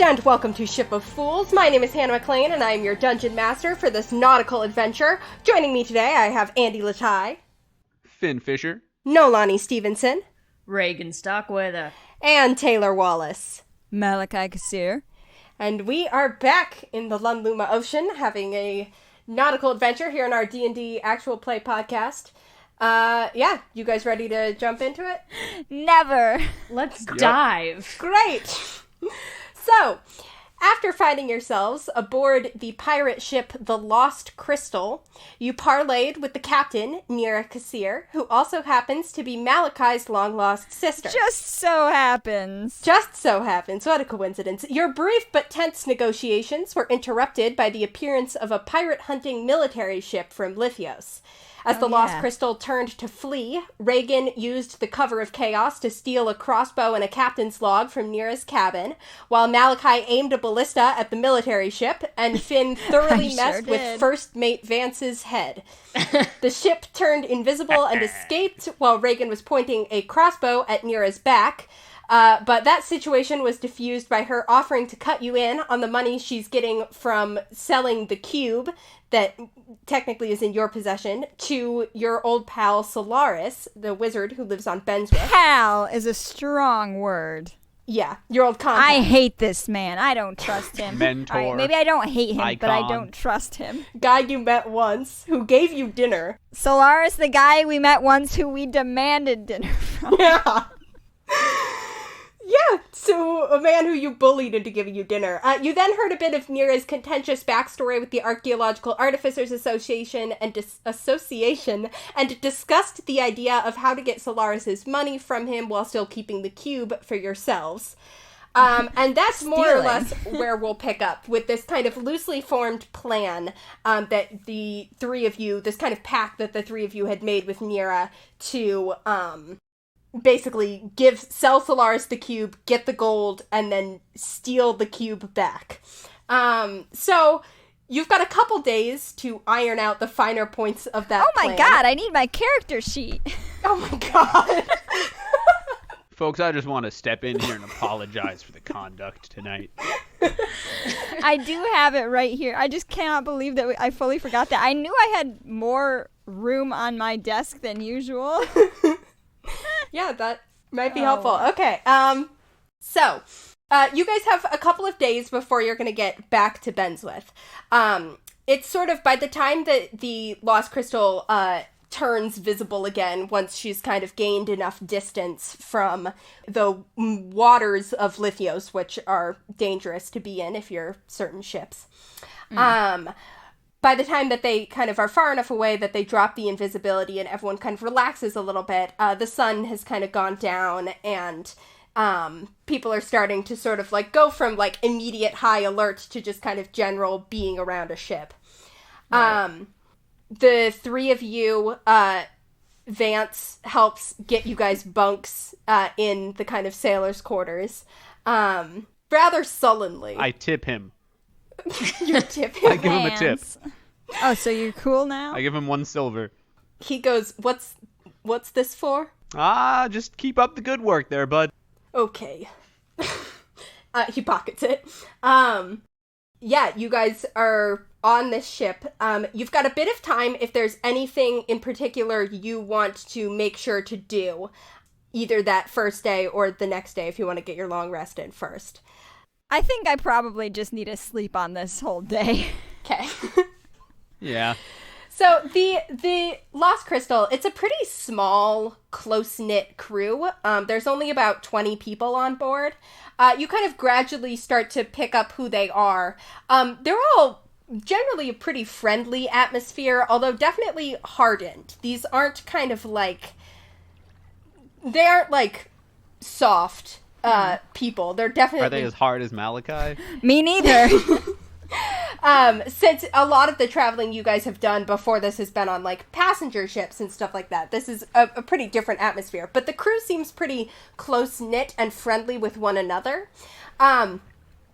And welcome to Ship of Fools. My name is Hannah McLean, and I am your dungeon master for this nautical adventure. Joining me today, I have Andy Latai, Finn Fisher, Nolani Stevenson, Regin Stockweather, and Taylor Wallace. Malachi Kassir. And we are back in the Lunluma Ocean, having a nautical adventure here in our D&D actual play podcast. You guys ready to jump into it? Never. Let's dive. Great! So, after finding yourselves aboard the pirate ship The Lost Crystal, you parlayed with the captain, Nira Kassir, who also happens to be Malachi's long-lost sister. Just so happens. What a coincidence. Your brief but tense negotiations were interrupted by the appearance of a pirate-hunting military ship from Lithios. As the Lost Crystal turned to flee, Regin used the cover of chaos to steal a crossbow and a captain's log from Nira's cabin, while Malachi aimed a ballista at the military ship, and Finn thoroughly messed with First Mate Vance's head. The ship turned invisible and escaped, while Regin was pointing a crossbow at Nira's back. But that situation was diffused by her offering to cut you in on the money she's getting from selling the cube that technically is in your possession to your old pal Solaris, the wizard who lives on Benswith. Pal is a strong word. Yeah, your old contact. I hate this man. I don't trust him. Mentor. All right, maybe I don't hate him, icon. but I don't trust him. Guy you met once, who gave you dinner. Solaris, the guy we met once who we demanded dinner from. Yeah. Yeah, so a man who you bullied into giving you dinner. You then heard a bit of Nira's contentious backstory with the Archaeological Artificers Association and discussed the idea of how to get Solaris's money from him while still keeping the cube for yourselves. And that's more or less where we'll pick up, with this kind of loosely formed plan that the three of you, this kind of pact that the three of you had made with Nira to basically sell Solaris the cube, get the gold, and then steal the cube back. So you've got a couple days to iron out the finer points of that plan. Oh my god, I need my character sheet. Oh my god. Folks, I just want to step in here and apologize for the conduct tonight. I do have it right here. I just cannot believe that I fully forgot that. I knew I had more room on my desk than usual. Yeah, that might be helpful. Okay, so, you guys have a couple of days before you're going to get back to Benswith. It's sort of by the time that the Lost Crystal turns visible again, once she's kind of gained enough distance from the waters of Lithios, which are dangerous to be in if you're certain ships. By the time that they kind of are far enough away that they drop the invisibility and everyone kind of relaxes a little bit, the sun has kind of gone down, and people are starting to sort of like go from like immediate high alert to just kind of general being around a ship. Right. The three of you, Vance helps get you guys bunks in the kind of sailor's quarters, rather sullenly. I tip him. You tip him? I give him a tip. Oh, so you're cool now? I give him 1 silver. He goes, what's this for? Just keep up the good work there, bud. Okay. He pockets it. Yeah, you guys are on this ship. You've got a bit of time if there's anything in particular you want to make sure to do, either that first day or the next day if you want to get your long rest in first. I think I probably just need to sleep on this whole day. Okay. Yeah. So the Lost Crystal, it's a pretty small, close-knit crew. There's only about 20 people on board. You kind of gradually start to pick up who they are. They're all generally a pretty friendly atmosphere, although definitely hardened. These aren't kind of like... They aren't like soft people. They're definitely... Are they as hard as Malachi? Me neither. Since a lot of the traveling you guys have done before this has been on like passenger ships and stuff like that, this is a pretty different atmosphere. But the crew seems pretty close-knit and friendly with one another.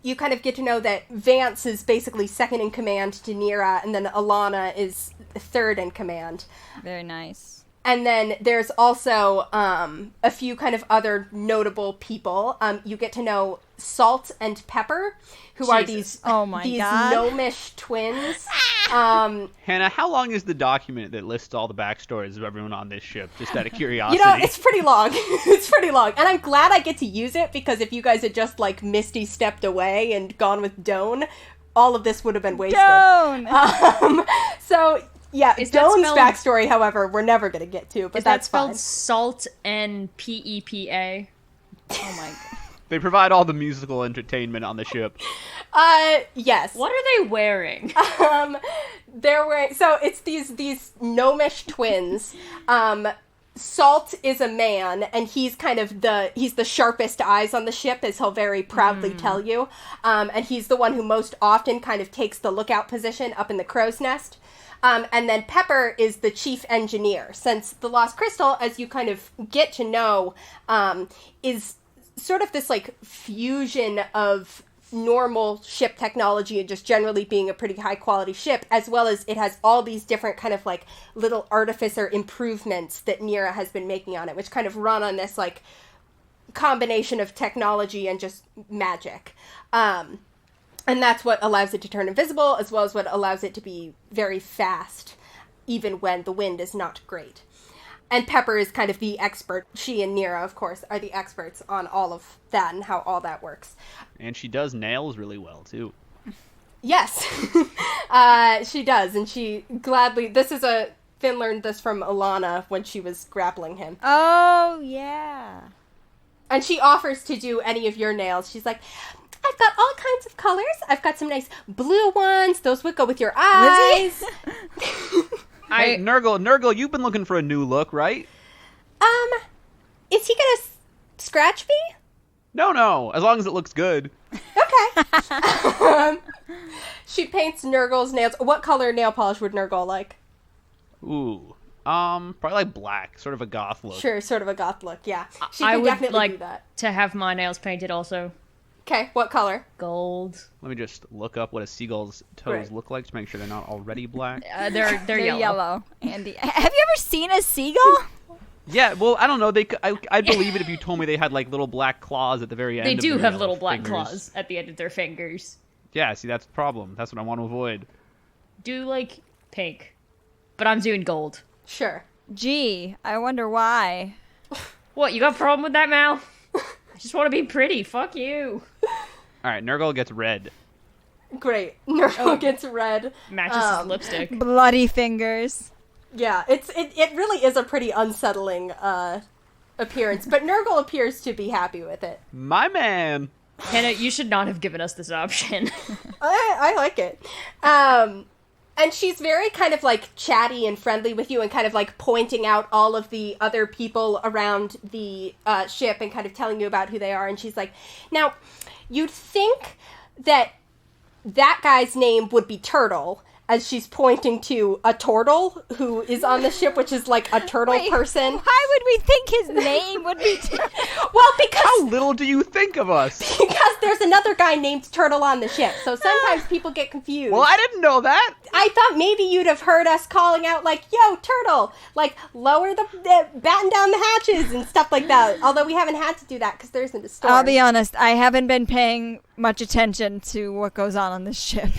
You kind of get to know that Vance is basically second in command to Nira, and then Alana is third in command. Very nice. And then there's also a few kind of other notable people. You get to know Salt and Pepper, who are these gnomish twins. Hannah, how long is the document that lists all the backstories of everyone on this ship? Just out of curiosity. It's pretty long. It's pretty long. And I'm glad I get to use it, because if you guys had just, like, Misty stepped away and gone with Doan, all of this would have been wasted. Doan! So... Yeah, Doan's backstory, however, we're never going to get to, but that's fine. Is that spelled Salt and P-E-P-A? Oh my god. They provide all the musical entertainment on the ship. Yes. What are they wearing? They're wearing... So, it's these gnomish twins. Salt is a man, and he's kind of he's the sharpest eyes on the ship, as he'll very proudly tell you. And he's the one who most often kind of takes the lookout position up in the crow's nest. And then Pepper is the chief engineer, since the Lost Crystal, as you kind of get to know, is sort of this, like, fusion of normal ship technology and just generally being a pretty high-quality ship, as well as it has all these different kind of, like, little artificer improvements that Nira has been making on it, which kind of run on this, like, combination of technology and just magic. And that's what allows it to turn invisible, as well as what allows it to be very fast, even when the wind is not great. And Pepper is kind of the expert. She and Nira, of course, are the experts on all of that and how all that works. And she does nails really well, too. Yes, she does. And she gladly... Finn learned this from Alana when she was grappling him. Oh, yeah. And she offers to do any of your nails. She's like... I've got all kinds of colors. I've got some nice blue ones. Those would go with your eyes. Hey, Nurgle, you've been looking for a new look, right? Is he gonna scratch me? No. As long as it looks good. Okay. She paints Nurgle's nails. What color nail polish would Nurgle like? Ooh. Probably like black. Sort of a goth look. Sure, sort of a goth look, yeah. She I can would definitely like do that. to have my nails painted also. Okay, what color? Gold. Let me just look up what a seagull's toes look like to make sure they're not already black. They're yellow. Andy, have you ever seen a seagull? Yeah, well, I don't know. I'd believe it if you told me they had like little black claws at the very end. They do of their have little black fingers. claws at the end of their fingers. Yeah, see, that's the problem. That's what I want to avoid. Do like pink, but I'm doing gold. Sure. Gee, I wonder why. What, you got a problem with that, Mal? I just want to be pretty. Fuck you. All right, Nurgle gets red. Great. Nurgle gets red. Matches his lipstick. Bloody fingers. Yeah, it really is a pretty unsettling appearance, but Nurgle appears to be happy with it. My man. Hannah, you should not have given us this option. I like it. And she's very kind of like chatty and friendly with you and kind of like pointing out all of the other people around the ship and kind of telling you about who they are. And she's like, now, you'd think that guy's name would be Turtle, as she's pointing to a turtle who is on the ship, which is like a turtle person. Why would we think his name would be Well, because... How little do you think of us? Because there's another guy named Turtle on the ship, so sometimes people get confused. Well, I didn't know that. I thought maybe you'd have heard us calling out, like, yo, Turtle, like, lower batten down the hatches and stuff like that. Although we haven't had to do that because there isn't a storm. I'll be honest, I haven't been paying much attention to what goes on this ship.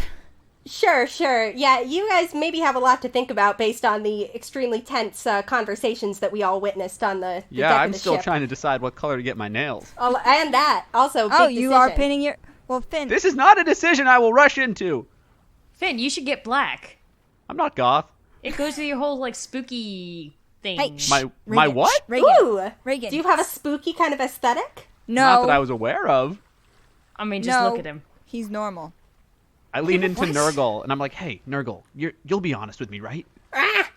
Sure. Yeah, you guys maybe have a lot to think about based on the extremely tense conversations that we all witnessed on the deck Yeah, I'm of the still ship. trying to decide what color to get my nails. And that, also, big Oh, you are decision. painting your... Well, Finn... This is not a decision I will rush into. Finn, you should get black. I'm not goth. It goes with your whole, like, spooky thing. Hey, shh, My Regin, what? shh, Regin. Ooh! Regin. Do you have a spooky kind of aesthetic? No. Not that I was aware of. I mean, just No. look at him. He's normal. I lean into Nurgle, and I'm like, hey, Nurgle, you'll be honest with me, right? Ah!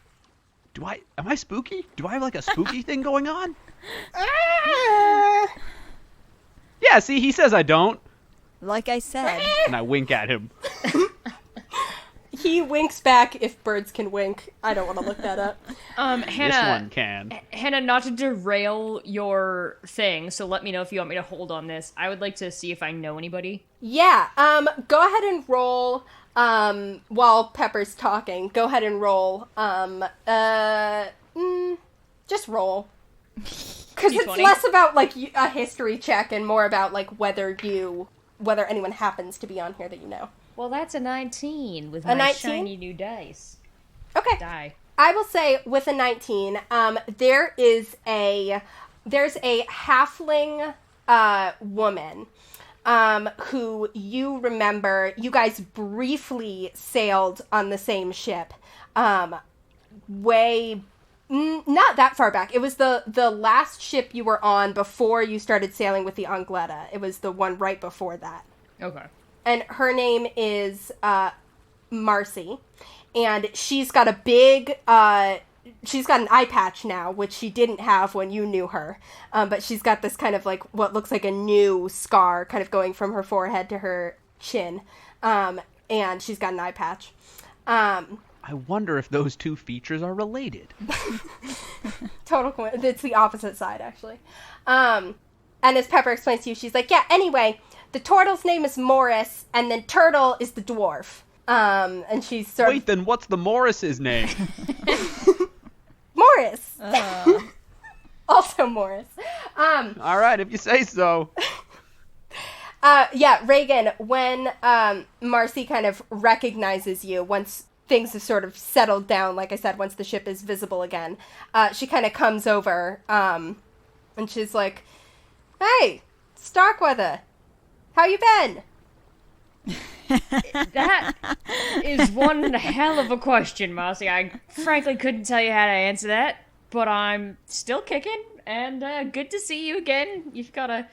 Am I spooky? Do I have, like, a spooky thing going on? Ah! Yeah, see, he says I don't. Like I said. And I wink at him. He winks back if birds can wink. I don't want to look that up. Hannah, This one can. Hannah, not to derail your thing, so let me know if you want me to hold on this. I would like to see if I know anybody. Yeah, go ahead and roll, while Pepper's talking. Go ahead and roll, Just roll. Because it's less about, like, a history check and more about, like, whether anyone happens to be on here that you know. Well, that's a 19 with my shiny new dice. Okay. Die. I will say, with a 19, there's a halfling woman who you remember, you guys briefly sailed on the same ship not that far back. It was the last ship you were on before you started sailing with the Angletta. It was the one right before that. Okay. And her name is Marcy. And she's got she's got an eye patch now, which she didn't have when you knew her. But she's got this kind of like what looks like a new scar kind of going from her forehead to her chin. And she's got an eye patch. I wonder if those two features are related. Total coincidence. It's the opposite side, actually. And as Pepper explains to you, she's like, yeah, anyway, the turtle's name is Morris, and then Turtle is the dwarf. And she's sort Wait, then what's the Morris's name? Morris. Also Morris. All right, if you say so. Yeah, Regin, when Marcy kind of recognizes you, once things have sort of settled down, like I said, once the ship is visible again, she kind of comes over, and she's like, hey, Starkweather, how you been? That is one hell of a question, Marcy. I frankly couldn't tell you how to answer that, but I'm still kicking, and good to see you again. You've got a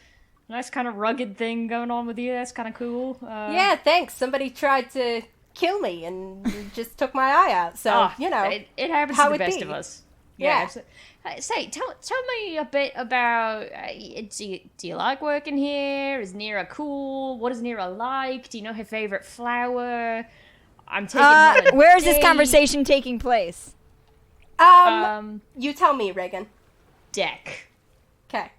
nice kind of rugged thing going on with you. That's kind of cool. Yeah, thanks. Somebody tried to kill me and just took my eye out, so, you know. It happens to the best of us. Yeah. Say, tell me a bit about, do you like working here? Is Nira cool? What is Nira like? Do you know her favorite flower? I'm taking her on a where is date. this conversation taking place? You tell me, Regin. Deck. Okay.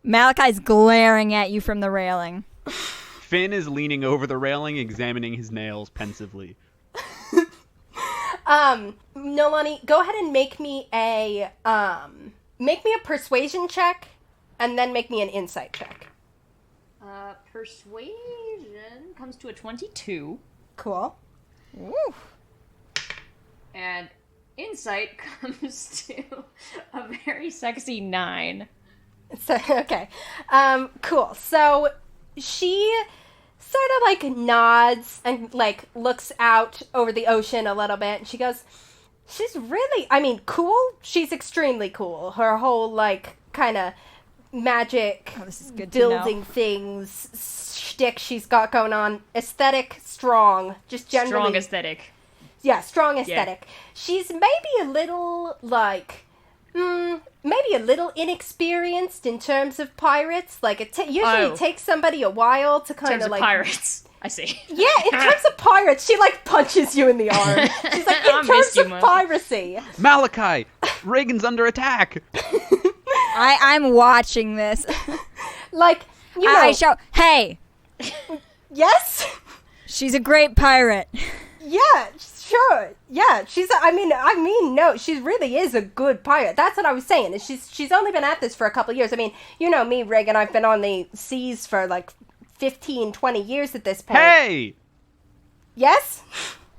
Malachi's glaring at you from the railing. Finn is leaning over the railing, examining his nails pensively. Nolani, go ahead and make me a persuasion check, and then make me an insight check. Persuasion comes to a 22. Cool. Woo. And insight comes to a very sexy 9. So, okay. Cool. So, she sort of, like, nods and, like, looks out over the ocean a little bit, and she goes, she's really, cool? She's extremely cool. Her whole, like, kind of magic this is good building to know. things shtick she's got going on. Aesthetic, strong. Just generally. Strong aesthetic. Yeah, strong aesthetic. Yeah. She's maybe a little, like, maybe a little inexperienced in terms of pirates. Like, it usually takes somebody a while to kind of, like... pirates. I see. Yeah, in terms of pirates, she, like, punches you in the arm. She's like, in terms of piracy. Malachi! Regin's under attack! I'm watching this. Like, you know... I shout, hey! Yes? She's a great pirate. Yeah, sure. Yeah, no, she really is a good pirate. That's what I was saying. She's only been at this for a couple of years. I mean, you know me, Regin, I've been on the seas for like 15, 20 years at this point. Hey! Yes?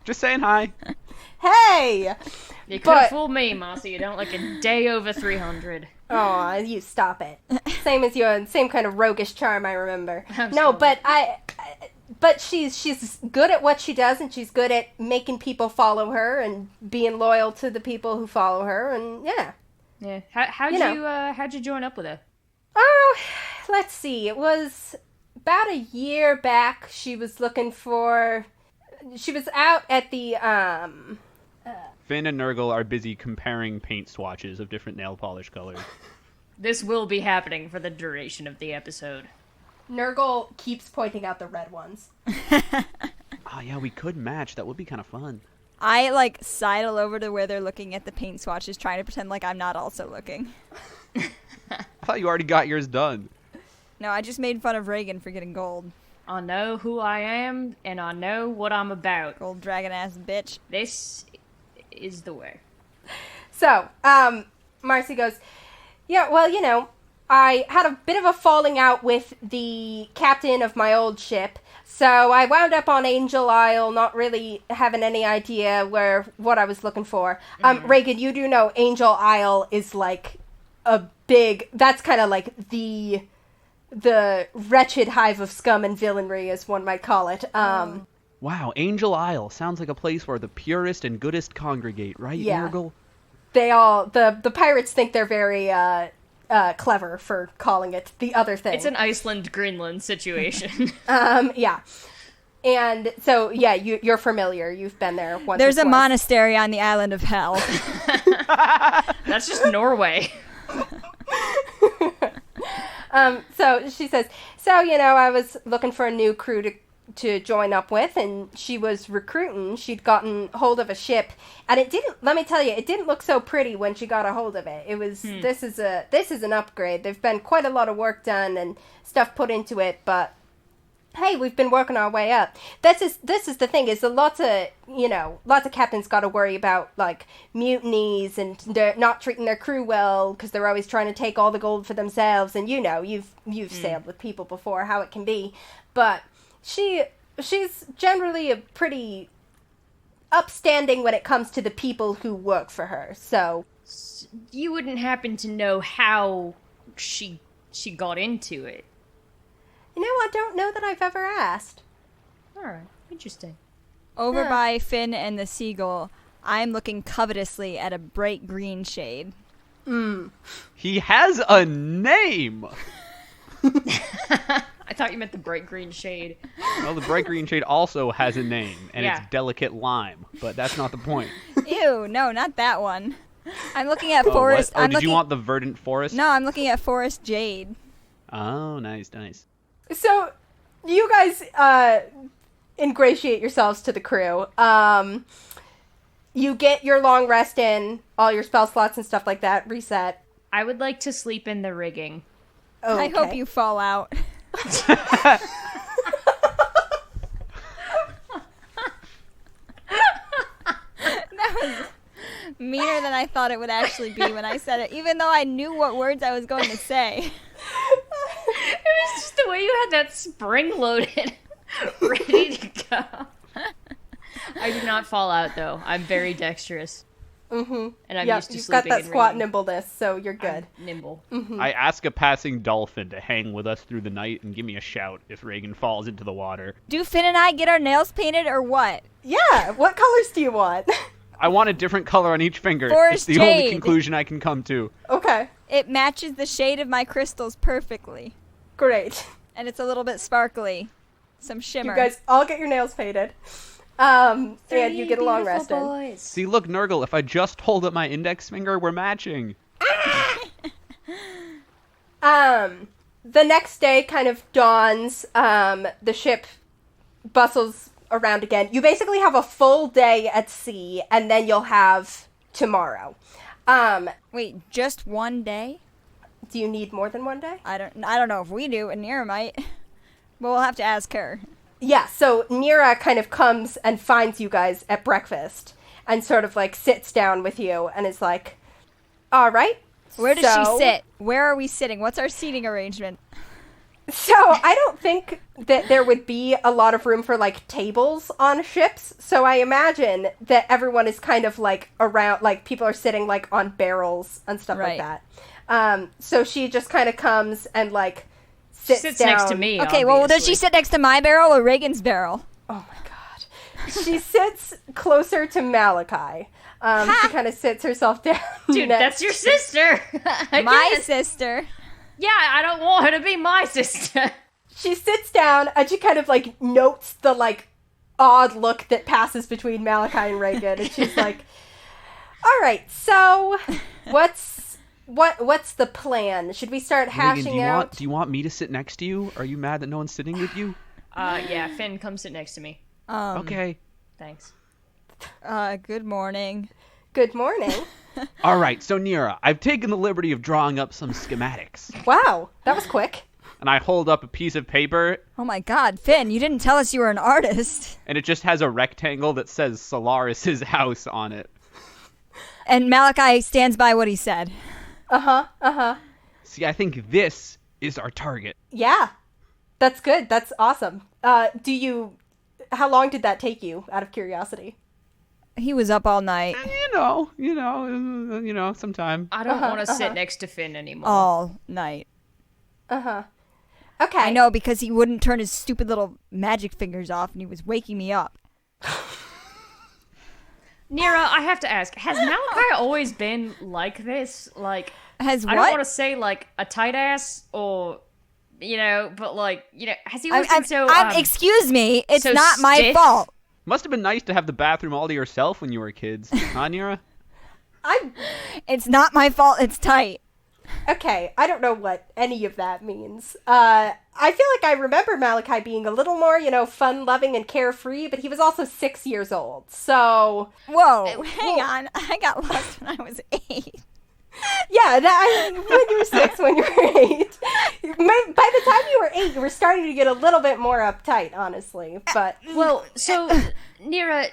Just saying hi. Hey! You could have fooled me, Marcy. You don't like a day over 300. Oh, you stop it. Same as you, same kind of roguish charm I remember. No, but she's good at what she does, and she's good at making people follow her and being loyal to the people who follow her, and yeah. Yeah. How'd you join up with her? Oh, let's see. It was about a year back. She was out at the Finn and Nurgle are busy comparing paint swatches of different nail polish colors. This will be happening for the duration of the episode. Nurgle keeps pointing out the red ones. Oh, yeah, we could match. That would be kind of fun. I, like, sidle over to where they're looking at the paint swatches, trying to pretend like I'm not also looking. I thought you already got yours done. No, I just made fun of Regin for getting gold. I know who I am, and I know what I'm about. Gold dragon-ass bitch. This is the way. So, Marcy goes, yeah, well, you know, I had a bit of a falling out with the captain of my old ship, so I wound up on Angel Isle, not really having any idea what I was looking for. Regin, you do know Angel Isle is like that's kind of like the wretched hive of scum and villainy, as one might call it. Wow, Angel Isle sounds like a place where the purest and goodest congregate, right, Yeah. Nurgle? They all, the pirates think they're very, clever for calling it the other thing. It's an Iceland-Greenland situation. Yeah. And so, yeah, you're familiar. You've been there once. There's or a twice. monastery on the island of hell. That's just Norway. So she says, so, you know, I was looking for a new crew to join up with, and she was recruiting. She'd gotten hold of a ship, and let me tell you, it didn't look so pretty when she got a hold of it. It was, this is an upgrade. There've been quite a lot of work done and stuff put into it, but hey, we've been working our way up. This is the thing, is lots of captains got to worry about, like, mutinies and not treating their crew well, because they're always trying to take all the gold for themselves, and you know, you've sailed with people before, how it can be. But she's generally a pretty upstanding when it comes to the people who work for her, so... You wouldn't happen to know how she got into it? You know, I don't know that I've ever asked. Alright, interesting. Over by Finn and the seagull, I'm looking covetously at a bright green shade. He has a name! I thought you meant the bright green shade. Well, the bright green shade also has a name, and Yeah. it's Delicate Lime, but that's not the point. Ew, no, not that one. I'm looking at Oh, forest. what? Oh, I'm did looking... you want the verdant forest? No, I'm looking at forest jade. Oh, nice, nice. So, you guys ingratiate yourselves to the crew. You get your long rest in, all your spell slots and stuff like that reset. I would like to sleep in the rigging. Okay. I hope you fall out. That was meaner than I thought it would actually be when I said it, even though I knew what words I was going to say. It was just the way you had that spring loaded, ready to go. I do not fall out, though. I'm very dexterous. Mm-hmm. And I'm Yep, used to you've got sleeping that in squat rigging. nimbleness, so you're good. I'm nimble. I ask a passing dolphin to hang with us through the night and give me a shout if Regin falls into the water. Do Finn and I get our nails painted or what? Yeah, what colors do you want? I want a different color on each finger. Forest it's the only jade. conclusion I can come to. Okay, It matches the shade of my crystals perfectly. great. And it's a little bit sparkly. Some shimmer. You guys all get your nails painted. And you get a long rest in. Boys. See, look, Nurgle, if I just hold up my index finger, we're matching. The next day kind of dawns. The ship bustles around again. You basically have a full day at sea, and then you'll have tomorrow. Wait, just one day? Do you need more than one day? I don't know if we do, and Nira might. But we'll have to ask her. Yeah, so Nira kind of comes and finds you guys at breakfast and sort of like sits down with you and is like, all right. Where does she so- sit? Where are we sitting? What's our seating arrangement? So I don't think that there would be a lot of room for like tables on ships. So I imagine that everyone is kind of like around, like people are sitting like on barrels and stuff like Right. that. So she just kind of comes and like sits down. next to me. Okay, well, does she obviously. sit next to my barrel or Reagan's barrel? Oh my god. She sits closer to Malachi. She kind of sits herself down. Dude, next that's your sister. My Again. sister. Yeah, I don't want her to be my sister. She sits down and she kind of like notes the like odd look that passes between Malachi and Regin, and she's like, all right, so what's the plan? Should we start hashing Regin, out? do you want me to sit next to you? Are you mad that no one's sitting with you? Yeah, Finn, come sit next to me. Okay. Thanks. Good morning. Good morning. All right, so Nira, I've taken the liberty of drawing up some schematics. Wow, that was quick. And I hold up a piece of paper, Oh my god, Finn, you didn't tell us you were an artist. and it just has a rectangle that says Solaris's house on it. And Malachi stands by what he said. See, I think this is our target. Yeah. That's good. That's awesome. How long did that take you, out of curiosity? He was up all night. Sometime. I don't want to sit next to Finn anymore. All night. Okay. I know, because he wouldn't turn his stupid little magic fingers off, and he was waking me up. Nira, I have to ask, has Malachi always been like this? Like, Has what? I don't want to say, like, a tight ass, or, but, like, has he always been so, excuse me, it's so not my stiff? fault. Must have been nice to have the bathroom all to yourself when you were kids, huh, Nira? It's not my fault, it's tight. Okay, I don't know what any of that means. I feel like I remember Malachi being a little more, fun-loving and carefree, but he was also 6 years old, so... Whoa, hang on. I got lost when I was 8. Yeah, when you were 6, when you were 8. By the time you were 8, you were starting to get a little bit more uptight, honestly, but... Well, so, Nira,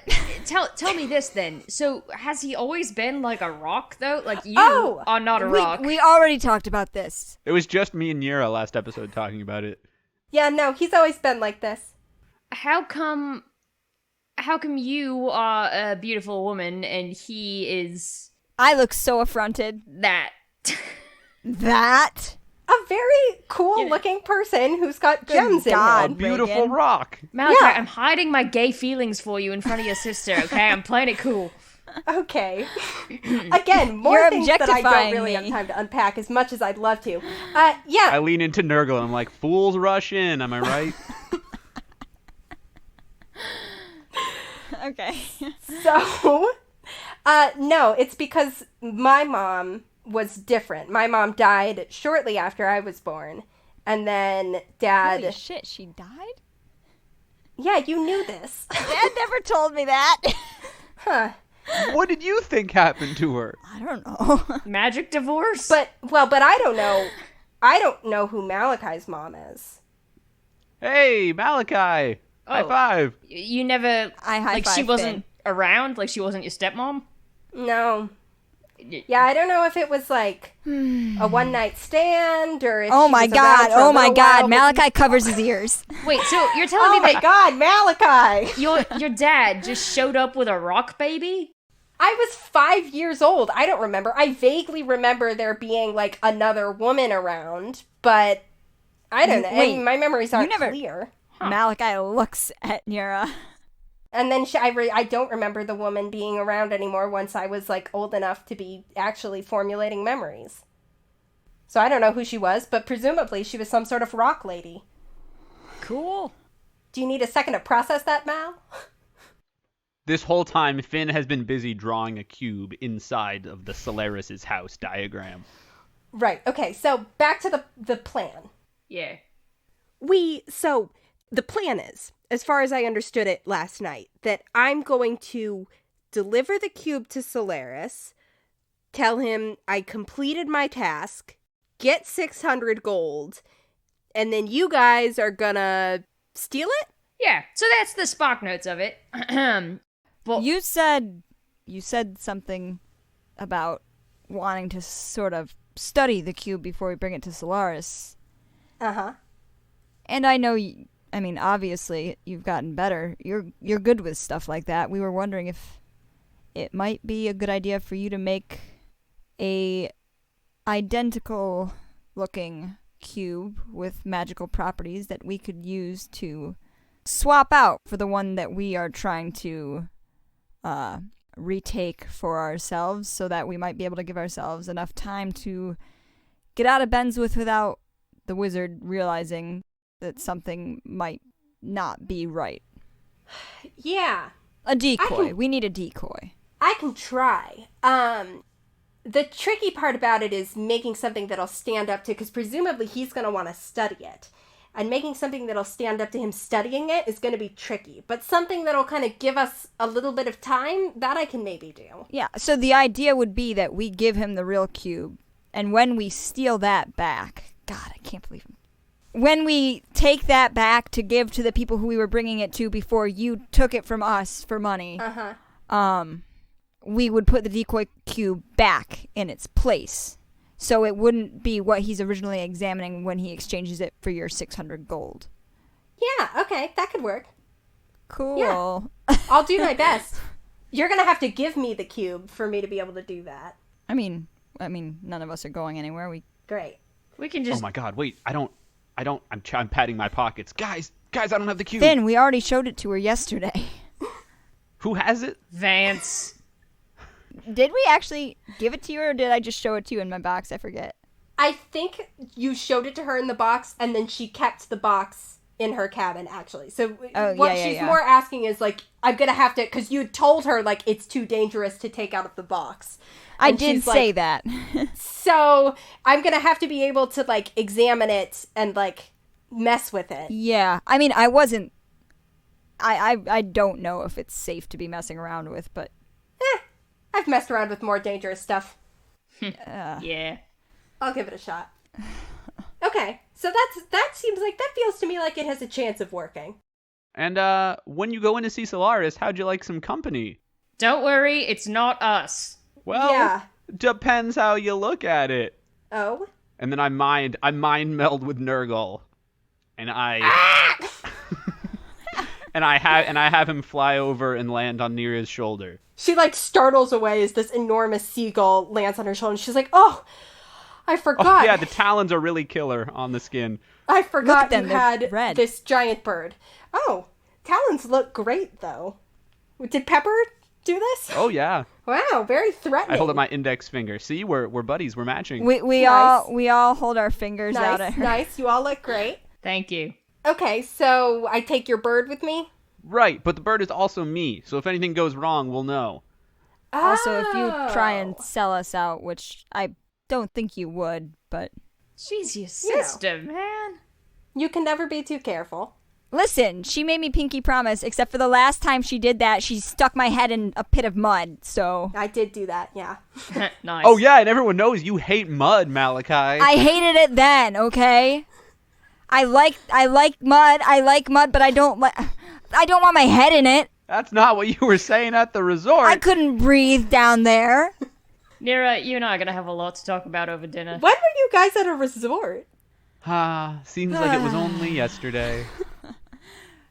tell me this then. So, has he always been like a rock, though? Like, you are not a rock. We already talked about this. It was just me and Nira last episode talking about it. Yeah, no, he's always been like this. How come you are a beautiful woman and he is... I look so affronted. That? A very cool-looking person who's got gems in him. Beautiful Regin. rock. Malachi, Yeah. I'm hiding my gay feelings for you in front of your sister, okay? I'm playing it cool. Okay. Again, more You're things that I don't objectifying really me. have time to unpack as much as I'd love to. Yeah. I lean into Nurgle and I'm like, fools rush in, am I right? Okay. So, no, it's because my mom was different. My mom died shortly after I was born. And then Dad... Holy shit, she died? Yeah, you knew this. Dad never told me that. Huh. What did you think happened to her? I don't know. Magic divorce? But I don't know. I don't know who Malachi's mom is. Hey, Malachi! High five! You never... I high Like, she five wasn't around? Like, she wasn't your stepmom? No. Yeah, I don't know if it was like a one-night stand or if Oh she my was around god, for a oh my little god. while, but- Malachi covers his ears. Wait, so you're telling Oh me my that god, Malachi! your dad just showed up with a rock baby? I was 5 years old. I don't remember. I vaguely remember there being like another woman around, but I don't know. Wait, My memories aren't never- clear. Malachi looks at Nira. And then I don't remember the woman being around anymore once I was like old enough to be actually formulating memories. So I don't know who she was, but presumably she was some sort of rock lady. Cool. Do you need a second to process that, Mal? This whole time, Finn has been busy drawing a cube inside of the Solaris' house diagram. Right, okay, so back to the plan. Yeah. So the plan is, as far as I understood it last night, that I'm going to deliver the cube to Solaris, tell him I completed my task, get 600 gold, and then you guys are gonna steal it? Yeah, so that's the spark notes of it. Well, You said something about wanting to sort of study the cube before we bring it to Solaris. Uh-huh. And I know, obviously you've gotten better. You're good with stuff like that. We were wondering if it might be a good idea for you to make a identical looking cube with magical properties that we could use to swap out for the one that we are trying to retake for ourselves, so that we might be able to give ourselves enough time to get out of Benswith without the wizard realizing that something might not be right. Yeah. A decoy. We need a decoy. I can try. The tricky part about it is making something that'll stand up to, because presumably he's going to want to study it. And making something that'll stand up to him studying it is going to be tricky. But something that'll kind of give us a little bit of time, that I can maybe do. Yeah, so the idea would be that we give him the real cube, and when we steal that back... God, I can't believe it. When we take that back to give to the people who we were bringing it to before you took it from us for money, we would put the decoy cube back in its place. So it wouldn't be what he's originally examining when he exchanges it for your 600 gold. Yeah, okay, that could work. Cool. Yeah. I'll do my best. You're going to have to give me the cube for me to be able to do that. I mean, none of us are going anywhere. Great. We can just... Oh my god, wait, I'm patting my pockets. Guys, I don't have the cube. Finn, we already showed it to her yesterday. Who has it? Vance. Did we actually give it to you, or did I just show it to you in my box? I forget. I think you showed it to her in the box, and then she kept the box in her cabin, actually. So what she's more asking is, like, I'm going to have to, because you told her, like, it's too dangerous to take out of the box. I did say that. So I'm going to have to be able to, like, examine it and, like, mess with it. Yeah. I mean, I wasn't... I don't know if it's safe to be messing around with, but... I've messed around with more dangerous stuff. Yeah. I'll give it a shot. Okay, so that seems like, that feels to me like it has a chance of working. And when you go in to see Solaris, how'd you like some company? Don't worry, it's not us. Well, yeah. Depends how you look at it. Oh? And then I mind meld with Nurgle. And and I have him fly over and land on Nira's shoulder. She, like, startles away as this enormous seagull lands on her shoulder, and she's like, oh, I forgot. Oh, yeah, the talons are really killer on the skin. I forgot you they're had red. this giant bird. Oh, talons look great, though. Did Pepper do this? Oh, yeah. Wow, very threatening. I hold up my index finger. See, we're buddies. We're matching. We all hold our fingers out at her. Nice, you all look great. Thank you. Okay, so I take your bird with me? Right, but the bird is also me, so if anything goes wrong, we'll know. Also, if you try and sell us out, which I don't think you would, but... She's your sister, man. You can never be too careful. Listen, she made me pinky promise, except for the last time she did that, she stuck my head in a pit of mud, so... I did do that, yeah. Nice. Oh, yeah, and everyone knows you hate mud, Malachi. I hated it then, okay? I like mud, but I don't want my head in it. That's not what you were saying at the resort. I couldn't breathe down there. Nira, you and I are going to have a lot to talk about over dinner. When were you guys at a resort? Seems like it was only yesterday.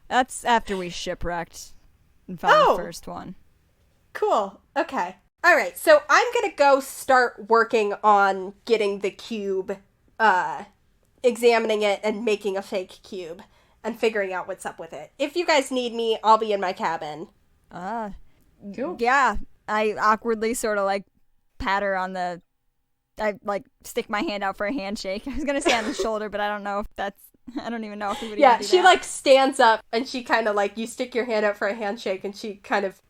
That's after we shipwrecked and found the first one. Cool. Okay. All right. So I'm going to go start working on getting the cube, examining it and making a fake cube and figuring out what's up with it. If you guys need me, I'll be in my cabin. Cool. Yeah. I awkwardly sort of like pat her on the... I like stick my hand out for a handshake. I was going to say on the shoulder, but I don't know if that's... I don't even know if we would even do she that. like stands up and she kind of like, you stick your hand out for a handshake and she kind of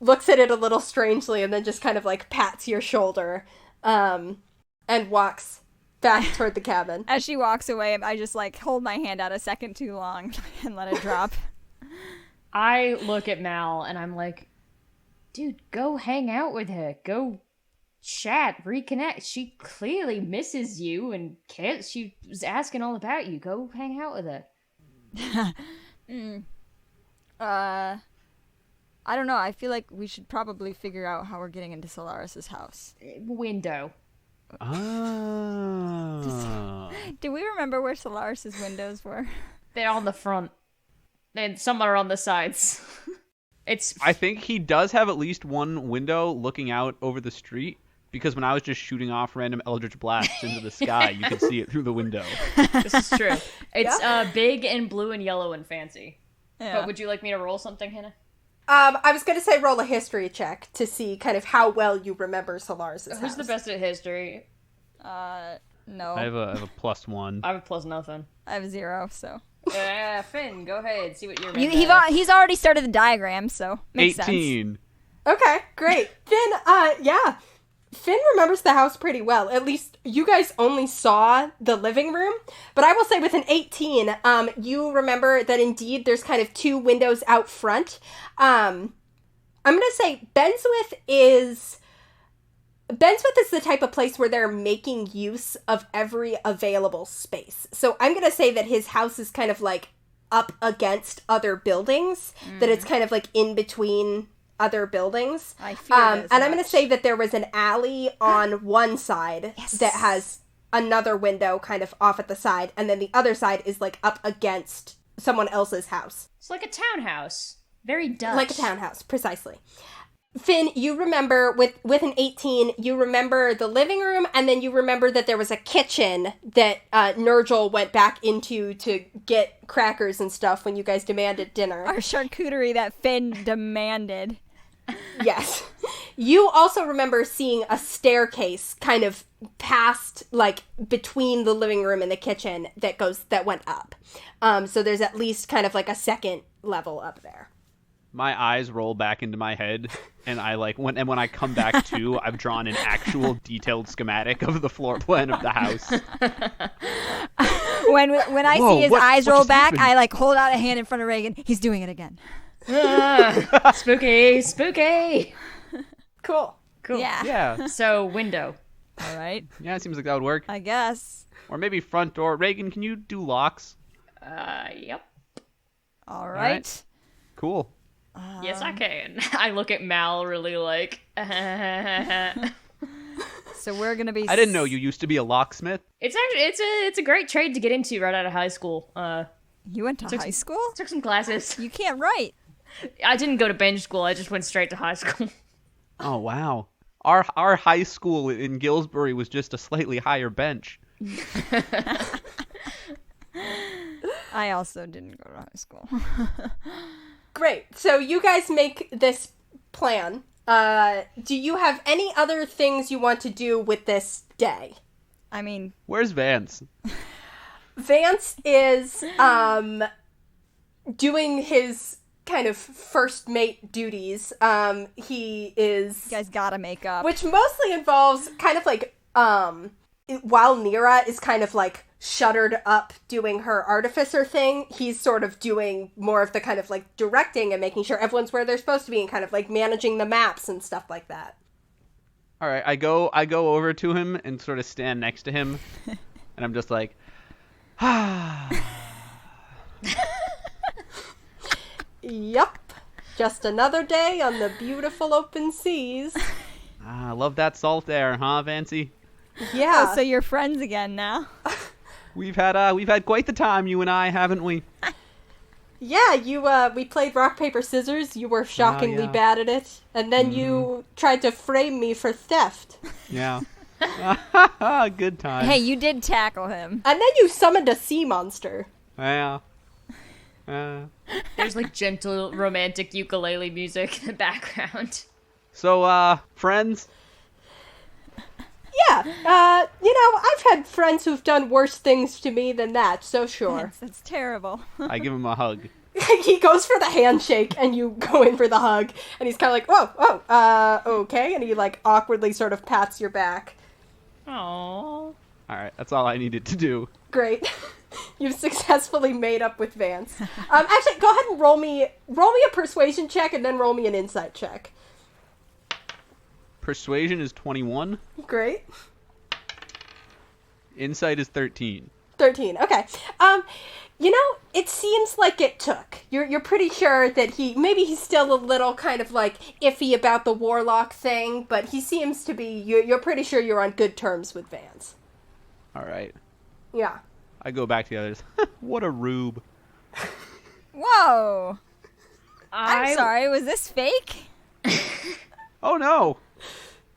looks at it a little strangely and then just kind of like pats your shoulder and walks back toward the cabin. As she walks away, I just like hold my hand out a second too long and let it drop. I look at Mal and I'm like, dude, go hang out with her. Go chat, reconnect. She clearly misses you and cares. She was asking all about you. Go hang out with her. I don't know. I feel like we should probably figure out how we're getting into Solaris's house. Window. Oh. Do we remember where Solaris's windows were? They're on the front. And some are on the sides. I think he does have at least one window looking out over the street, because when I was just shooting off random eldritch blasts into the sky, you could see it through the window. This is true. It's big and blue and yellow and fancy. Yeah. But would you like me to roll something, Hannah? I was going to say roll a history check to see kind of how well you remember Solaris's house. Who's the best at history? No. I have a +1. I have a plus nothing. I have 0, so... Finn, go ahead. See what you're He's already started the diagram, so makes 18. sense. Okay, great. Finn remembers the house pretty well. At least you guys only saw the living room. But I will say with an 18, you remember that indeed there's kind of 2 windows out front. I'm going to say Benswith is the type of place where they're making use of every available space. So I'm going to say that his house is kind of like up against other buildings, that it's kind of like in between other buildings. I fear this and I'm much. going to say that there was an alley on one side that has another window kind of off at the side, and then the other side is like up against someone else's house. It's like a townhouse. Very Dutch. Like a townhouse, precisely. Finn, you remember, with an 18, you remember the living room, and then you remember that there was a kitchen that Nurgle went back into to get crackers and stuff when you guys demanded dinner. Our charcuterie that Finn demanded. Yes. You also remember seeing a staircase kind of past, like, between the living room and the kitchen that went up. So there's at least kind of like a second level up there. My eyes roll back into my head, and when I come back to, I've drawn an actual detailed schematic of the floor plan of the house. When I Whoa, see his what eyes roll just back, happened? I like hold out a hand in front of Regin. He's doing it again. Spooky, spooky. Cool. Cool. Yeah. Yeah. So, window. All right. Yeah, it seems like that would work. I guess. Or maybe front door. Regin, can you do locks? Yep. All right. right. Cool. Yes, I can. I look at Mal really like. So we're gonna be. I didn't know you used to be a locksmith. It's actually it's a great trade to get into right out of high school. You went to high school? Took some classes. You can't write. I didn't go to bench school. I just went straight to high school. Oh, wow. Our high school in Gillsbury was just a slightly higher bench. I also didn't go to high school. Great. So you guys make this plan. Do you have any other things you want to do with this day? I mean, Where's Vance? Vance is doing his kind of first mate duties. He is, you guys gotta make up. which mostly involves kind of like while Nira is kind of like shuttered up doing her artificer thing, he's sort of doing more of the kind of like directing and making sure everyone's where they're supposed to be and kind of like managing the maps and stuff like that. All right, I go over to him and sort of stand next to him, and I'm just like, Yup. Just another day on the beautiful open seas. I love that salt air, huh, Vancey? Yeah. Oh, so you're friends again now? We've had quite the time, you and I, haven't we? Yeah, we played rock, paper, scissors. You were shockingly yeah. bad at it. And then you tried to frame me for theft. Yeah. Good time. Hey, you did tackle him. And then you summoned a sea monster. Yeah. There's like gentle romantic ukulele music in the background. So, friends? Yeah, I've had friends who've done worse things to me than that, so sure. That's terrible. I give him a hug. He goes for the handshake, and you go in for the hug, and he's kind of like, okay, and he, like, awkwardly sort of pats your back. Aww. All right, that's all I needed to do. Great. You've successfully made up with Vance. Actually, go ahead and roll me a persuasion check, and then roll me an insight check. Persuasion is 21. Great. Insight is 13. 13. Okay. It seems like it took. You're pretty sure that he's still a little kind of like iffy about the warlock thing, but he seems to be, you're pretty sure you're on good terms with Vance. All right. Yeah. I go back to the others. What a rube. Whoa. I'm sorry, was this fake? Oh, no.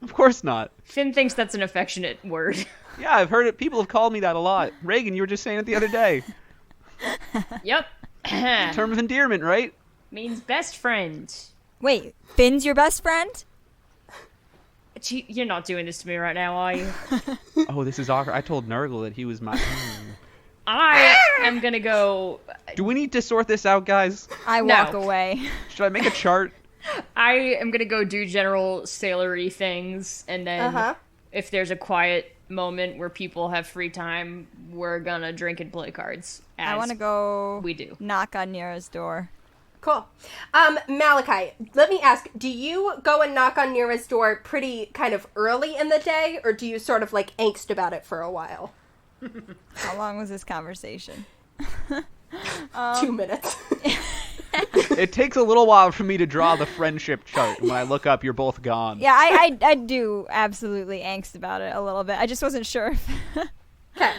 Of course not. Finn thinks that's an affectionate word. Yeah, I've heard it. People have called me that a lot. Regin, you were just saying it the other day. Yep. Term of endearment, right? Means best friend. Wait, Finn's your best friend? You're not doing this to me right now, are you? Oh, this is awkward. I told Nurgle that he was my... I am gonna go... Do we need to sort this out, guys? I No. walk away. Should I make a chart? I am gonna go do general sailory things, and then if there's a quiet moment where people have free time, we're gonna drink and play cards. I want to go we do. knock on Nira's door. Cool. Malachi, let me ask, do you go and knock on Nira's door pretty kind of early in the day, or do you sort of like angst about it for a while? How long was this conversation? 2 minutes. It takes a little while for me to draw the friendship chart. When I look up, you're both gone. Yeah, I do absolutely angst about it a little bit. I just wasn't sure. Okay.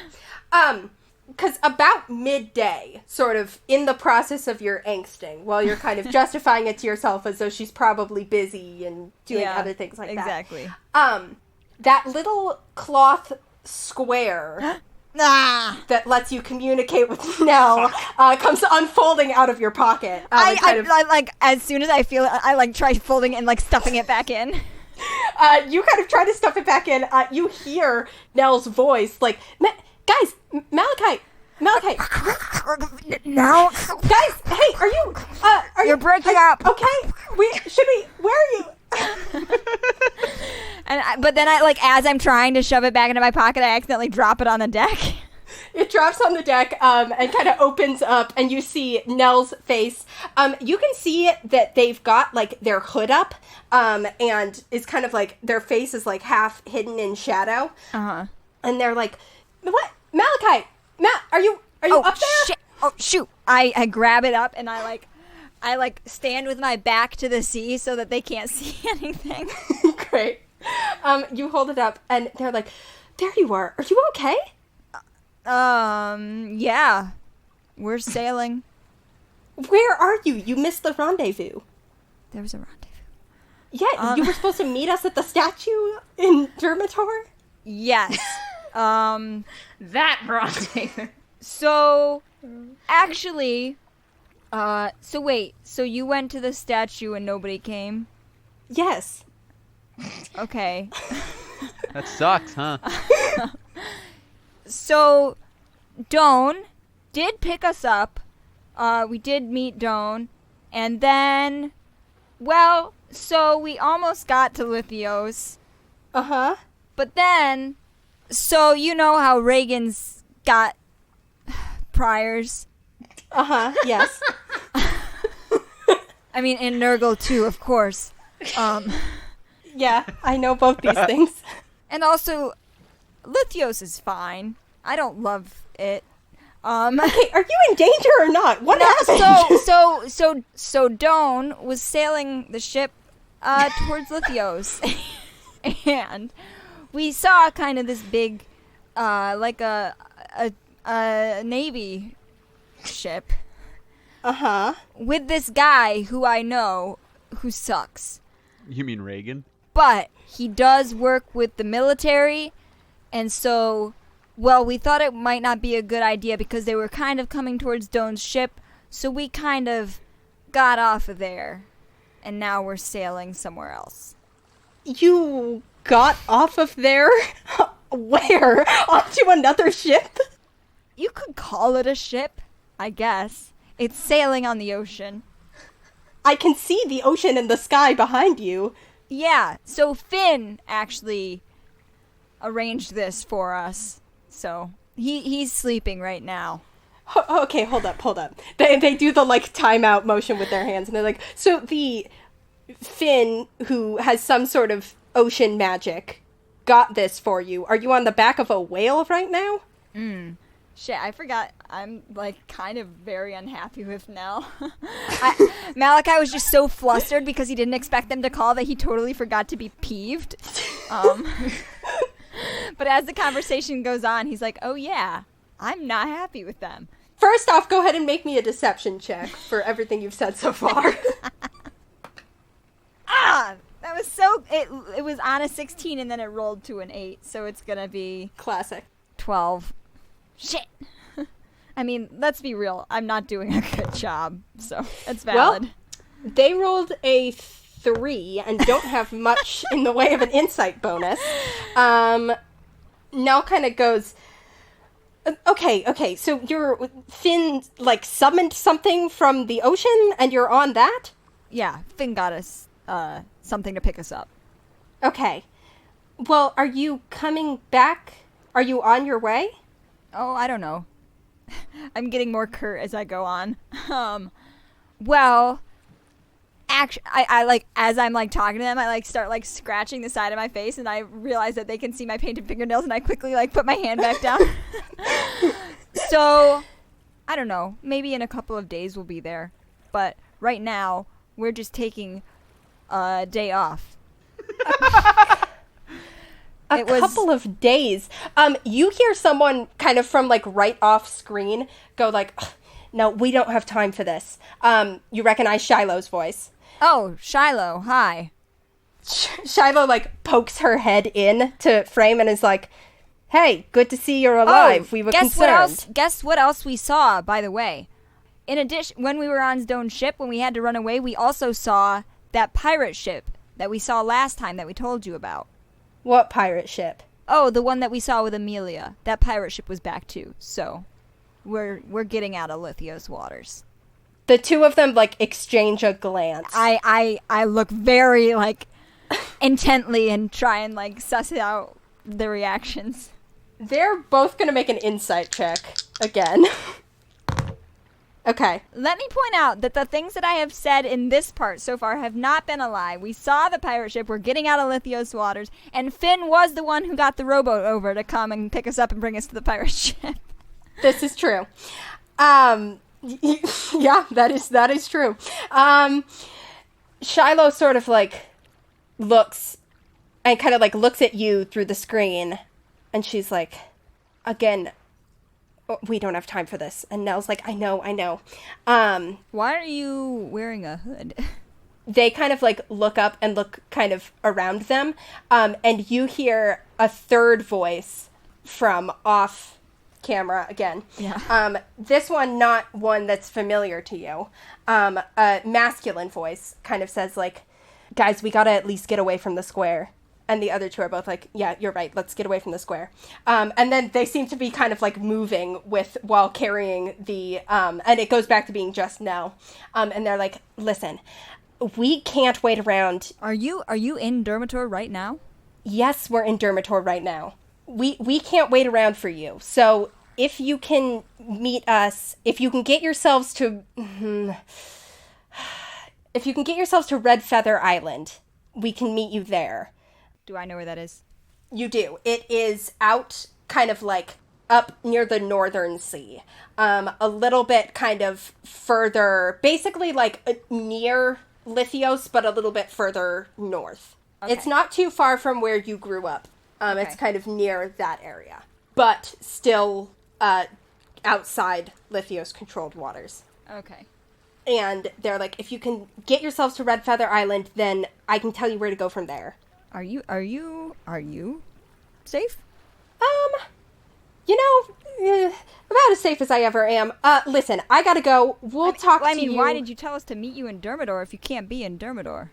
Because about midday, sort of in the process of your angsting, while you're kind of justifying it to yourself as though she's probably busy and doing other things like that. Exactly. That little cloth square that lets you communicate with Nell comes unfolding out of your pocket. I like, as soon as I feel it, I like try folding it and like stuffing it back in. You kind of try to stuff it back in. You hear Nell's voice, like, guys, Malachi. No. Guys, hey, are you? You're breaking up. Okay, where are you? But then I like, as I'm trying to shove it back into my pocket, I accidentally drop it on the deck. It drops on the deck and kind of opens up, and you see Nell's face. You can see that they've got like their hood up, and it's kind of like their face is like half hidden in shadow. Uh-huh. And they're like, "What, Malachi? Are you up there?" Shit. Oh shoot! I grab it up and I stand with my back to the sea so that they can't see anything. Great. You hold it up, and they're like, "There you are. Are you okay?" Yeah. We're sailing. Where are you? You missed the rendezvous. There was a rendezvous. Yeah, you were supposed to meet us at the statue in Dermator? Yes. That rendezvous. So, actually, so wait, so you went to the statue and nobody came? Yes. Okay. That sucks, huh? So, Doan did pick us up. We did meet Doan. And then, well, so we almost got to Lithios. Uh-huh. But then, so you know how Regin's got priors? Uh-huh, yes. I mean, and Nurgle too, of course. Yeah, I know both these things. And also, Lithios is fine. I don't love it. Okay, are you in danger or not? What happened? So Doan was sailing the ship towards Lithios. And we saw kind of this big, like a navy ship. Uh-huh. With this guy who I know who sucks. You mean Regin? But he does work with the military, and so, well, we thought it might not be a good idea because they were kind of coming towards Doan's ship, so we kind of got off of there, and now we're sailing somewhere else. You got off of there? Where? Onto another ship? You could call it a ship, I guess. It's sailing on the ocean. I can see the ocean and the sky behind you. Yeah, so Finn actually arranged this for us. So he's sleeping right now. Okay, hold up. They do the like timeout motion with their hands, and they're like, so the Finn, who has some sort of ocean magic, got this for you. Are you on the back of a whale right now? Shit, I forgot. I'm, like, kind of very unhappy with Nell. Malachi was just so flustered because he didn't expect them to call that he totally forgot to be peeved. But as the conversation goes on, he's like, oh yeah, I'm not happy with them. First off, go ahead and make me a deception check for everything you've said so far. That was so... It was on a 16 and then it rolled to an 8, so it's gonna be... Classic. 12. Shit. I mean, let's be real. I'm not doing a good job, so it's valid. Well, they rolled a 3 and don't have much in the way of an insight bonus. Nell kind of goes, okay, so your Finn, like, summoned something from the ocean and you're on that? Yeah, Finn got us something to pick us up. Okay. Well, are you coming back? Are you on your way? Oh, I don't know. I'm getting more curt as I go on. Well, actually, I like, as I'm like talking to them, I like start like scratching the side of my face, and I realize that they can see my painted fingernails, and I quickly like put my hand back down. So, I don't know. Maybe in a couple of days we'll be there. But right now, we're just taking a day off. A couple of days. You hear someone kind of from, like, right off screen go, like, no, we don't have time for this. You recognize Shiloh's voice. Oh, Shiloh, hi. Shiloh, like, pokes her head in to frame and is like, hey, good to see you're alive. We were concerned. Guess what else we saw, by the way? In addition, when we were on Stone's ship, when we had to run away, we also saw that pirate ship that we saw last time that we told you about. What pirate ship? Oh, the one that we saw with Amelia. That pirate ship was back too. So, we're getting out of Lithios waters. The two of them, like, exchange a glance. I look very, like, intently and try and, like, suss out the reactions. They're both gonna make an insight check again. Okay. Let me point out that the things that I have said in this part so far have not been a lie. We saw the pirate ship, we're getting out of Lithios waters, and Finn was the one who got the rowboat over to come and pick us up and bring us to the pirate ship. This is true. Yeah, that is true. Shiloh sort of, like, looks and kind of, like, looks at you through the screen, and she's like, again, we don't have time for this. And Nell's like, I know. Why are you wearing a hood? They kind of, like, look up and look kind of around them, and you hear a third voice from off camera again. Yeah. This one, not one that's familiar to you. A masculine voice kind of says, like, guys, we gotta at least get away from the square. And the other two are both like, yeah, you're right, let's get away from the square. And then they seem to be kind of, like, moving while carrying the, and it goes back to being just Nell. And they're like, listen, we can't wait around. Are you in Dermator right now? Yes, we're in Dermator right now. We can't wait around for you. So if you can meet us, if you can get yourselves to Red Feather Island, we can meet you there. Do I know where that is? You do. It is out kind of, like, up near the Northern Sea. A little bit kind of further, basically, like, near Lithios, but a little bit further north. Okay. It's not too far from where you grew up. Okay. It's kind of near that area. But still outside Lithios-controlled waters. Okay. And they're like, if you can get yourselves to Red Feather Island, then I can tell you where to go from there. Are you safe? About as safe as I ever am. Listen, I gotta go. We'll talk to you. Why did you tell us to meet you in Dermator if you can't be in Dermator?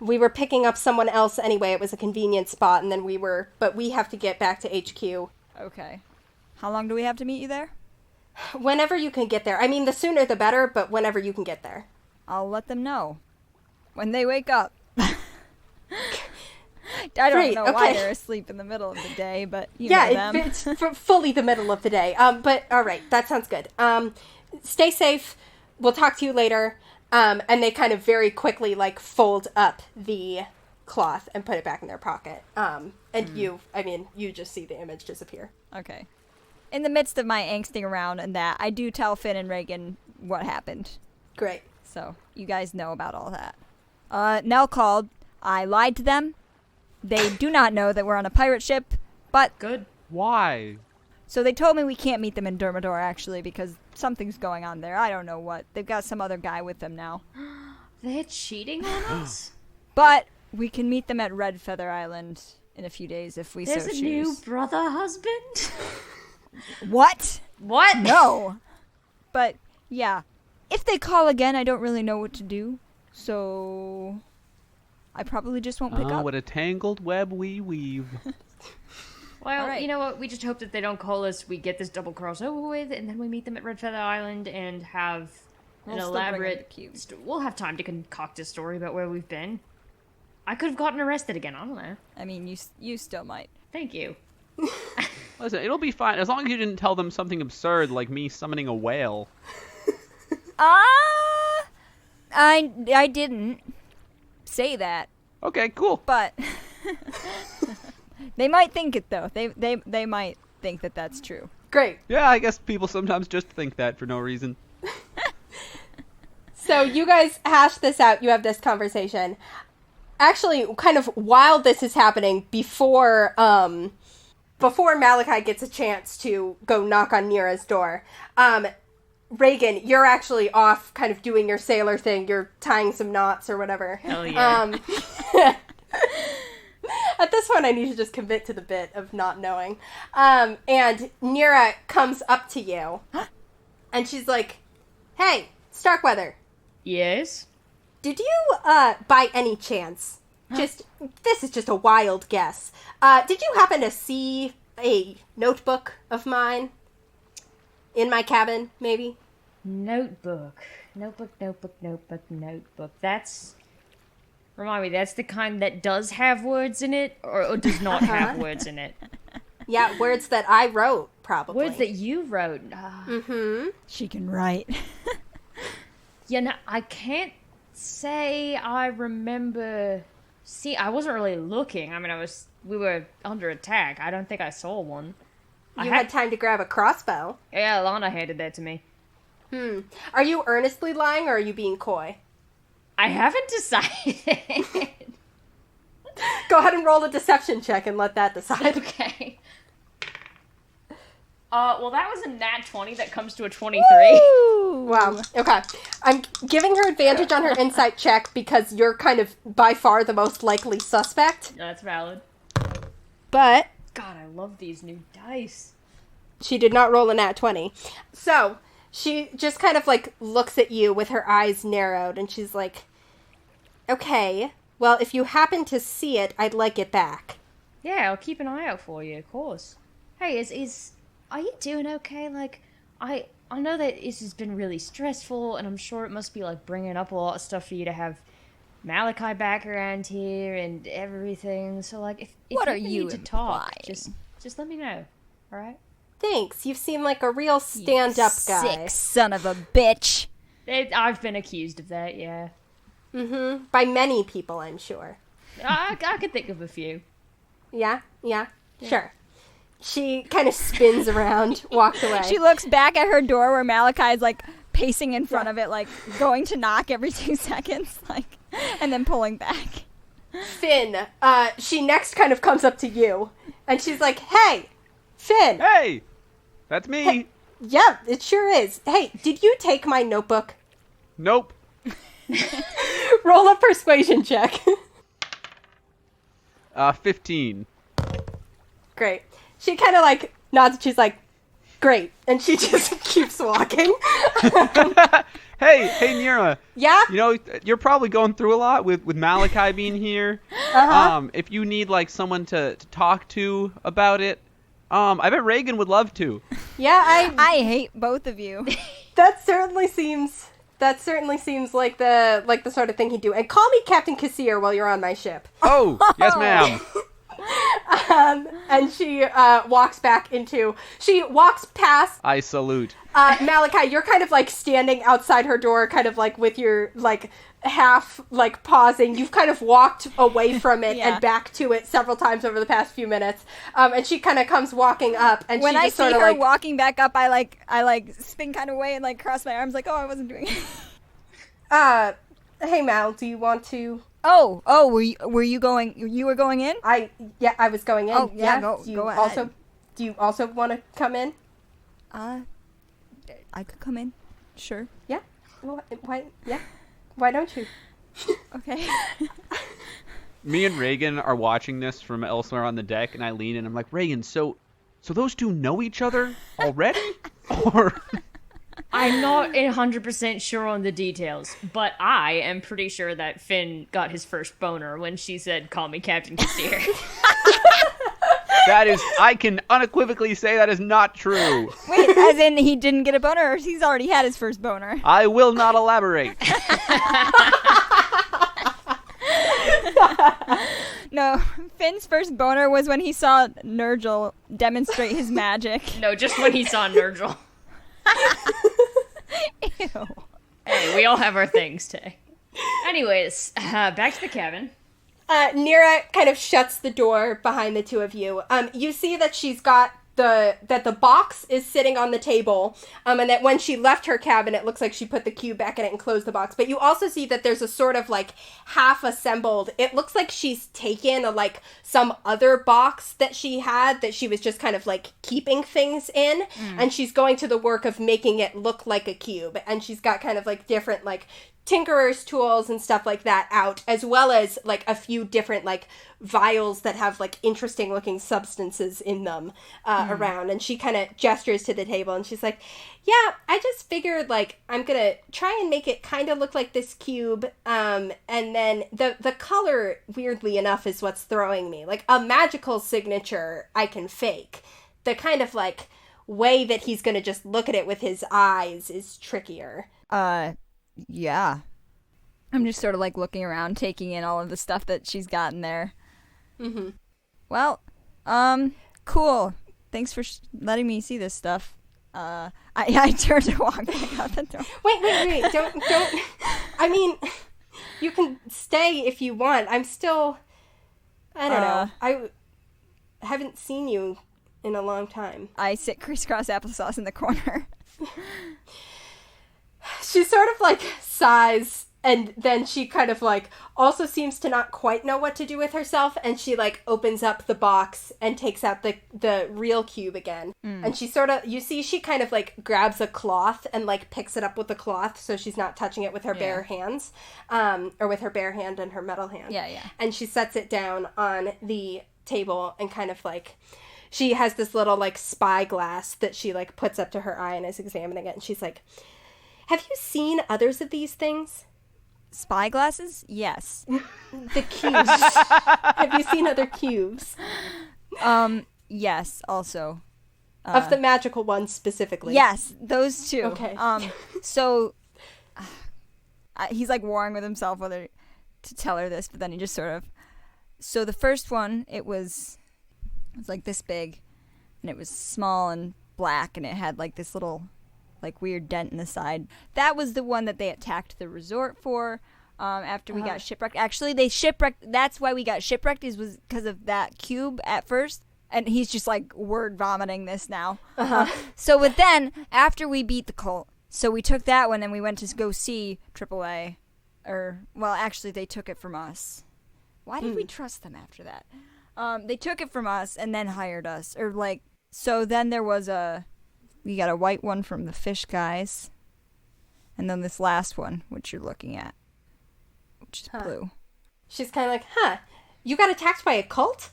We were picking up someone else anyway. It was a convenient spot, and then but we have to get back to HQ. Okay. How long do we have to meet you there? Whenever you can get there. I mean, the sooner the better, but whenever you can get there. I'll let them know. When they wake up. I don't know why they're asleep in the middle of the day, but you know them. Yeah, it's fully the middle of the day. But all right, that sounds good. Stay safe. We'll talk to you later. And they kind of very quickly, like, fold up the cloth and put it back in their pocket. And you just see the image disappear. Okay. In the midst of my angsting around and that, I do tell Finn and Regin what happened. Great. So, you guys know about all that. Nell called. I lied to them. They do not know that we're on a pirate ship, but... Good. Why? So they told me we can't meet them in Dermator, actually, because something's going on there. I don't know what. They've got some other guy with them now. They're cheating on us? But we can meet them at Red Feather Island in a few days if we so choose. There's a new brother husband? What? What? No. But, yeah. If they call again, I don't really know what to do. So... I probably just won't pick up. What a tangled web we weave. Well, right. You know what? We just hope that they don't call us. We get this double cross over with, and then we meet them at Red Feather Island and have an elaborate... We'll have time to concoct a story about where we've been. I could have gotten arrested again. I don't know. I mean, you still might. Thank you. Listen, it'll be fine. As long as you didn't tell them something absurd like me summoning a whale. I didn't say that. Okay, cool. But they might think it though. They might think that that's true. Great. Yeah, I guess people sometimes just think that for no reason. So you guys hash this out. You have this conversation. Actually, kind of while this is happening, before Malachi gets a chance to go knock on Nira's door, Regin, you're actually off kind of doing your sailor thing. You're tying some knots or whatever. Hell yeah. At this point, I need to just commit to the bit of not knowing. And Nira comes up to you, and she's like, "Hey, Starkweather. Yes? Did you, by any chance, this is just a wild guess, did you happen to see a notebook of mine in my cabin, maybe?" Notebook. That's... Remind me, that's the kind that does have words in it, or does not have words in it? Yeah, words that I wrote, probably. Words that you wrote. Mm-hmm. She can write. Yeah, no, I can't say I remember... See, I wasn't really looking. I mean, we were under attack. I don't think I saw one. You had time to grab a crossbow. Yeah, Lana handed that to me. Are you earnestly lying, or are you being coy? I haven't decided. Go ahead and roll a deception check and let that decide. Okay. Well, that was a nat 20 that comes to a 23. Woo! Wow. Okay. I'm giving her advantage on her insight check because you're kind of by far the most likely suspect. That's valid. But God, I love these new dice. she did not roll a nat 20. So she just kind of like looks at you with her eyes narrowed and she's like, "Okay, well, if you happen to see it, I'd like it back." Yeah, I'll keep an eye out for you, of course. Hey, are you doing okay? Like, I know that this has been really stressful, and I'm sure it must be, like, bringing up a lot of stuff for you to have Malachi back around here and everything. So, like, if What you are you need to talk, implying? just let me know, alright? Thanks. You seem like a real stand-up guy. Sick son of a bitch. I've been accused of that, yeah. Mm-hmm. By many people, I'm sure. I could think of a few. Yeah? Sure. She kind of spins around, walks away. She looks back at her door where Malachi's like pacing in front of it, like going to knock every 2 seconds, like, and then pulling back. Finn, she next kind of comes up to you, and she's like, "Hey, Finn." Hey! That's me! Hey, yeah, it sure is. Hey, did you take my notebook? Nope. Roll a persuasion check. 15. Great. She kind of like nods and she's like, "Great." And she just keeps walking. Hey, Nira. Yeah? You know, you're probably going through a lot with Malachi being here. Uh-huh. If you need, like, someone to talk to about it, I bet Regin would love to. Yeah, I hate both of you. that certainly seems like the sort of thing he'd do. And call me Captain Kassir while you're on my ship. Oh, yes, ma'am. And she walks past I salute. Malachi. You're kind of like standing outside her door, kind of like with your like half like pausing. You've kind of walked away from it and back to it several times over the past few minutes. And she kind of comes walking up, and when she I just see sort of her like walking back up, I spin kind of away and like cross my arms, like, oh, I wasn't doing it. "Hey Mal, do you want to?" Oh, were you going? You were going in? I was going in. Oh, yeah, go ahead. Do you also want to come in? I could come in. Sure. Yeah. Why? Yeah. Why don't you? Okay. Me and Regin are watching this from elsewhere on the deck, and I lean in and I'm like, "Regin, so those two know each other already?" Or... I'm not 100% sure on the details, but I am pretty sure that Finn got his first boner when she said, "Call me Captain Kassir." That is, I can unequivocally say that is not true. Wait, as in he didn't get a boner, or he's already had his first boner? I will not elaborate. No, Finn's first boner was when he saw Nurgle demonstrate his magic. No, just when he saw Nurgle. Ew. Hey, we all have our things, Tay. Anyways, back to the cabin. Nira kind of shuts the door behind the two of you. You see that she's got the box is sitting on the table, and that when she left her cabin, it looks like she put the cube back in it and closed the box. But you also see that there's a sort of like half assembled. It looks like she's taken some other box that she had that she was just kind of like keeping things in, and she's going to the work of making it look like a cube. And she's got kind of like different like tinkerer's tools and stuff like that out, as well as like a few different like vials that have like interesting looking substances in them around. And she kind of gestures to the table and she's like, yeah, I just figured like I'm gonna try and make it kind of look like this cube, and then the color, weirdly enough, is what's throwing me. Like a magical signature I can fake. The kind of like way that he's gonna just look at it with his eyes is trickier. Yeah. I'm just sort of like looking around, taking in all of the stuff that she's got in there. Mm-hmm. Well, cool. Thanks for letting me see this stuff. I turned to walk back out the door. Wait. Don't. I mean, you can stay if you want. I'm still, I don't know. I haven't seen you in a long time. I sit crisscross applesauce in the corner. She sort of like sighs, and then she kind of like also seems to not quite know what to do with herself, and she like opens up the box and takes out the real cube again. And she sort of, you see she kind of like grabs a cloth and like picks it up with the cloth so she's not touching it with her bare hands, or with her bare hand and her metal hand. Yeah. And she sets it down on the table and kind of like, she has this little like spyglass that she like puts up to her eye and is examining it, and she's like, have you seen others of these things? Spyglasses? Yes. The cubes. Have you seen other cubes? Yes, also. Of the magical ones specifically? Yes, those two. Okay. So, he's like warring with himself whether to tell her this, but then he just sort of... So the first one, it was like this big, and it was small and black, and it had like this little... like weird dent in the side. That was the one that they attacked the resort for after we got shipwrecked. Actually, they shipwrecked. That's why we got shipwrecked, was because of that cube at first. And he's just like word vomiting this now. So but then after we beat the cult, so we took that one and we went to go see AAA. Well, actually they took it from us. Why did we trust them after that? They took it from us and then hired us. So then there was we got a white one from the fish guys. And then this last one, which you're looking at, which is blue. She's kind of like, you got attacked by a cult?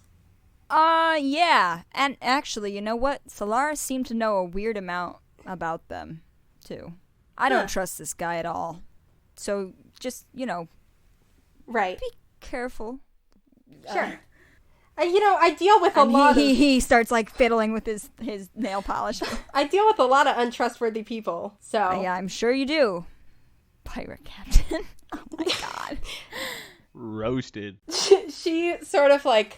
Yeah. And actually, you know what? Solaris seemed to know a weird amount about them, too. I don't trust this guy at all. So, just, right. Be careful. Sure. I deal with a lot of... He starts, like, fiddling with his nail polish. I deal with a lot of untrustworthy people, so... Yeah, I'm sure you do. Pirate captain. Oh, my God. Roasted. She sort of, like,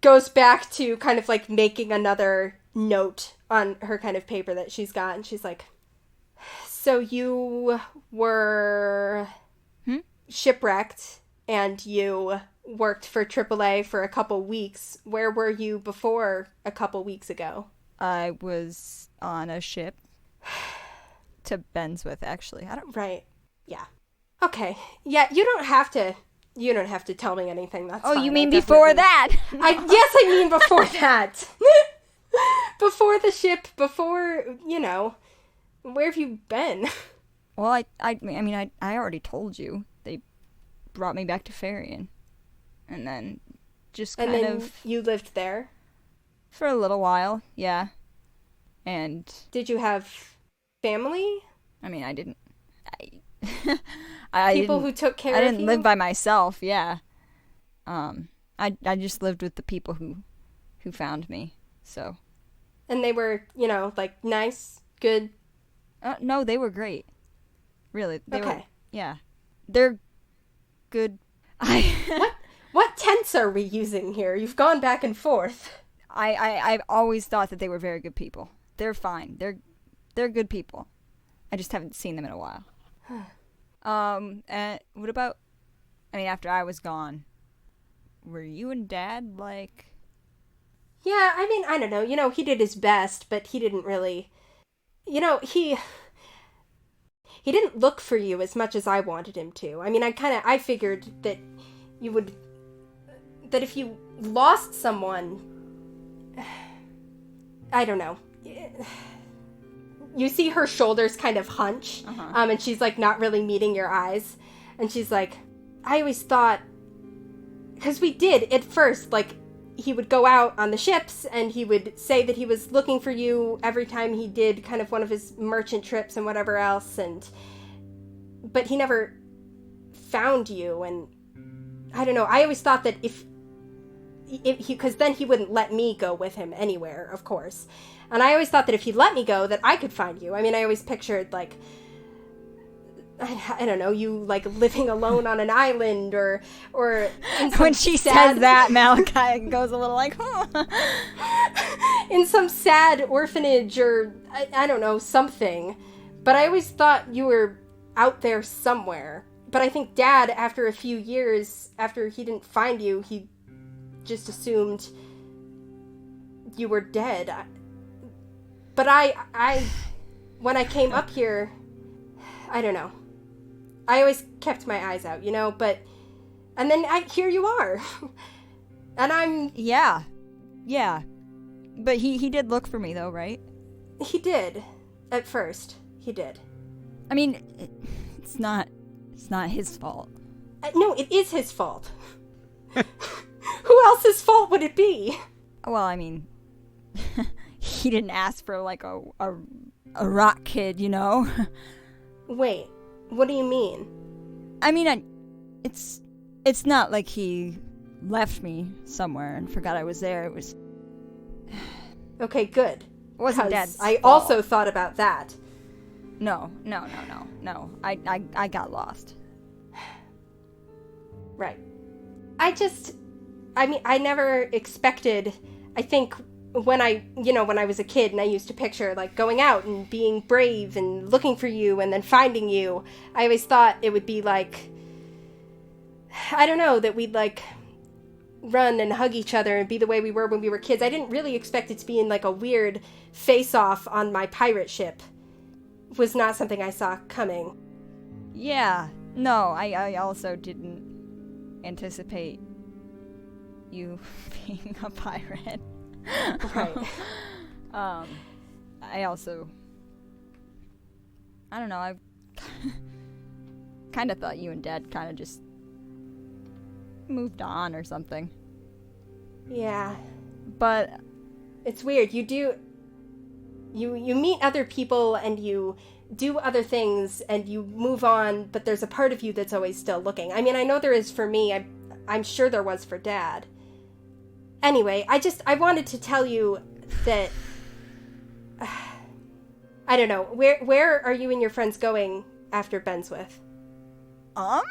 goes back to kind of, like, making another note on her kind of paper that she's got, and she's like, so you were shipwrecked, and you... worked for AAA for a couple weeks. Where were you before a couple weeks ago? I was on a ship to Benswith, actually. Right. Yeah. Okay. Yeah, you don't have to tell me anything. That's fine. You mean before that? Yes, I mean before that. Before the ship, before, where have you been? Well, I mean, I already told you. They brought me back to Fesliyan. And then just kind of... you lived there? For a little while, yeah. And... Did you have family? I mean, I didn't... People who took care of you? I didn't live by myself, yeah. I just lived with the people who found me, so... And they were, like, nice, good? No, they were great. Really, they were... Okay. Yeah. They're good... What tense are we using here? You've gone back and forth. I've always thought that they were very good people. They're fine. They're good people. I just haven't seen them in a while. And what about... I mean, after I was gone, were you and Dad, like... Yeah, I mean, I don't know. He did his best, but he didn't really... he didn't look for you as much as I wanted him to. I mean, I figured that that if you lost someone, I don't know. You see her shoulders kind of hunch, and she's, like, not really meeting your eyes. And she's like, I always thought... Because we did, at first, like, he would go out on the ships, and he would say that he was looking for you every time he did kind of one of his merchant trips and whatever else, but he never found you, and I don't know, I always thought that if because then he wouldn't let me go with him anywhere, of course, and I always thought that if he let me go, that I could find you. I mean, I always pictured, like, I don't know, you, like, living alone on an island, or when she says that, Malachi goes a little like, huh. In some sad orphanage, or I don't know, something. But I always thought you were out there somewhere. But I think Dad, after a few years, after he didn't find you, he just assumed you were dead. But I when I came up here, I don't know. I always kept my eyes out, but... And then here you are. And I'm... Yeah. But he did look for me, though, right? He did. At first. He did. I mean, it's not his fault. No, it is his fault. Who else's fault would it be? Well, I mean... he didn't ask for, like, a rock kid, Wait. What do you mean? I mean, it's not like he left me somewhere and forgot I was there. It was... Okay, good. It wasn't Dad's I fault. also thought about that. No. I got lost. Right. I never expected, I think... when I was a kid and I used to picture, like, going out and being brave and looking for you and then finding you, I always thought it would be like, I don't know, that we'd, like, run and hug each other and be the way we were when we were kids. I didn't really expect it to be in, like, a weird face-off on my pirate ship. It was not something I saw coming. Yeah. No, I also didn't anticipate you being a pirate. Right. I also... I don't know, I kind of thought you and Dad kind of just moved on or something. Yeah. But... It's weird. You meet other people and you do other things and you move on, but there's a part of you that's always still looking. I mean, I know there is for me. I'm sure there was for Dad. Anyway, I wanted to tell you that, I don't know, where are you and your friends going after Benswith? I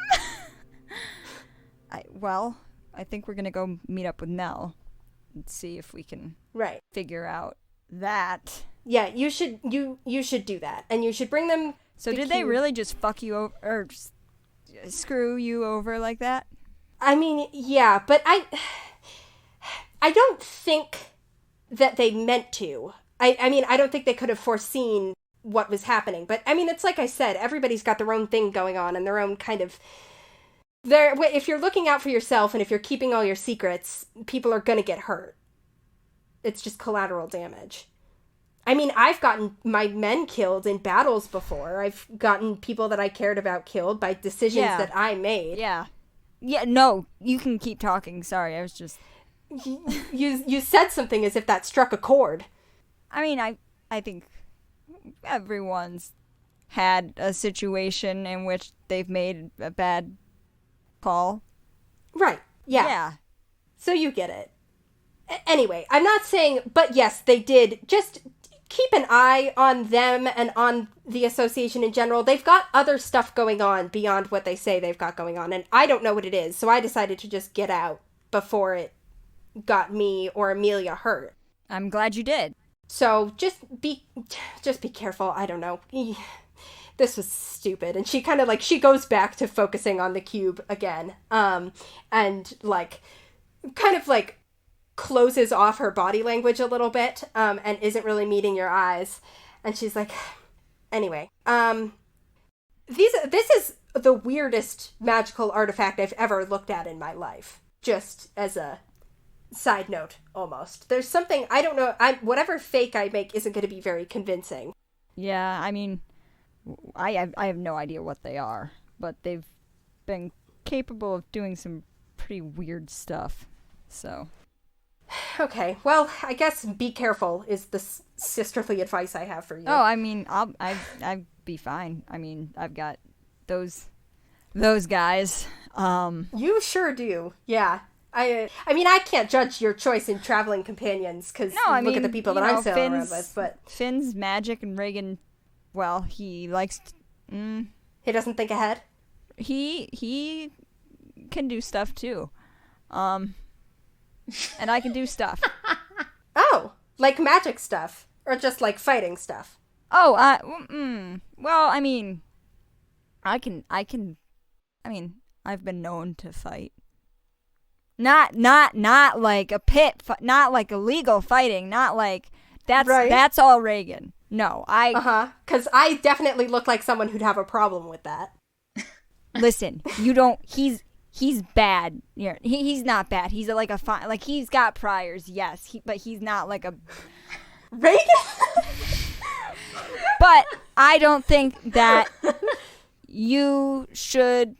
think we're gonna go meet up with Nell and see if we can figure out that. Yeah, you should do that, and you should bring them. So did they really just fuck you over, or just screw you over like that? I mean, yeah, but I don't think that they meant to. I mean, I don't think they could have foreseen what was happening. But, I mean, it's like I said, everybody's got their own thing going on and their own kind of... If you're looking out for yourself and if you're keeping all your secrets, people are going to get hurt. It's just collateral damage. I mean, I've gotten my men killed in battles before. I've gotten people that I cared about killed by decisions that I made. Yeah. Yeah, no, you can keep talking. Sorry, I was just... You said something as if that struck a chord. I mean, I think everyone's had a situation in which they've made a bad call. Right. Yeah. Yeah. So you get it. Anyway, I'm not saying, but yes, they did. Just keep an eye on them and on the association in general. They've got other stuff going on beyond what they say they've got going on, and I don't know what it is, so I decided to just get out before it got me or Amelia hurt. I'm glad you did. So just be careful. I don't know. This was stupid. And she kind of she goes back to focusing on the cube again. And closes off her body language a little bit, and isn't really meeting your eyes. And she's like, anyway, this is the weirdest magical artifact I've ever looked at in my life. Just as a side note, almost. There's something, I don't know, whatever fake I make isn't going to be very convincing. Yeah, I mean, I have no idea what they are, but they've been capable of doing some pretty weird stuff, so. Okay, well, I guess be careful is the sisterly advice I have for you. Oh, I mean, I'd be fine. I mean, I've got those guys. You sure do, yeah. I mean, I can't judge your choice in traveling companions, because look at the people that I'm sailing around with, but... Finn's magic, and Regin, well, he likes... He doesn't think ahead? He can do stuff, too. And I can do stuff. Oh, like magic stuff? Or just, like, fighting stuff? Oh, well, I mean... I mean, I've been known to fight. Not like a pit, not like illegal fighting, not like, that's all Regin. No, because I definitely look like someone who'd have a problem with that. Listen, he's bad. He's not bad. He's like a fine, like he's got priors, yes, but he's not like a... Regin? But I don't think that you should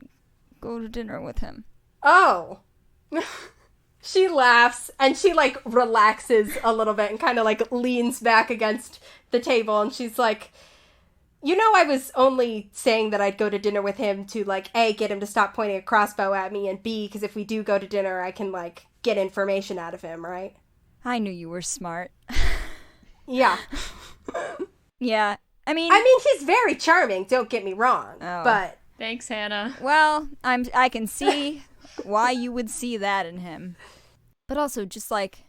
go to dinner with him. Oh. She laughs, and she, like, relaxes a little bit and kind of, like, leans back against the table, and she's like, I was only saying that I'd go to dinner with him to, like, A, get him to stop pointing a crossbow at me, and B, because if we do go to dinner, I can, like, get information out of him, right? I knew you were smart. Yeah. Yeah, I mean, he's very charming, don't get me wrong, but... Thanks, Hannah. Well, I can see why you would see that in him. But also, just, like,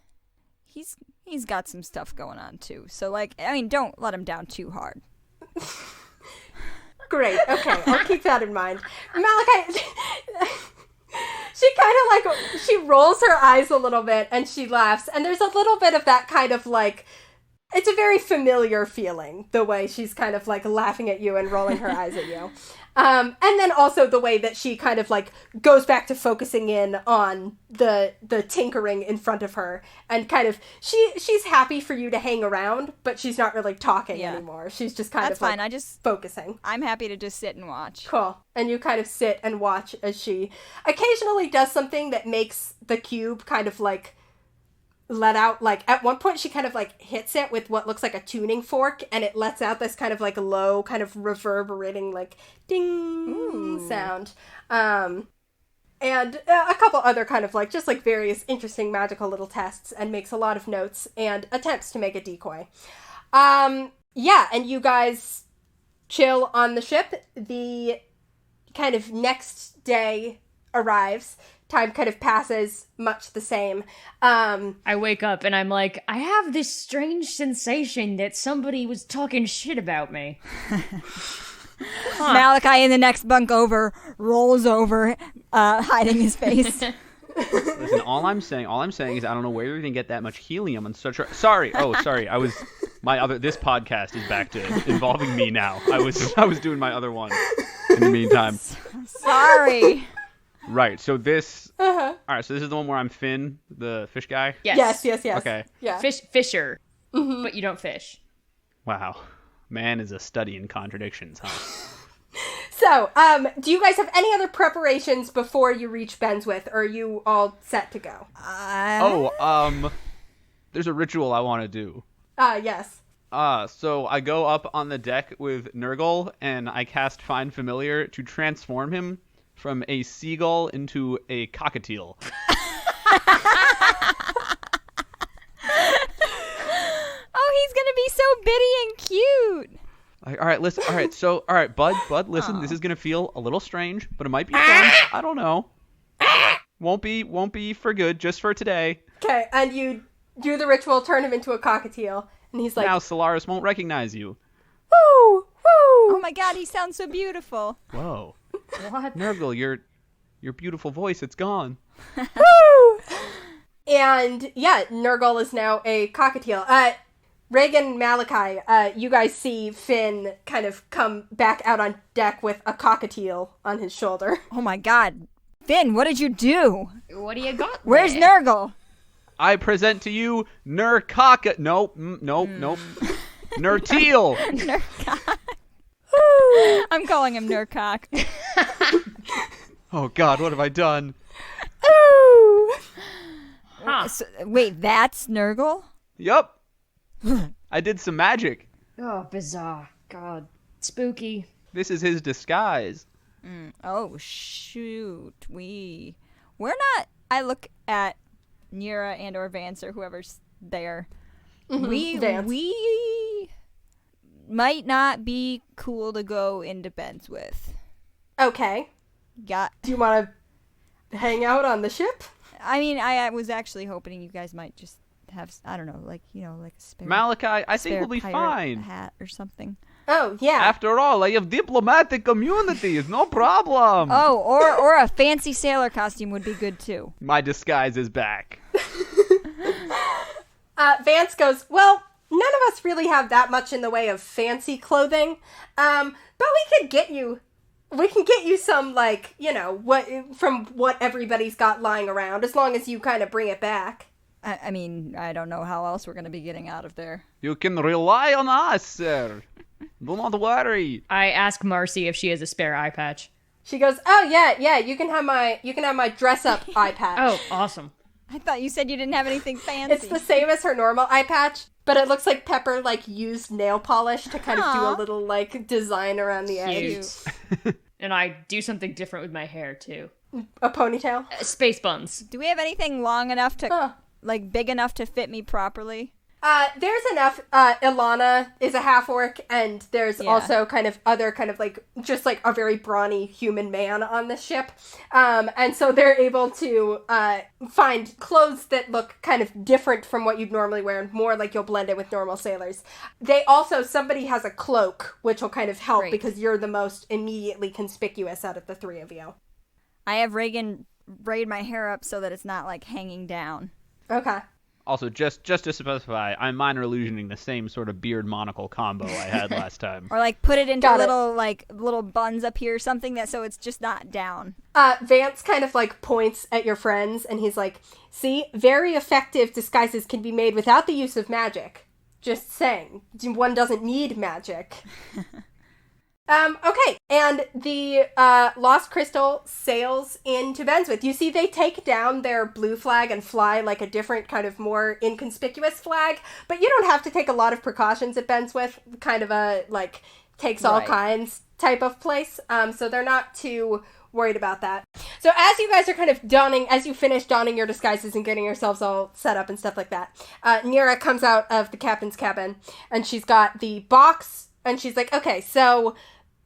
he's got some stuff going on, too. So, like, I mean, don't let him down too hard. Great, okay, I'll keep that in mind. Malachi, she kind of, like, she rolls her eyes a little bit, and she laughs, and there's a little bit of that kind of, like, it's a very familiar feeling, the way she's kind of, like, laughing at you and rolling her eyes at you. And then also the way that she kind of, like, goes back to focusing in on the tinkering in front of her, and kind of, she's happy for you to hang around, but she's not really talking anymore. She's just kind of, fine. Like, focusing. I'm happy to just sit and watch. Cool. And you kind of sit and watch as she occasionally does something that makes the cube kind of, like, let out, like, at one point she kind of, like, hits it with what looks like a tuning fork, and it lets out this kind of, like, low, kind of reverberating, like, ding sound. And a couple other kind of, like, just, like, various interesting magical little tests, and makes a lot of notes and attempts to make a decoy. Yeah, and you guys chill on the ship. The kind of next day arrives. Time kind of passes much the same. I wake up and I'm like, I have this strange sensation that somebody was talking shit about me. Malachi in the next bunk over rolls over, hiding his face. Listen, all I'm saying is I don't know where you're gonna get that much helium on such a... Sorry, this podcast is back to involving me now. I was doing my other one in the meantime. Sorry. Right, so this... All right, so this is the one where I'm Finn, the fish guy? Yes. Okay. Yeah. Fisher, but you don't fish. Wow. Man is a study in contradictions, huh? So, do you guys have any other preparations before you reach Benswith, or are you all set to go? There's a ritual I want to do. Yes. So I go up on the deck with Nurgle, and I cast Find Familiar to transform him from a seagull into a cockatiel. Oh, he's gonna be so bitty and cute. All right, listen. All right, Bud, listen. This is gonna feel a little strange, but it might be fun. I don't know. Won't be for good, just for today. Okay, and you do the ritual, turn him into a cockatiel, and he's like, now Solaris won't recognize you. Woo! Woo! Oh my God, he sounds so beautiful. Whoa. What? Nurgle, your beautiful voice, it's gone. Woo! And yeah, Nurgle is now a cockatiel. Regin, Malachi, you guys see Finn kind of come back out on deck with a cockatiel on his shoulder. Oh my god. Finn, what did you do? What do you got Where's there? Nurgle? I present to you Nurcock. Nope. Nurteal. Nurcock. I'm calling him Nurcock. Oh God, what have I done? Ooh! Huh. So, wait, that's Nurgle? Yup. I did some magic. Oh, bizarre. God. Spooky. This is his disguise. Oh, shoot. We're not... I look at Nira and or Vance or whoever's there. Vance. We might not be cool to go into Benswith. Okay. Do you want to hang out on the ship? I mean, I was actually hoping you guys might just have, I don't know, like a spare... Malachi, I think spare we'll be pirate fine. hat or something. Oh, yeah. After all, I have diplomatic immunities, no problem. Oh, or a fancy sailor costume would be good too. My disguise is back. Vance goes, well, none of us really have that much in the way of fancy clothing, but we can get you some, like, from what everybody's got lying around, as long as you kind of bring it back. I mean, I don't know how else we're going to be getting out of there. You can rely on us, sir. Do not worry. I ask Marcy if she has a spare eye patch. She goes, oh, yeah, you can have my dress-up eye patch. Oh, awesome. I thought you said you didn't have anything fancy. It's the same as her normal eye patch, but it looks like Pepper, like, used nail polish to kind of do a little, like, design around the edge. Cute. And I do something different with my hair, too. A ponytail? Space buns. Do we have anything long enough to, like, big enough to fit me properly? There's enough. Ilana is a half-orc, and there's also kind of other kind of, like, just, like, a very brawny human man on the ship. And so they're able to find clothes that look kind of different from what you'd normally wear, and more like you'll blend it with normal sailors. Somebody has a cloak, which will kind of help because you're the most immediately conspicuous out of the three of you. I have Regin braid my hair up so that it's not, like, hanging down. Okay. Also, just to specify, I'm minor illusioning the same sort of beard monocle combo I had last time. Or, like, put it into little buns up here or something so it's just not down. Vance kind of, like, points at your friends, and he's like, see, very effective disguises can be made without the use of magic. Just saying. One doesn't need magic. Okay, and the Lost Crystal sails into Benswith. You see they take down their blue flag and fly like a different kind of more inconspicuous flag, but you don't have to take a lot of precautions at Benswith, kind of a, like, takes all kinds type of place, so they're not too worried about that. So as you guys are kind of as you finish donning your disguises and getting yourselves all set up and stuff like that, Nira comes out of the captain's cabin, and she's got the box, and she's like, okay, so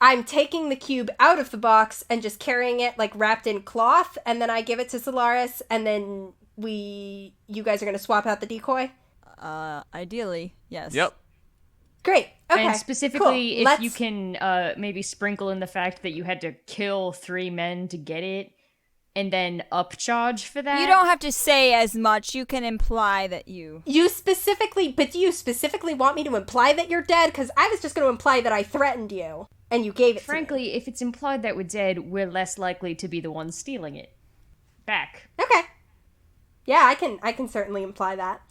I'm taking the cube out of the box and just carrying it, like, wrapped in cloth, and then I give it to Solaris, and then you guys are going to swap out the decoy? Ideally, yes. Yep. Great. Okay. And specifically, cool. if you can maybe sprinkle in the fact that you had to kill 3 men to get it, and then upcharge for that. You don't have to say as much. You can imply that you... do you specifically want me to imply that you're dead? Because I was just going to imply that I threatened you. And you gave it Frankly, to me. if it's implied that we're dead, we're less likely to be the ones stealing it. Back. Okay. Yeah, I can certainly imply that.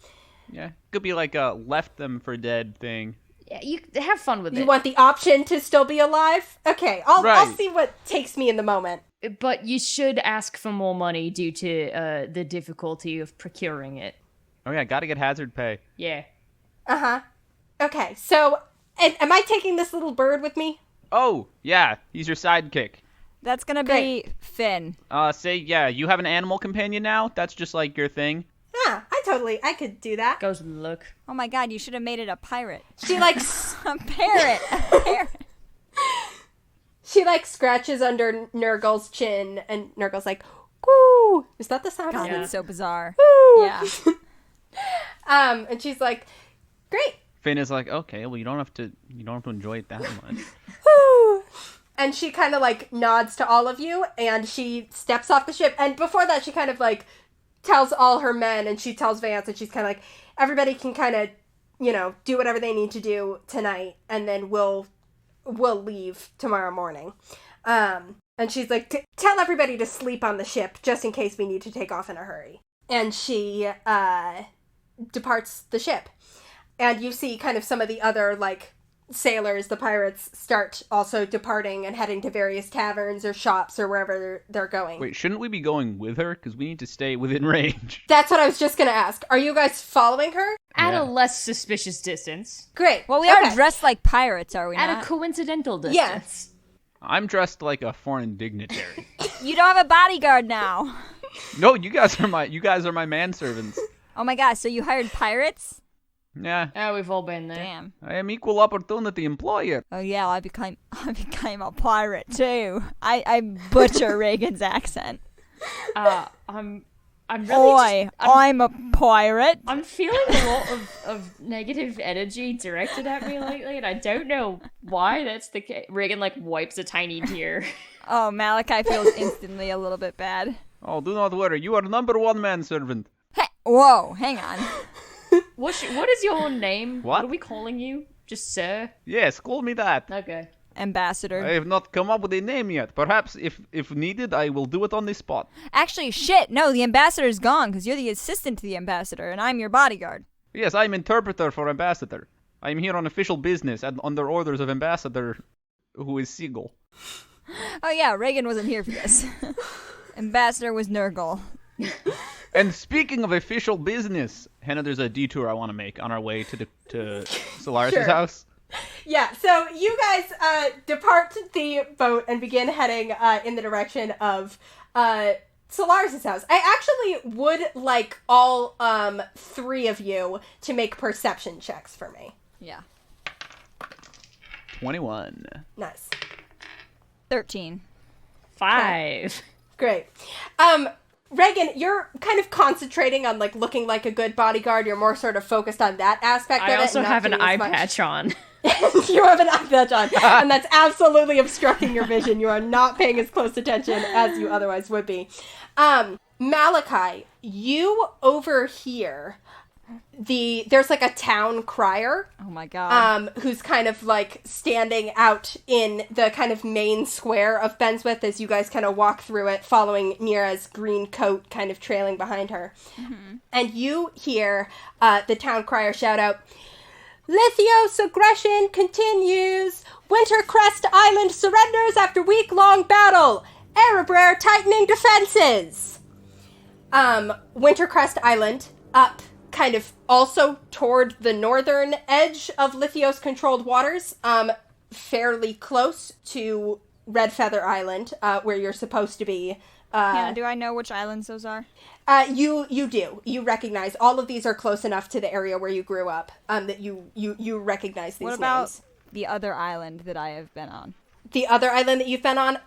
Yeah, could be like a left them for dead thing. Yeah, you have fun with it. You want the option to still be alive? Okay, I'll see what takes me in the moment. But you should ask for more money due to the difficulty of procuring it. Oh yeah, gotta get hazard pay. Yeah. Uh-huh. Okay, so am I taking this little bird with me? Oh, yeah, he's your sidekick. That's gonna be Finn. You have an animal companion now? That's just like your thing? Yeah, I could do that. Goes and look. Oh my god, you should have made it a pirate. She, like... a parrot! A parrot! She, like, scratches under Nurgle's chin, and Nurgle's like, "Woo!" Is that the sound? God, that's so bizarre. Woo! Yeah. And she's like, "Great." Finn is like, okay, well, you don't have to enjoy it that much. Woo! And she kind of, like, nods to all of you, and she steps off the ship. And before that, she kind of, like, tells all her men, and she tells Vance, and she's kind of like, everybody can kind of, do whatever they need to do tonight, and then we'll leave tomorrow morning. And she's like, tell everybody to sleep on the ship, just in case we need to take off in a hurry. And she departs the ship. And you see kind of some of the other, like, sailors, the pirates, start also departing and heading to various taverns or shops or wherever they're going. Wait, shouldn't we be going with her? Because we need to stay within range. That's what I was just going to ask. Are you guys following her? At a less suspicious distance. Great. Well, we are dressed like pirates, are we not? At a coincidental distance. Yes. I'm dressed like a foreign dignitary. You don't have a bodyguard now. No, you guys are my manservants. Oh my gosh, so you hired pirates? Yeah. Oh, we've all been there. Damn. I am equal opportunity employer. Oh yeah, I became a pirate too. I butcher Regin's accent. I'm really I'm a pirate. I'm feeling a lot of negative energy directed at me lately, and I don't know why that's the case. Regin, like, wipes a tiny tear. Oh, Malachi feels instantly a little bit bad. Oh, do not worry. You are number one manservant. Hey, whoa, hang on. What is your name? What? What are we calling you? Just sir? Yes, call me that. Okay. Ambassador. I have not come up with a name yet. Perhaps, if needed, I will do it on the spot. Actually, shit, no, the ambassador's gone, because you're the assistant to the ambassador, and I'm your bodyguard. Yes, I am interpreter for ambassador. I am here on official business and under orders of ambassador, who is Seagull. Oh yeah, Regin wasn't here for this. Ambassador was Nurgle. And speaking of official business, Hannah, there's a detour I want to make on our way to Solaris' Sure. house. Yeah, so you guys depart the boat and begin heading in the direction of Solaris' house. I actually would like all three of you to make perception checks for me. Yeah. 21. Nice. 13. 5. Great. Regin, you're kind of concentrating on, like, looking like a good bodyguard. You're more sort of focused on that aspect of it. I also and not have an doing as eye much. patch on. You have an eye patch on, and that's absolutely obstructing your vision. You are not paying as close attention as you otherwise would be. Malachi, you overhear there's like a town crier. Oh my god. Who's kind of like standing out in the kind of main square of Benswith as you guys kind of walk through it, following Mira's green coat kind of trailing behind her. Mm-hmm. And you hear the town crier shout out, "Lithios aggression continues! Wintercrest Island surrenders after week-long battle! Erebrer tightening defenses!" Wintercrest Island, up kind of also toward the northern edge of Lithios-controlled waters, fairly close to Red Feather Island, where you're supposed to be. Hannah, do I know which islands those are? You do. You recognize all of these are close enough to the area where you grew up that you recognize these names. What about the other island that I have been on? The other island that you've been on?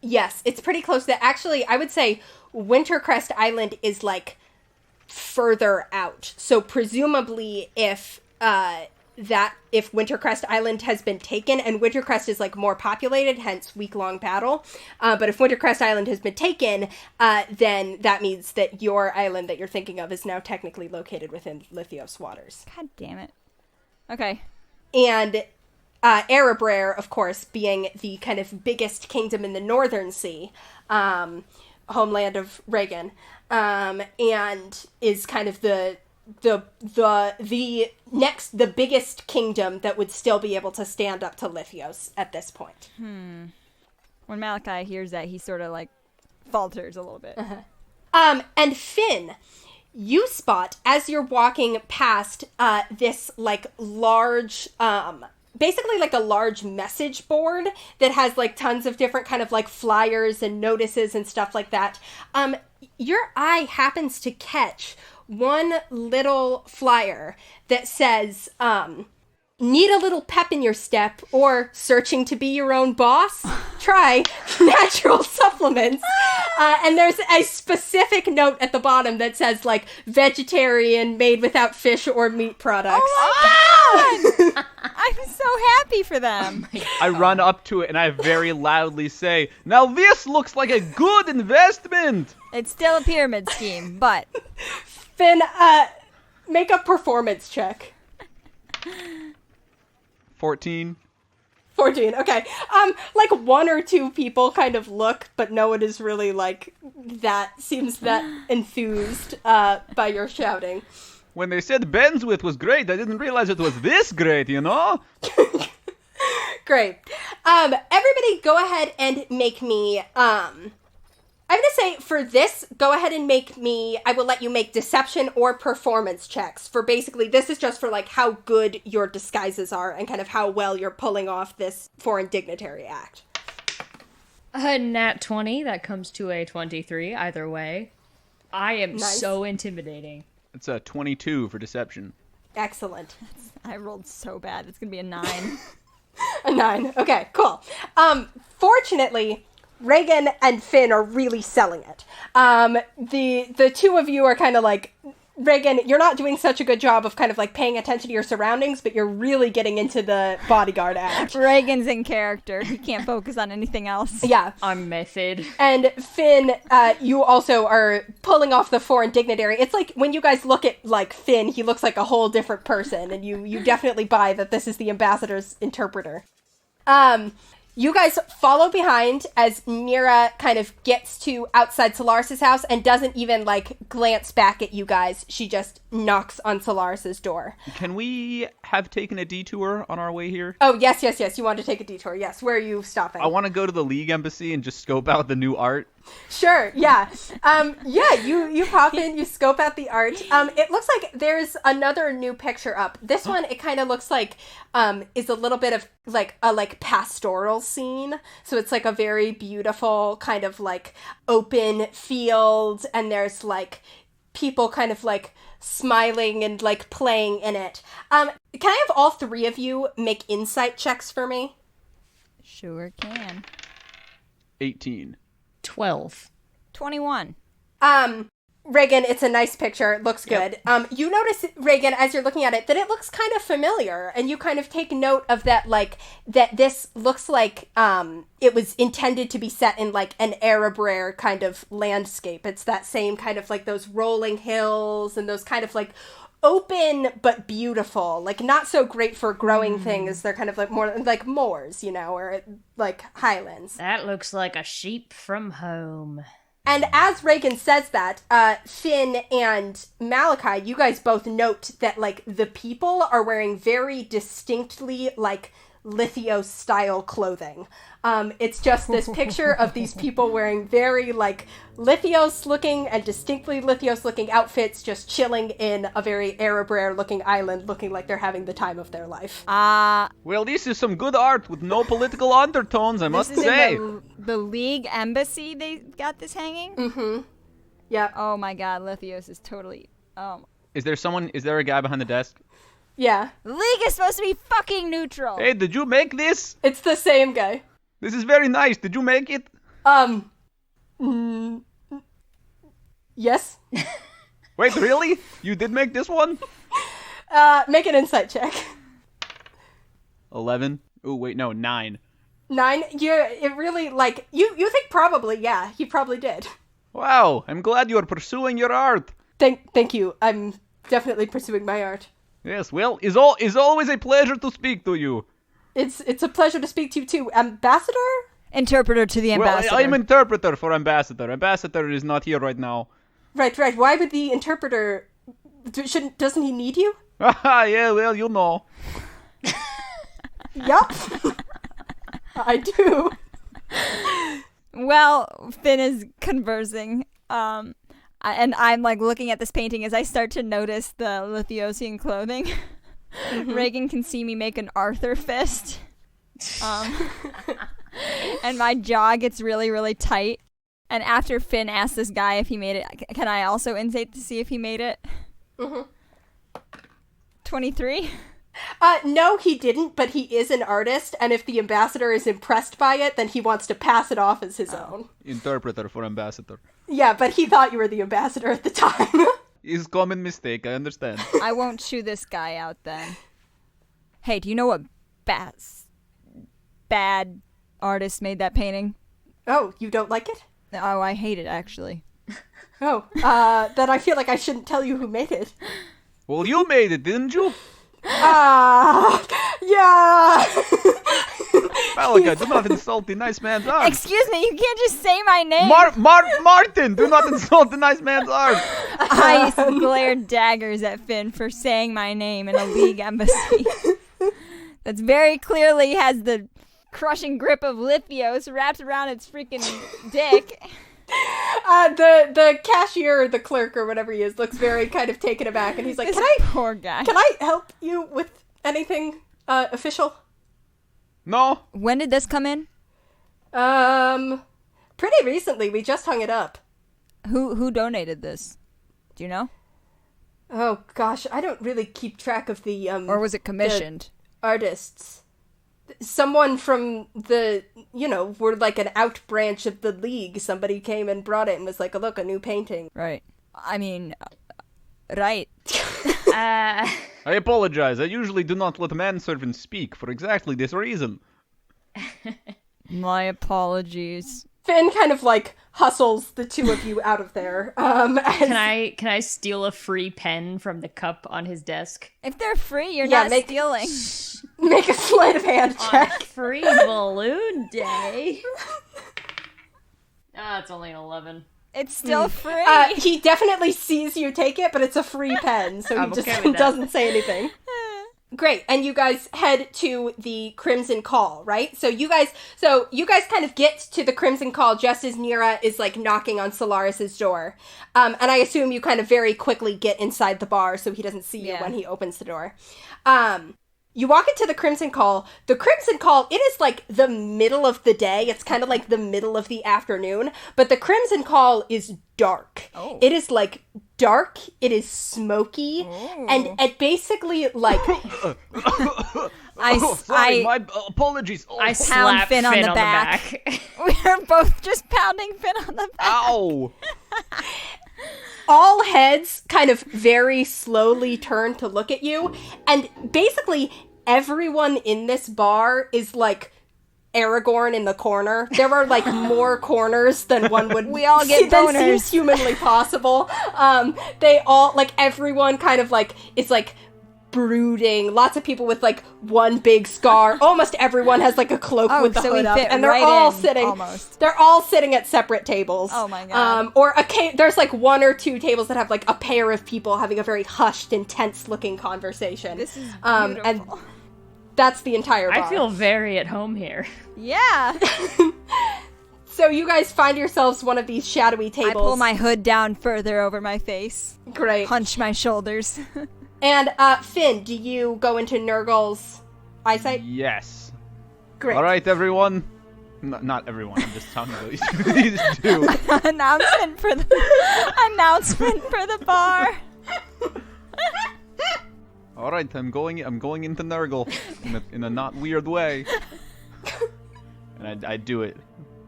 Yes, it's pretty close. That actually, I would say Wintercrest Island is like further out. So presumably if Wintercrest Island has been taken, and Wintercrest is like more populated, hence week-long battle. But if Wintercrest Island has been taken, then that means that your island that you're thinking of is now technically located within Lithios waters. God damn it. Okay. And Erebrer, of course, being the kind of biggest kingdom in the Northern Sea, homeland of Regin, and is kind of the biggest kingdom that would still be able to stand up to Lithios at this point. When Malachi hears that, he sort of like falters a little bit. And Finn, you spot as you're walking past this like large basically like a large message board that has like tons of different kind of like flyers and notices and stuff like that. Your eye happens to catch one little flyer that says, need a little pep in your step, or searching to be your own boss, try natural supplements. And there's a specific note at the bottom that says, like, vegetarian, made without fish or meat products. Oh my god! I'm so happy for them. I run up to it and I very loudly say, "Now this looks like a good investment!" It's still a pyramid scheme, but... Finn, make a performance check. 14. 14, okay. Like, one or two people kind of look, but no one is really, like, seems that enthused by your shouting. When they said Benswith was great, I didn't realize it was this great, you know? Great. Everybody go ahead and make me, I'm going to say, for this, go ahead and I will let you make deception or performance checks. For basically, this is just for, like, how good your disguises are and kind of how well you're pulling off this foreign dignitary act. A nat 20, that comes to a 23, either way. I am so intimidating. It's a 22 for deception. Excellent. I rolled so bad. It's going to be a 9. A 9. Okay, cool. Fortunately, Regin and Finn are really selling it. The two of you are kind of like, Regin, you're not doing such a good job of kind of like paying attention to your surroundings, but you're really getting into the bodyguard act. Regin's in character. He can't focus on anything else. Yeah. I'm method. And Finn, you also are pulling off the foreign dignitary. It's like when you guys look at like Finn, he looks like a whole different person, and you definitely buy that this is the ambassador's interpreter. You guys follow behind as Mira kind of gets to outside Solaris' house and doesn't even, like, glance back at you guys. She just knocks on Solaris' door. Can we have taken a detour on our way here? Oh, yes. You want to take a detour. Yes. Where are you stopping? I want to go to the League Embassy and just scope out the new art. Sure, yeah. You pop in, you scope out the art. It looks like there's another new picture up. This one, it kind of looks like, is a little bit of, like, a, like, pastoral scene. So it's, like, a very beautiful kind of, like, open field, and there's, like, people kind of, like, smiling and, like, playing in it. Can I have all three of you make insight checks for me? Sure can. 18. 12. 21. Regin, it's a nice picture. It looks good. Yep. You notice, Regin, as you're looking at it, that it looks kind of familiar, and you kind of take note of that, like, that this looks like it was intended to be set in, like, an Arab rare kind of landscape. It's that same kind of, like, those rolling hills and those kind of, like, open but beautiful, like, not so great for growing things. They're kind of like more like moors, you know, or like highlands. That looks like a sheep from home. And as Regin says that, Finn and Malachi, you guys both note that, like, the people are wearing very distinctly, like, Lithios-style clothing. It's just this picture of these people wearing very, like, Lithios-looking and distinctly Lithios-looking outfits, just chilling in a very Arab rare-looking island, looking like they're having the time of their life. Well, this is some good art with no political undertones, I must say. In the League Embassy they got this hanging? Mm-hmm. Yeah. Oh my god, Lithios is totally... Is there a guy behind the desk? Yeah. The League is supposed to be fucking neutral! Hey, did you make this? It's the same guy. This is very nice. Did you make it? Yes. Wait, really? You did make this one? Make an insight check. 11. Oh, wait, no, 9. 9? It really, like, you think probably, yeah, he probably did. Wow, I'm glad you are pursuing your art. Thank you. I'm definitely pursuing my art. Yes, well, it's always a pleasure to speak to you. It's a pleasure to speak to you too. Ambassador? Interpreter to the ambassador. Well, I'm interpreter for ambassador. Ambassador is not here right now. Right. Why would the interpreter... Doesn't he need you? Yeah, well, you know. Yup. I do. Well, Finn is conversing, and I'm, like, looking at this painting as I start to notice the Lithiosian clothing. Mm-hmm. Regin can see me make an Arthur fist. And my jaw gets really, really tight. And after Finn asks this guy if he made it, can I also insight to see if he made it? Mm-hmm. 23? No, he didn't, but he is an artist, and if the ambassador is impressed by it, then he wants to pass it off as his own. Interpreter for ambassador. Yeah, but he thought you were the ambassador at the time. It's a common mistake, I understand. I won't chew this guy out then. Hey, do you know what bad artist made that painting? Oh, you don't like it? Oh, I hate it, actually. Oh, then I feel like I shouldn't tell you who made it. Well, you made it, didn't you? Yeah. Malachi, do not insult the nice man's art. Excuse me, you can't just say my name. Martin, do not insult the nice man's art. I glared daggers at Finn for saying my name in a League embassy. That's very clearly has the crushing grip of Lithios wrapped around its freaking dick. The cashier, or the clerk, or whatever he is, looks very kind of taken aback, and he's like, Poor guy. Can I help you with anything official? No. When did this come in? Pretty recently. We just hung it up. Who donated this? Do you know? Oh gosh, I don't really keep track of the Or was it commissioned? Artists. Someone from we're like an out branch of the League. Somebody came and brought it and was like, oh, look, a new painting. Right. I mean, right. I apologize. I usually do not let manservants speak for exactly this reason. My apologies. Finn kind of like hustles the two of you out of there. Can I steal a free pen from the cup on his desk? If they're free, you're not stealing. Make a sleight of hand check. On free balloon day. It's only an 11. It's still free. He definitely sees you take it, but it's a free pen, so he just doesn't say anything. Great, and you guys head to the Crimson Call, right? So you guys kind of get to the Crimson Call just as Nira is like knocking on Solaris's door, and I assume you kind of very quickly get inside the bar so he doesn't see you when he opens the door. You walk into the Crimson Call. The Crimson Call, it is like the middle of the day. It's kind of like the middle of the afternoon, but the Crimson Call is dark. Oh. It is like dark, it is smoky, and it basically like... My apologies. I pound Finn on the back. We're both just pounding Finn on the back. Ow! All heads kind of very slowly turn to look at you, and basically everyone in this bar is like Aragorn in the corner. There are like more corners than one would we all get boners. That seems humanly possible. They all, like, everyone kind of like is like brooding. Lots of people with like one big scar. Almost everyone has like a cloak with the hood up, and they're all sitting. Almost. They're all sitting at separate tables. Oh my god. There's like one or two tables that have like a pair of people having a very hushed, intense-looking conversation. This is beautiful. And that's the entire bar. I feel very at home here. Yeah. So you guys find yourselves one of these shadowy tables. I pull my hood down further over my face. Great. Hunch my shoulders. And, Finn, do you go into Nurgle's eyesight? Yes. Great. All right, everyone. Not everyone. I'm just talking about these two. Announcement for the bar. All right, I'm going into Nurgle in a not weird way. And I do it.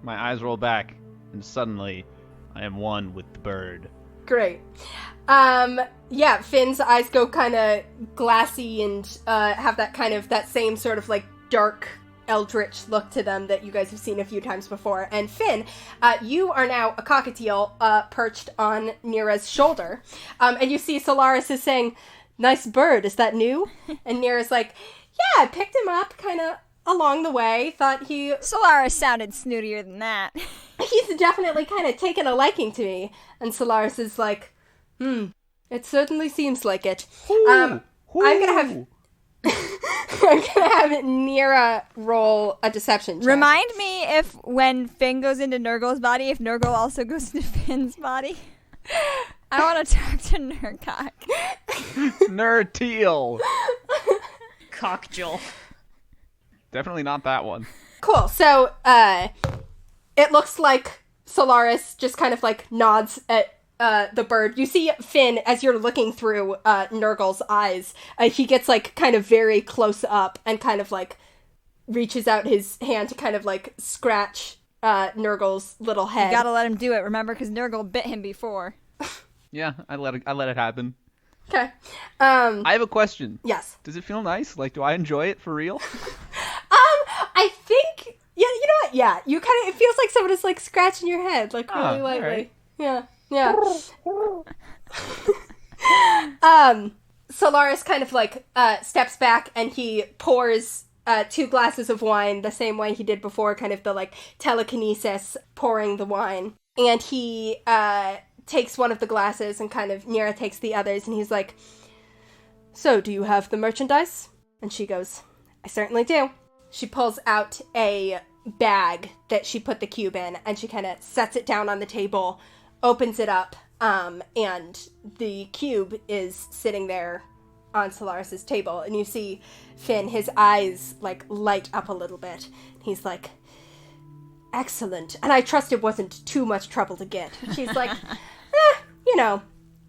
My eyes roll back, and suddenly I am one with the bird. Great. Yeah, Finn's eyes go kind of glassy and have that same sort of like dark eldritch look to them that you guys have seen a few times before. And Finn, you are now a cockatiel perched on Nira's shoulder. And you see Solaris is saying, "Nice bird, is that new?" And Nira's like, "Yeah, I picked him up kind of along the way. Thought he..." Solaris sounded snootier than that. "He's definitely kind of taken a liking to me." And Solaris is like, "It certainly seems like it." I'm gonna have Nira roll a deception check. Remind me if when Finn goes into Nurgle's body, if Nurgle also goes into Finn's body. I want to talk to Nurcock. Nurteal. Cockjul. Definitely not that one. Cool. So, it looks like Solaris just kind of like nods at the bird. You see Finn, as you're looking through Nurgle's eyes, he gets, like, kind of very close up and kind of, like, reaches out his hand to kind of, like, scratch Nurgle's little head. You gotta let him do it, remember? Because Nurgle bit him before. Yeah, I let it happen. Okay. I have a question. Yes. Does it feel nice? Like, do I enjoy it for real? I think, yeah, you know what? Yeah, you kind of, it feels like someone is, like, scratching your head, like, really lightly. Right. Yeah. Solaris kind of, like, steps back and he pours 2 glasses of wine the same way he did before, kind of the, like, telekinesis pouring the wine. And he takes one of the glasses and kind of, Nira takes the others, and he's like, so, do you have the merchandise? And she goes, I certainly do. She pulls out a bag that she put the cube in, and she kind of sets it down on the table, opens it up, and the cube is sitting there on Solaris's table, and you see Finn, his eyes, like, light up a little bit. He's like, excellent. And I trust it wasn't too much trouble to get. She's like, you know,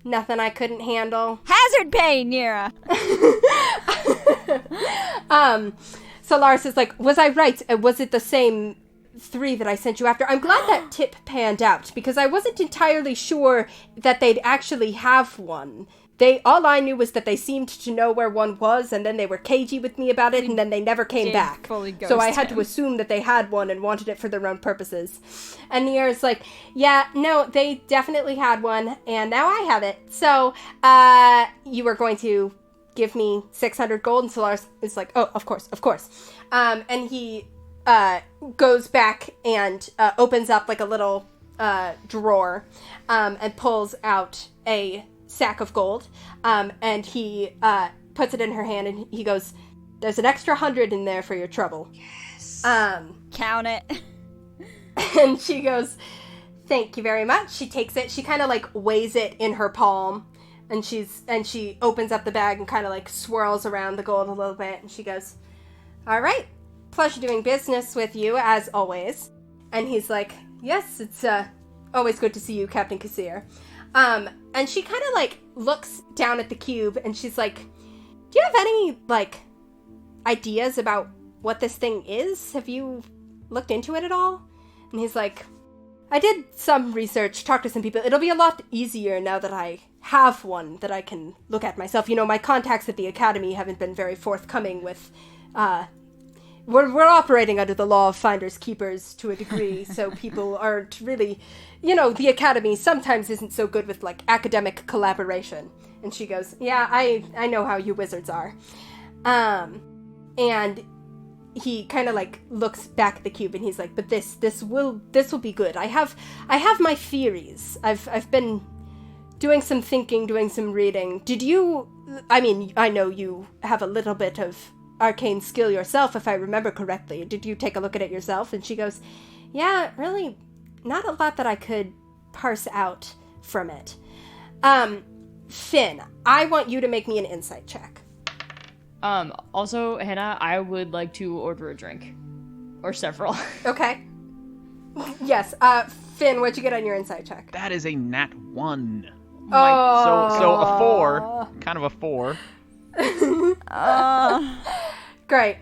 nothing I couldn't handle. Hazard pay, Nira! Solaris is like, was I right? Was it the same 3 that I sent you after? I'm glad that tip panned out, because I wasn't entirely sure that they'd actually have one. All I knew was that they seemed to know where one was, and then they were cagey with me about it, and then they never came back. So I had to assume that they had one and wanted it for their own purposes. And Niera's like, yeah, no, they definitely had one, and now I have it. So, you were going to give me 600 gold? And Solaris is like, oh, of course. And he goes back and opens up, like, a little drawer and pulls out a sack of gold, and he puts it in her hand, and he goes, there's an extra 100 in there for your trouble. Yes. Count it. And she goes, thank you very much. She takes it, she kind of, like, weighs it in her palm, and she opens up the bag and kind of, like, swirls around the gold a little bit, and she goes, all right, pleasure doing business with you, as always. And he's like, yes, it's always good to see you, Captain Kassir. And she kind of, like, looks down at the cube, and she's like, do you have any, like, ideas about what this thing is? Have you looked into it at all? And he's like, I did some research, talked to some people. It'll be a lot easier now that I have one that I can look at myself. You know, my contacts at the Academy haven't been very forthcoming with, we're operating under the law of finders keepers to a degree, so people aren't really, you know, the Academy sometimes isn't so good with, like, academic collaboration. And she goes, yeah, I know how you wizards are. And he kind of, like, looks back at the cube, and he's like, but this will be good. I have my theories. I've been doing some thinking, doing some reading. I know you have a little bit of arcane skill yourself, if I remember correctly. Did you take a look at it yourself? And she goes, yeah, really, not a lot that I could parse out from it. Finn, I want you to make me an insight check. Also, Hannah, I would like to order a drink. Or several. Okay. Yes, Finn, what'd you get on your insight check? That is a nat 1. Oh. So a 4. Kind of a 4. Great.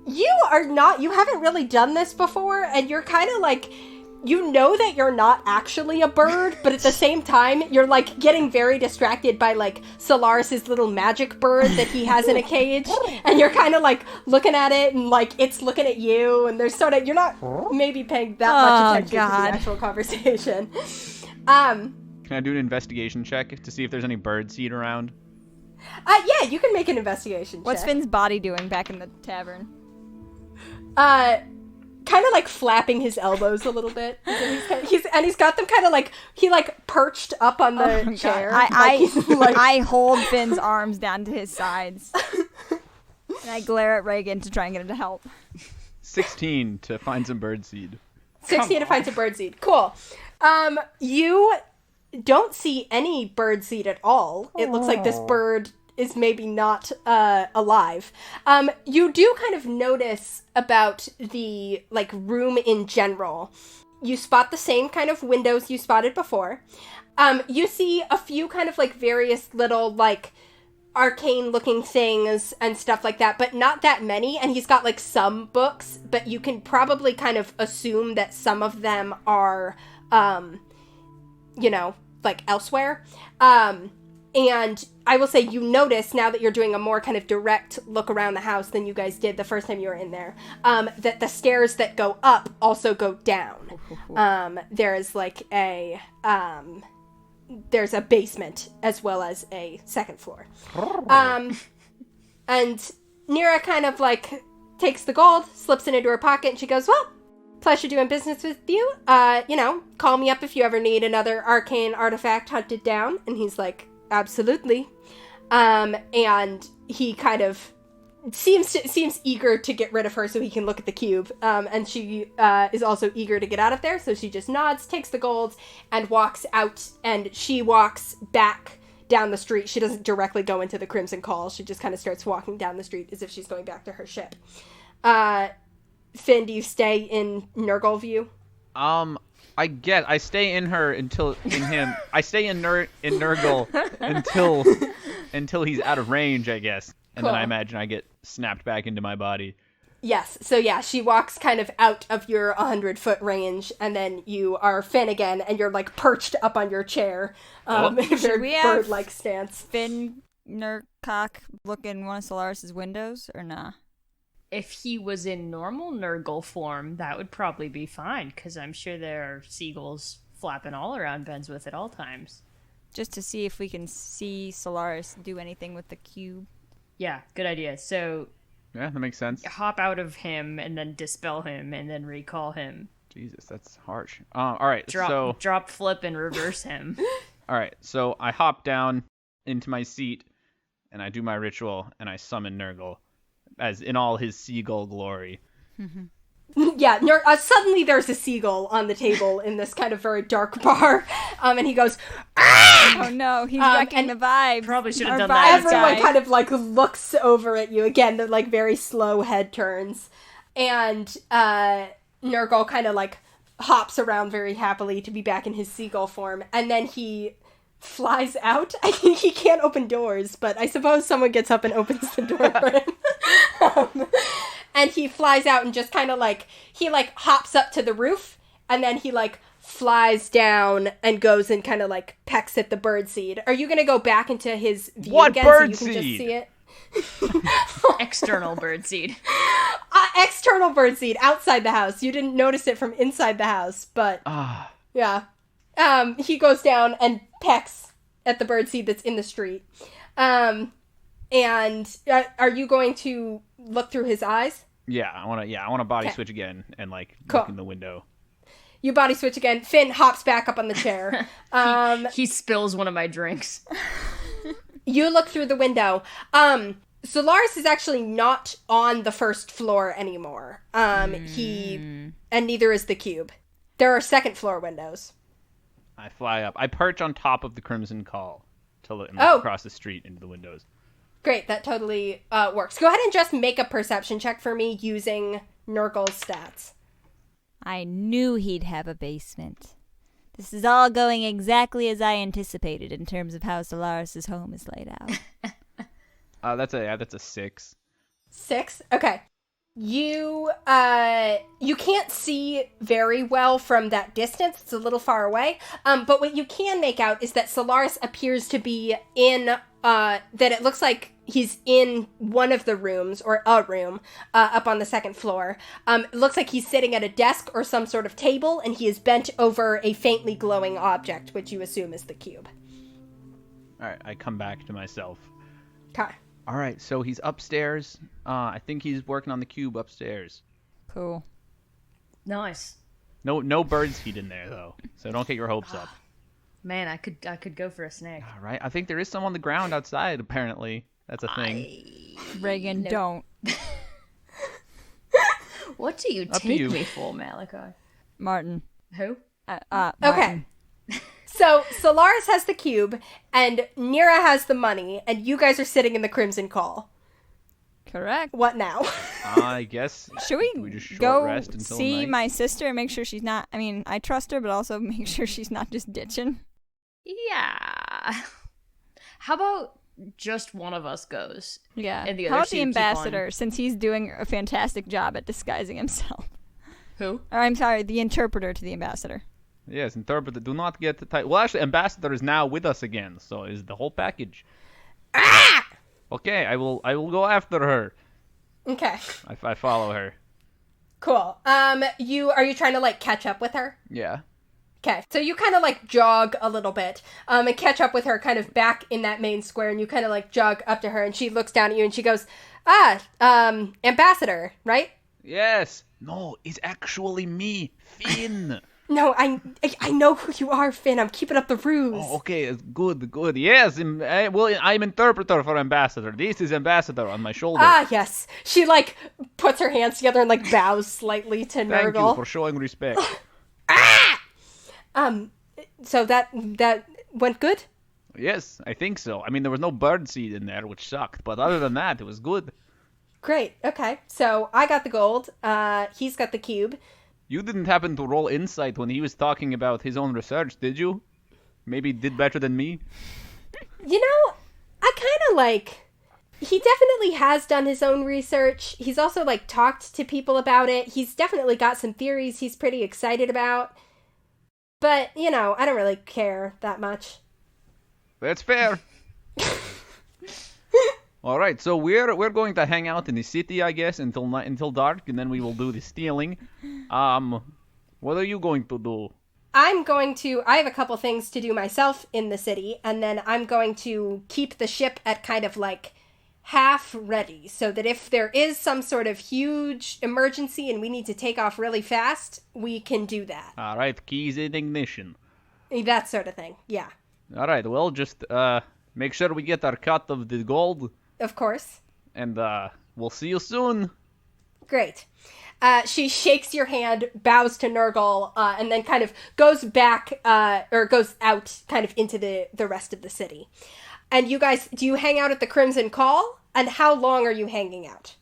You haven't really done this before, and you're kind of like, you know that you're not actually a bird, but at the same time, you're, like, getting very distracted by, like, Solaris's little magic bird that he has in a cage, and you're kind of, like, looking at it, and, like, it's looking at you, and there's sort of, you're not maybe paying that much attention to the actual conversation. Can I do an investigation check to see if there's any bird seed around? Yeah, you can make an investigation check. What's Finn's body doing back in the tavern? Kind of, like, flapping his elbows a little bit. He's got them kind of, like, he, like, perched up on the chair. I hold Finn's arms down to his sides. And I glare at Regin to try and get him to help. 16 to find some birdseed. 16 to find some birdseed. Cool. You don't see any birdseed at all. It looks like this bird is maybe not alive. You do kind of notice about the, like, room in general. you spot the same kind of windows you spotted before. You see a few kind of, like, various little, like, arcane-looking things and stuff like that, but not that many, and he's got, like, some books, but you can probably kind of assume that some of them are, like, elsewhere. And I will say you notice, now that you're doing a more kind of direct look around the house than you guys did the first time you were in there, that the stairs that go up also go down. There's, like, there's a basement as well as a second floor. And Nira kind of, like, takes the gold, slips it into her pocket, and she goes, well, pleasure doing business with you. Call me up if you ever need another arcane artifact hunted down. And he's like, absolutely. And he kind of seems eager to get rid of her so he can look at the cube. And she is also eager to get out of there, so she just nods, takes the gold, and walks out, and she walks back down the street. She doesn't directly go into the Crimson Call. She just kind of starts walking down the street as if she's going back to her ship. Finn, do you stay in Nurgle view? I guess I stay in her I stay in Nurgle until he's out of range, I guess. And Cool. then I imagine I get snapped back into my body. Yes. So yeah, she walks kind of out of your 100-foot range, and then you are Finn again, and you're, like, perched up on your chair in a very we have bird-like stance. Finn Nurcock look in one of Solaris's windows, or nah? If he was in normal Nurgle form, that would probably be fine, because I'm sure there are seagulls flapping all around Benswith at all times. Just to see if we can see Solaris do anything with the cube. Yeah, good idea. So Yeah, that makes sense. hop out of him, and then dispel him, and then recall him. Jesus, that's harsh. All right, Drop, flip, and reverse him. All right, so I hop down into my seat, and I do my ritual, and I summon Nurgle, as in all his seagull glory. Yeah, suddenly there's a seagull on the table in this kind of very dark bar, and he goes, "Ah!" Oh no, he's wrecking the vibe. Probably should have Our done that. Everyone guy. kind of, like, looks over at you. Again, the, like, very slow head turns. And Nurgle kind of, like, hops around very happily to be back in his seagull form. And then he flies out. I think he can't open doors, but I suppose someone gets up and opens the door for him. And he flies out and just kind of, like, he, like, hops up to the roof, and then he, like, flies down and goes and kind of, like, pecks at the birdseed. Are you going to go back into his view What again so you can birdseed? just see it? External birdseed. External birdseed outside the house. You didn't notice it from inside the house, but yeah. He goes down and pecks at the birdseed that's in the street. And are you going to look through his eyes? Yeah, I want to body switch again and, like, Cool. look in the window. You body switch again. Finn hops back up on the chair. He spills one of my drinks. You look through the window. Solaris is actually not on the first floor anymore. And neither is the cube. There are second floor windows. I fly up. I perch on top of the Crimson Call to look across the street into the windows. Great, that totally works. Go ahead and just make a perception check for me using Nurgle's stats. I knew he'd have a basement. This is all going exactly as I anticipated in terms of how Solaris' home is laid out. That's a 6. 6? Okay. You can't see very well from that distance. It's a little far away. But what you can make out is that Solaris appears to be in, that it looks like he's in one of the rooms, or a room, up on the second floor. It looks like he's sitting at a desk or some sort of table, and he is bent over a faintly glowing object, which you assume is the cube. All right, I come back to myself. Okay. All right, so he's upstairs. I think he's working on the cube upstairs. Cool. Nice. No bird's feet in there though, so don't get your hopes up. Man, I could go for a snack. All right, I think there is some on the ground outside. Apparently, that's a thing. Regin, don't. What do you Up to take you. me for, Malachi? Martin. Who? Okay. Martin. So, Solaris has the cube, and Nira has the money, and you guys are sitting in the Crimson Call. Correct. What now? I guess. Should we just short go rest until see night? my sister and make sure she's not... I mean, I trust her, but also make sure she's not just ditching. Yeah. How about just one of us goes? Yeah. And the How other about the two keep ambassador, since he's doing a fantastic job at disguising himself? Who? Or, I'm sorry, the interpreter to the ambassador. Yes, interpreter. Do not get the title. Well, actually, ambassador is now with us again, so is the whole package. Ah! Okay, I will go after her. Okay. I follow her. Cool. Are you trying to, like, catch up with her? Yeah. Okay. So you kind of, like, jog a little bit, and catch up with her kind of back in that main square, and you kind of, like, jog up to her, and she looks down at you, and she goes, ambassador, right? Yes. No, it's actually me, Finn. No, I know who you are, Finn. I'm keeping up the ruse. Oh, okay, good. Yes, I'm interpreter for ambassador. This is ambassador on my shoulder. Ah, yes. She, like, puts her hands together and, like, bows slightly to Nurgle. Thank you for showing respect. So that went good? Yes, I think so. I mean, there was no birdseed in there, which sucked, but other than that, it was good. Great. Okay. So I got the gold. He's got the cube. You didn't happen to roll insight when he was talking about his own research, did you? Maybe did better than me? You know, I kind of like... He definitely has done his own research. He's also, like, talked to people about it. He's definitely got some theories he's pretty excited about. But, you know, I don't really care that much. That's fair. All right, so we're going to hang out in the city, I guess, until dark, and then we will do the stealing. What are you going to do? I have a couple things to do myself in the city, and then I'm going to keep the ship at kind of like half ready, so that if there is some sort of huge emergency and we need to take off really fast, we can do that. All right, keys in ignition. That sort of thing, yeah. All right, well, just make sure we get our cut of the gold. Of course. And we'll see you soon. Great. She shakes your hand, bows to Nurgle, and then kind of goes back, or goes out kind of into the rest of the city. And you guys, do you hang out at the Crimson Call? And how long are you hanging out?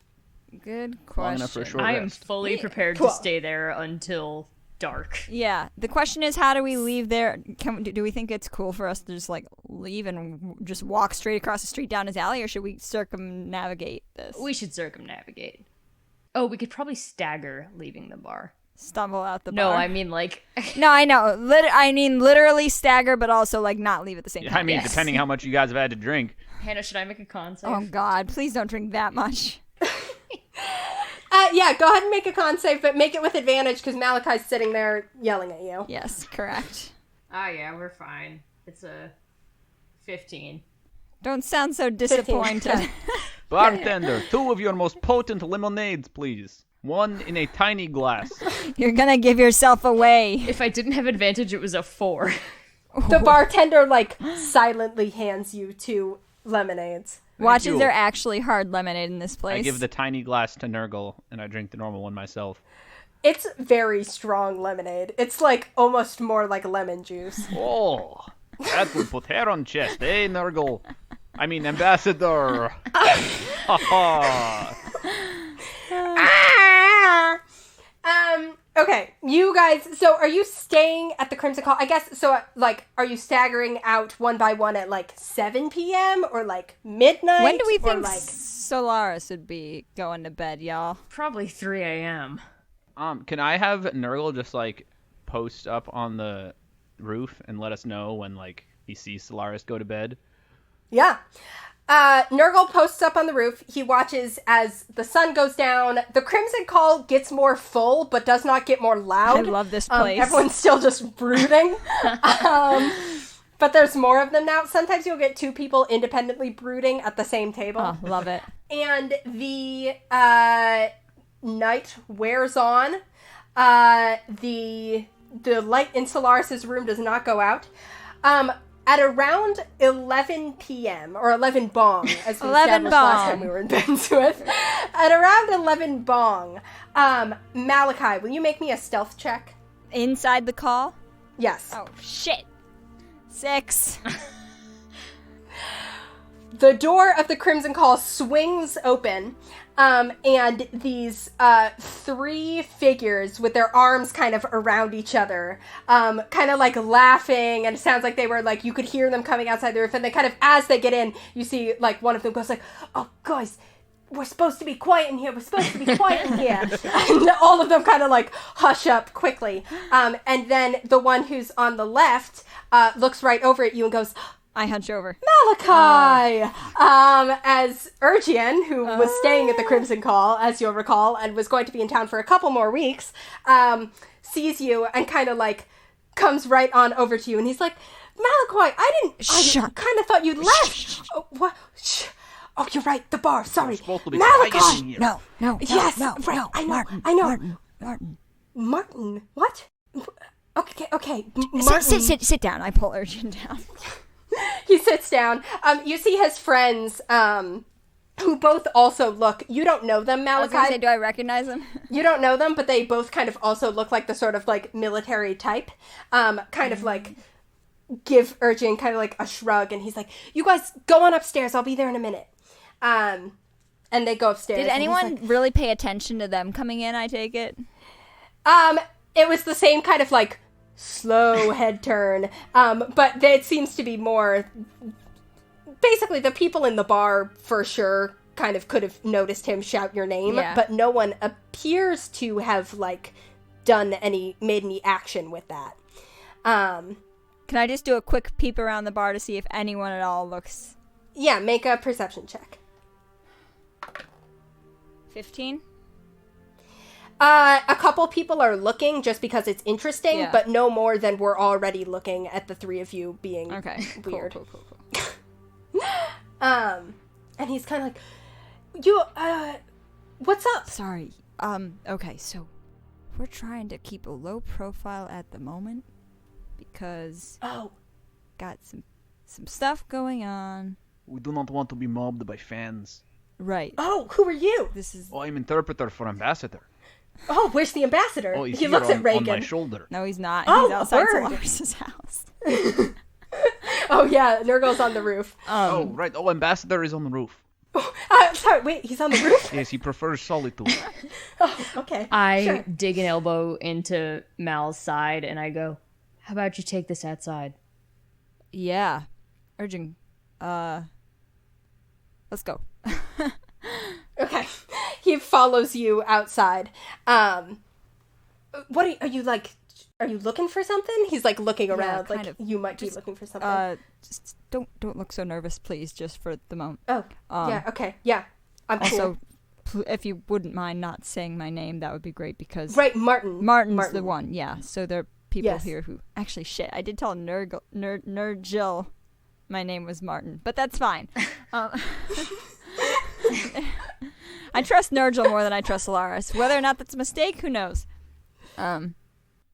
Good Long enough for a question. short I am rest. fully prepared Cool. to stay there until dark. Yeah, the question is, how do we leave there? Do we think it's cool for us to just, like, leave and just walk straight across the street down his alley, or should we circumnavigate this? We should circumnavigate. Oh, we could probably stagger leaving the bar. Stumble out the No, bar. I mean, like... No, I know. I mean, literally stagger, but also, like, not leave at the same time. I mean, Yes. depending how much you guys have had to drink. Hannah, should I make a con save? Oh, God. Please don't drink that much. Yeah, go ahead and make a con save, but make it with advantage, because Malachi's sitting there yelling at you. Yes, correct. Ah, yeah, we're fine. It's a 15. Don't sound so disappointed. Bartender, 2 of your most potent lemonades, please. 1 in a tiny glass. You're gonna give yourself away. If I didn't have advantage, it was a 4. The bartender, like, silently hands you 2 lemonades. Watch you. as they're actually hard lemonade in this place. I give the tiny glass to Nurgle, and I drink the normal one myself. It's very strong lemonade. It's, like, almost more like lemon juice. Oh, that would put hair on chest, eh, Nurgle? I mean, Ambassador. Ha ha. Okay, you guys, so are you staying at the Crimson Call? I guess, so, like, are you staggering out one by one at, like, 7 p.m. or, like, midnight? When do we or, think like... Solaris would be going to bed, y'all? Probably 3 a.m. Can I have Nurgle just, like, post up on the roof and let us know when, like, he sees Solaris go to bed? Yeah. Nurgle posts up on the roof. He watches as the sun goes down. The Crimson Call gets more full, but does not get more loud. I love this place. Everyone's still just brooding. But there's more of them now. Sometimes you'll get 2 people independently brooding at the same table. Oh, love it. And the night wears on. The light in Solaris' room does not go out. At around 11 p.m., or 11 bong, as we 11 established last bong. time we were in Benswith. At around 11 bong, Malachi, will you make me a stealth check? Inside the call? Yes. Oh, shit. 6. the door of the Crimson Call swings open, and these 3 figures with their arms kind of around each other, kind of like laughing, and it sounds like they were like, you could hear them coming outside the roof, and they kind of, as they get in, you see like one of them goes like, oh guys, we're supposed to be quiet in here, and all of them kind of like hush up quickly, and then the one who's on the left looks right over at you and goes, I hunch over. Malachi! As Regin, who was staying at the Crimson Call, as you'll recall, and was going to be in town for a couple more weeks, sees you and kind of like comes right on over to you, and he's like, Malachi, I kind of thought you'd left. Oh, what? Shh. Oh, you're right, the bar, sorry. Malachi! No, yes, no, right, no, I know, Martin. Martin, what? Okay, Martin. Sit down. I pull Regin down. He sits down. You see his friends, who both also look, you don't know them, Malachi. I was gonna say, do I recognize them? You don't know them, but they both kind of also look like the sort of like military type. Kind of like give Regin kind of like a shrug, and he's like, you guys go on upstairs, I'll be there in a minute. And they go upstairs. Did anyone really pay attention to them coming in, I take it? It was the same kind of like slow head turn, but it seems to be more basically the people in the bar for sure kind of could have noticed him shout your name, but no one appears to have like made any action with that. Can I just do a quick peep around the bar to see if anyone at all looks... Yeah, make a perception check. 15? A couple people are looking just because it's interesting, but no more than we're already looking at the 3 of you being weird. Cool. And he's kind of like, what's up? Sorry. Okay, so we're trying to keep a low profile at the moment because got some stuff going on. We do not want to be mobbed by fans. Right. Oh, who are you? I'm interpreter for ambassador. Oh, where's the ambassador? Oh, he's he looks at Regin. On my shoulder. No, he's not. Oh, he's outside Solaris' house. Oh, yeah, Nurgle's on the roof. Right. Oh, ambassador is on the roof. Sorry, wait, he's on the roof? Yes, he prefers solitude. Oh, okay. I dig an elbow into Mal's side and I go, how about you take this outside? Yeah. Regin, let's go. Okay. He follows you outside. What are you like? Are you looking for something? He's like looking around, like you might be looking for something. Just don't look so nervous, please, just for the moment. Oh, yeah, okay, yeah. I'm also, if you wouldn't mind not saying my name, that would be great because Martin's the one, yeah. So there are people here who actually I did tell Nurgle my name was Martin, but that's fine. I trust Nurgle more than I trust Solaris. Whether or not that's a mistake, who knows?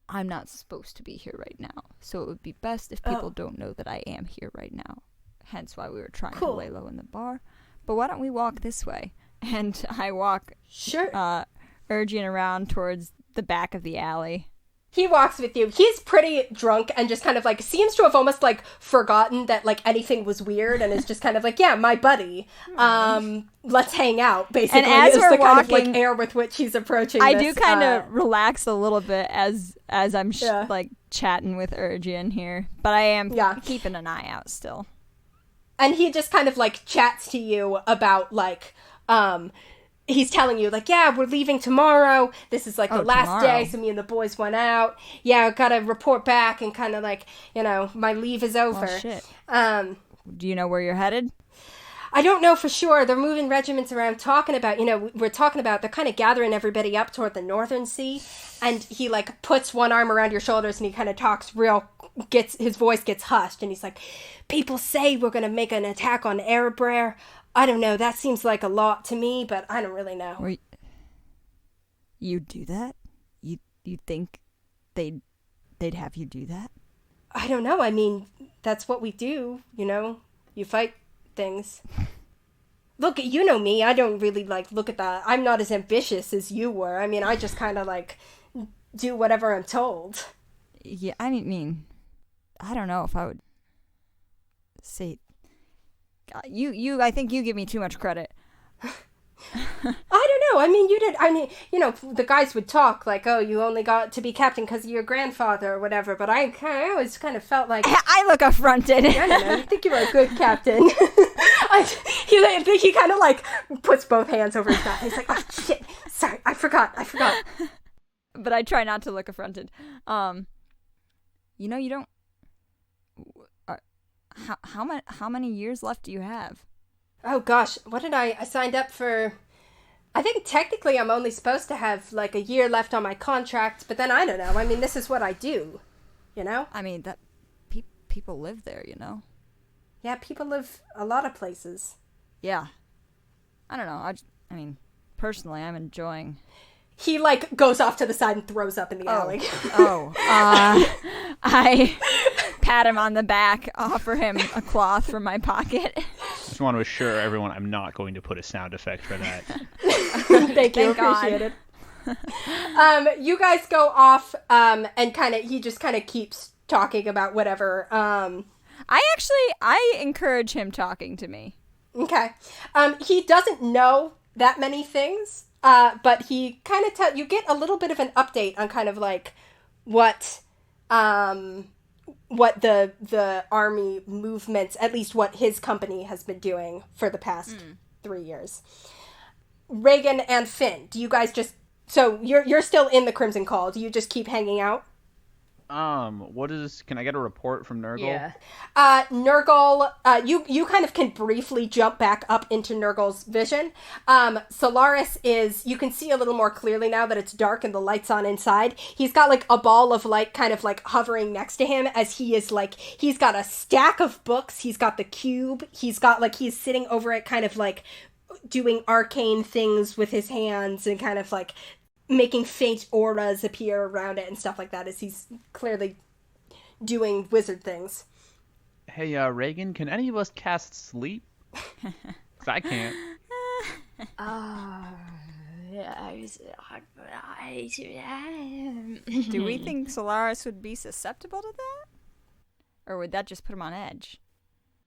I'm not supposed to be here right now, so it would be best if people don't know that I am here right now. Hence why we were trying to lay low in the bar. But why don't we walk this way? And I walk Regin around towards the back of the alley. He walks with you. He's pretty drunk and just kind of like seems to have almost like forgotten that like anything was weird and is just kind of like, yeah, my buddy. Let's hang out, basically. And as we're the walking, kind of like air with which he's approaching I this, do kind of relax a little bit as I'm like chatting with Regin here, but I am keeping an eye out still. And he just kind of like chats to you about like he's telling you, like, yeah, we're leaving tomorrow. This is, like, the last day, so me and the boys went out. Yeah, gotta report back and kind of, like, you know, my leave is over. Oh, shit. Do you know where you're headed? I don't know for sure. They're moving regiments around, talking about, you know, we're talking about, they're kind of gathering everybody up toward the northern sea. And he, like, puts one arm around your shoulders and he kind of talks his voice gets hushed. And he's like, people say we're gonna make an attack on Erebrer. I don't know, that seems like a lot to me, but I don't really know. You do that? You think they'd have you do that? I don't know, I mean, that's what we do, you know? You fight things. Look, you know me, I don't really, like, look at that. I'm not as ambitious as you were. I mean, I just kind of, like, do whatever I'm told. Yeah, I mean, I don't know if I would say... I think you give me too much credit. I don't know. I mean, you did. I mean, the guys would talk like, "Oh, you only got to be captain because of your grandfather or whatever." But I always kind of felt like I look affronted. I don't know. You think you were a good captain? He kind of like puts both hands over his back. He's like, "Oh shit, sorry, I forgot." But I try not to look affronted. You don't. How many years left do you have? Oh gosh, what did I signed up for? I think technically I'm only supposed to have like a year left on my contract, but then I don't know. I mean, this is what I do, I mean, that people live there, Yeah, people live a lot of places. Yeah. I don't know. I mean, personally, I'm enjoying. He like goes off to the side and throws up in the alley. I pat him on the back, offer him a cloth from my pocket. Just want to assure everyone I'm not going to put a sound effect for that. Thank you, appreciate it. You guys go off, and he just kind of keeps talking about whatever. I encourage him talking to me. Okay. He doesn't know that many things, but he kind of you get a little bit of an update on kind of like what the army movements, at least what his company has been doing for the past 3 years. Regin and Finn, do you guys so you're still in the Crimson Call? Do you just keep hanging out? Can I get a report from Nurgle? Yeah. Nurgle, you kind of can briefly jump back up into Nurgle's vision. Solaris you can see a little more clearly now that it's dark and the light's on inside. He's got like a ball of light kind of like hovering next to him as he's got a stack of books. He's got the cube. He's sitting over it kind of like doing arcane things with his hands and kind of like making faint auras appear around it and stuff like that as he's clearly doing wizard things. Hey, Regin, can any of us cast sleep? 'Cause I can't. Do we think Solaris would be susceptible to that? Or would that just put him on edge?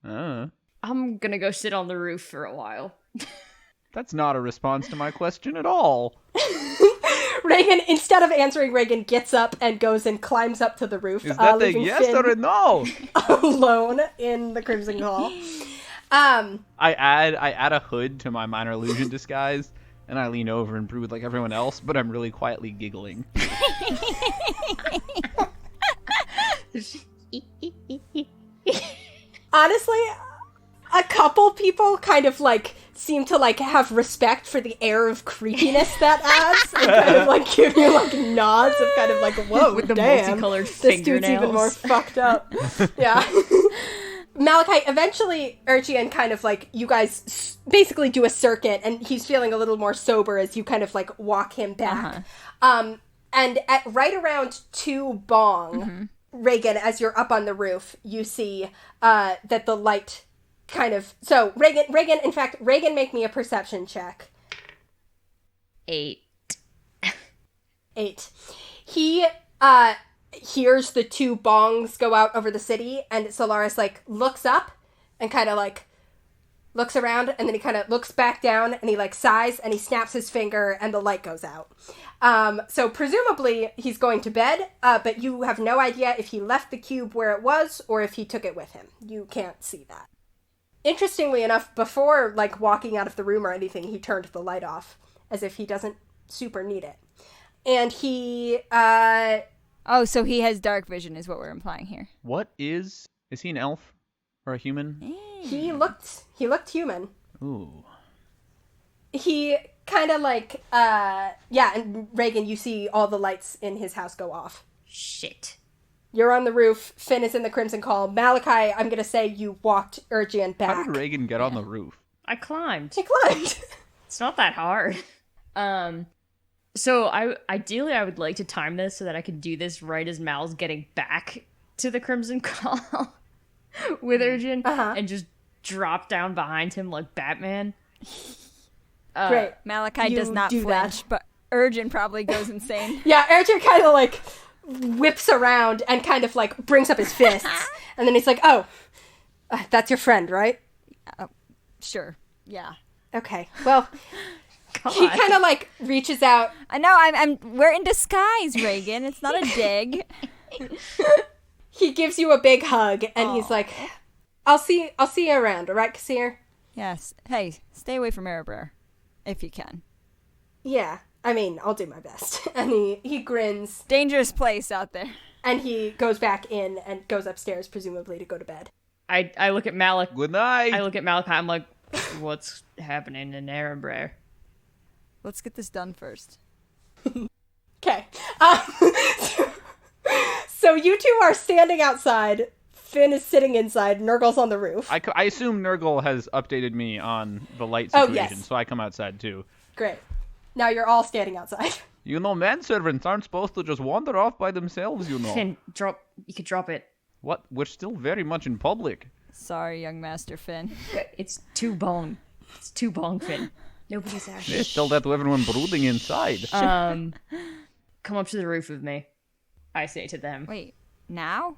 I'm gonna go sit on the roof for a while. That's not a response to my question at all. Regin, instead of answering, Regin gets up and goes and climbs up to the roof. Is that a yes Finn or a no? alone in the Crimson Hall. I add a hood to my minor illusion disguise, and I lean over and brood like everyone else, but I'm really quietly giggling. Honestly, a couple people kind of like seem to like have respect for the air of creepiness that adds, and kind of like give you like nods of kind of like, whoa, with the damn, multicolored this fingernails. dude's even more fucked up. Yeah. Malachi, eventually Regin kind of like, you guys basically do a circuit, and he's feeling a little more sober as you kind of like walk him back. And at right around 2 bong, Regin, as you're up on the roof, you see that the light kind of... So, Regin, in fact, Regin, make me a perception check. 8. He hears the 2 bongs go out over the city, and Solaris, like, looks up and kind of, like, looks around, and then he kind of looks back down, and he, like, sighs, and he snaps his finger, and the light goes out. So presumably he's going to bed, but you have no idea if he left the cube where it was, or if he took it with him. You can't see that. Interestingly enough, before, like, walking out of the room or anything, he turned the light off, as if he doesn't super need it. And he, Oh, so he has dark vision is what we're implying here. Is he an elf? Or a human? He looked human. Ooh. He kind of like, and Regin, you see all the lights in his house go off. Shit. You're on the roof. Finn is in the Crimson Call. Malachi, I'm going to say you walked Regin back. How did Regin get on the roof? I climbed. He climbed. It's not that hard. So ideally I would like to time this so that I can do this right as Mal's getting back to the Crimson Call with Regin and just drop down behind him like Batman. Great. Malachi does not flinch, but Regin probably goes insane. Yeah, Regin kind of like whips around and kind of like brings up his fists. And then he's like, oh, that's your friend, right? Sure. Yeah. Okay. Well, God. he kind of like reaches out. I know. We're in disguise, Regin. It's not a dig. He gives you a big hug, and he's like, I'll see you around, all right, Kassir? Yes. Hey, stay away from Erebrer, if you can. Yeah. I mean, I'll do my best. And he grins. Dangerous place out there. And he goes back in and goes upstairs, presumably to go to bed. I look at Malachi. Good night. I look at Malachi. I'm like, what's happening in Erebrer? Let's get this done first. Okay. So you two are standing outside. Finn is sitting inside. Nurgle's on the roof. I assume Nurgle has updated me on the light situation, yes. so I come outside too. Great. Now you're all standing outside. You know, manservants aren't supposed to just wander off by themselves, you know. Finn, you could drop it. What? We're still very much in public. Sorry, young Master Finn. It's too bong. It's too bong, Finn. Nobody's actually. They still let everyone brooding inside. Come up to the roof with me. I say to them. Wait, now?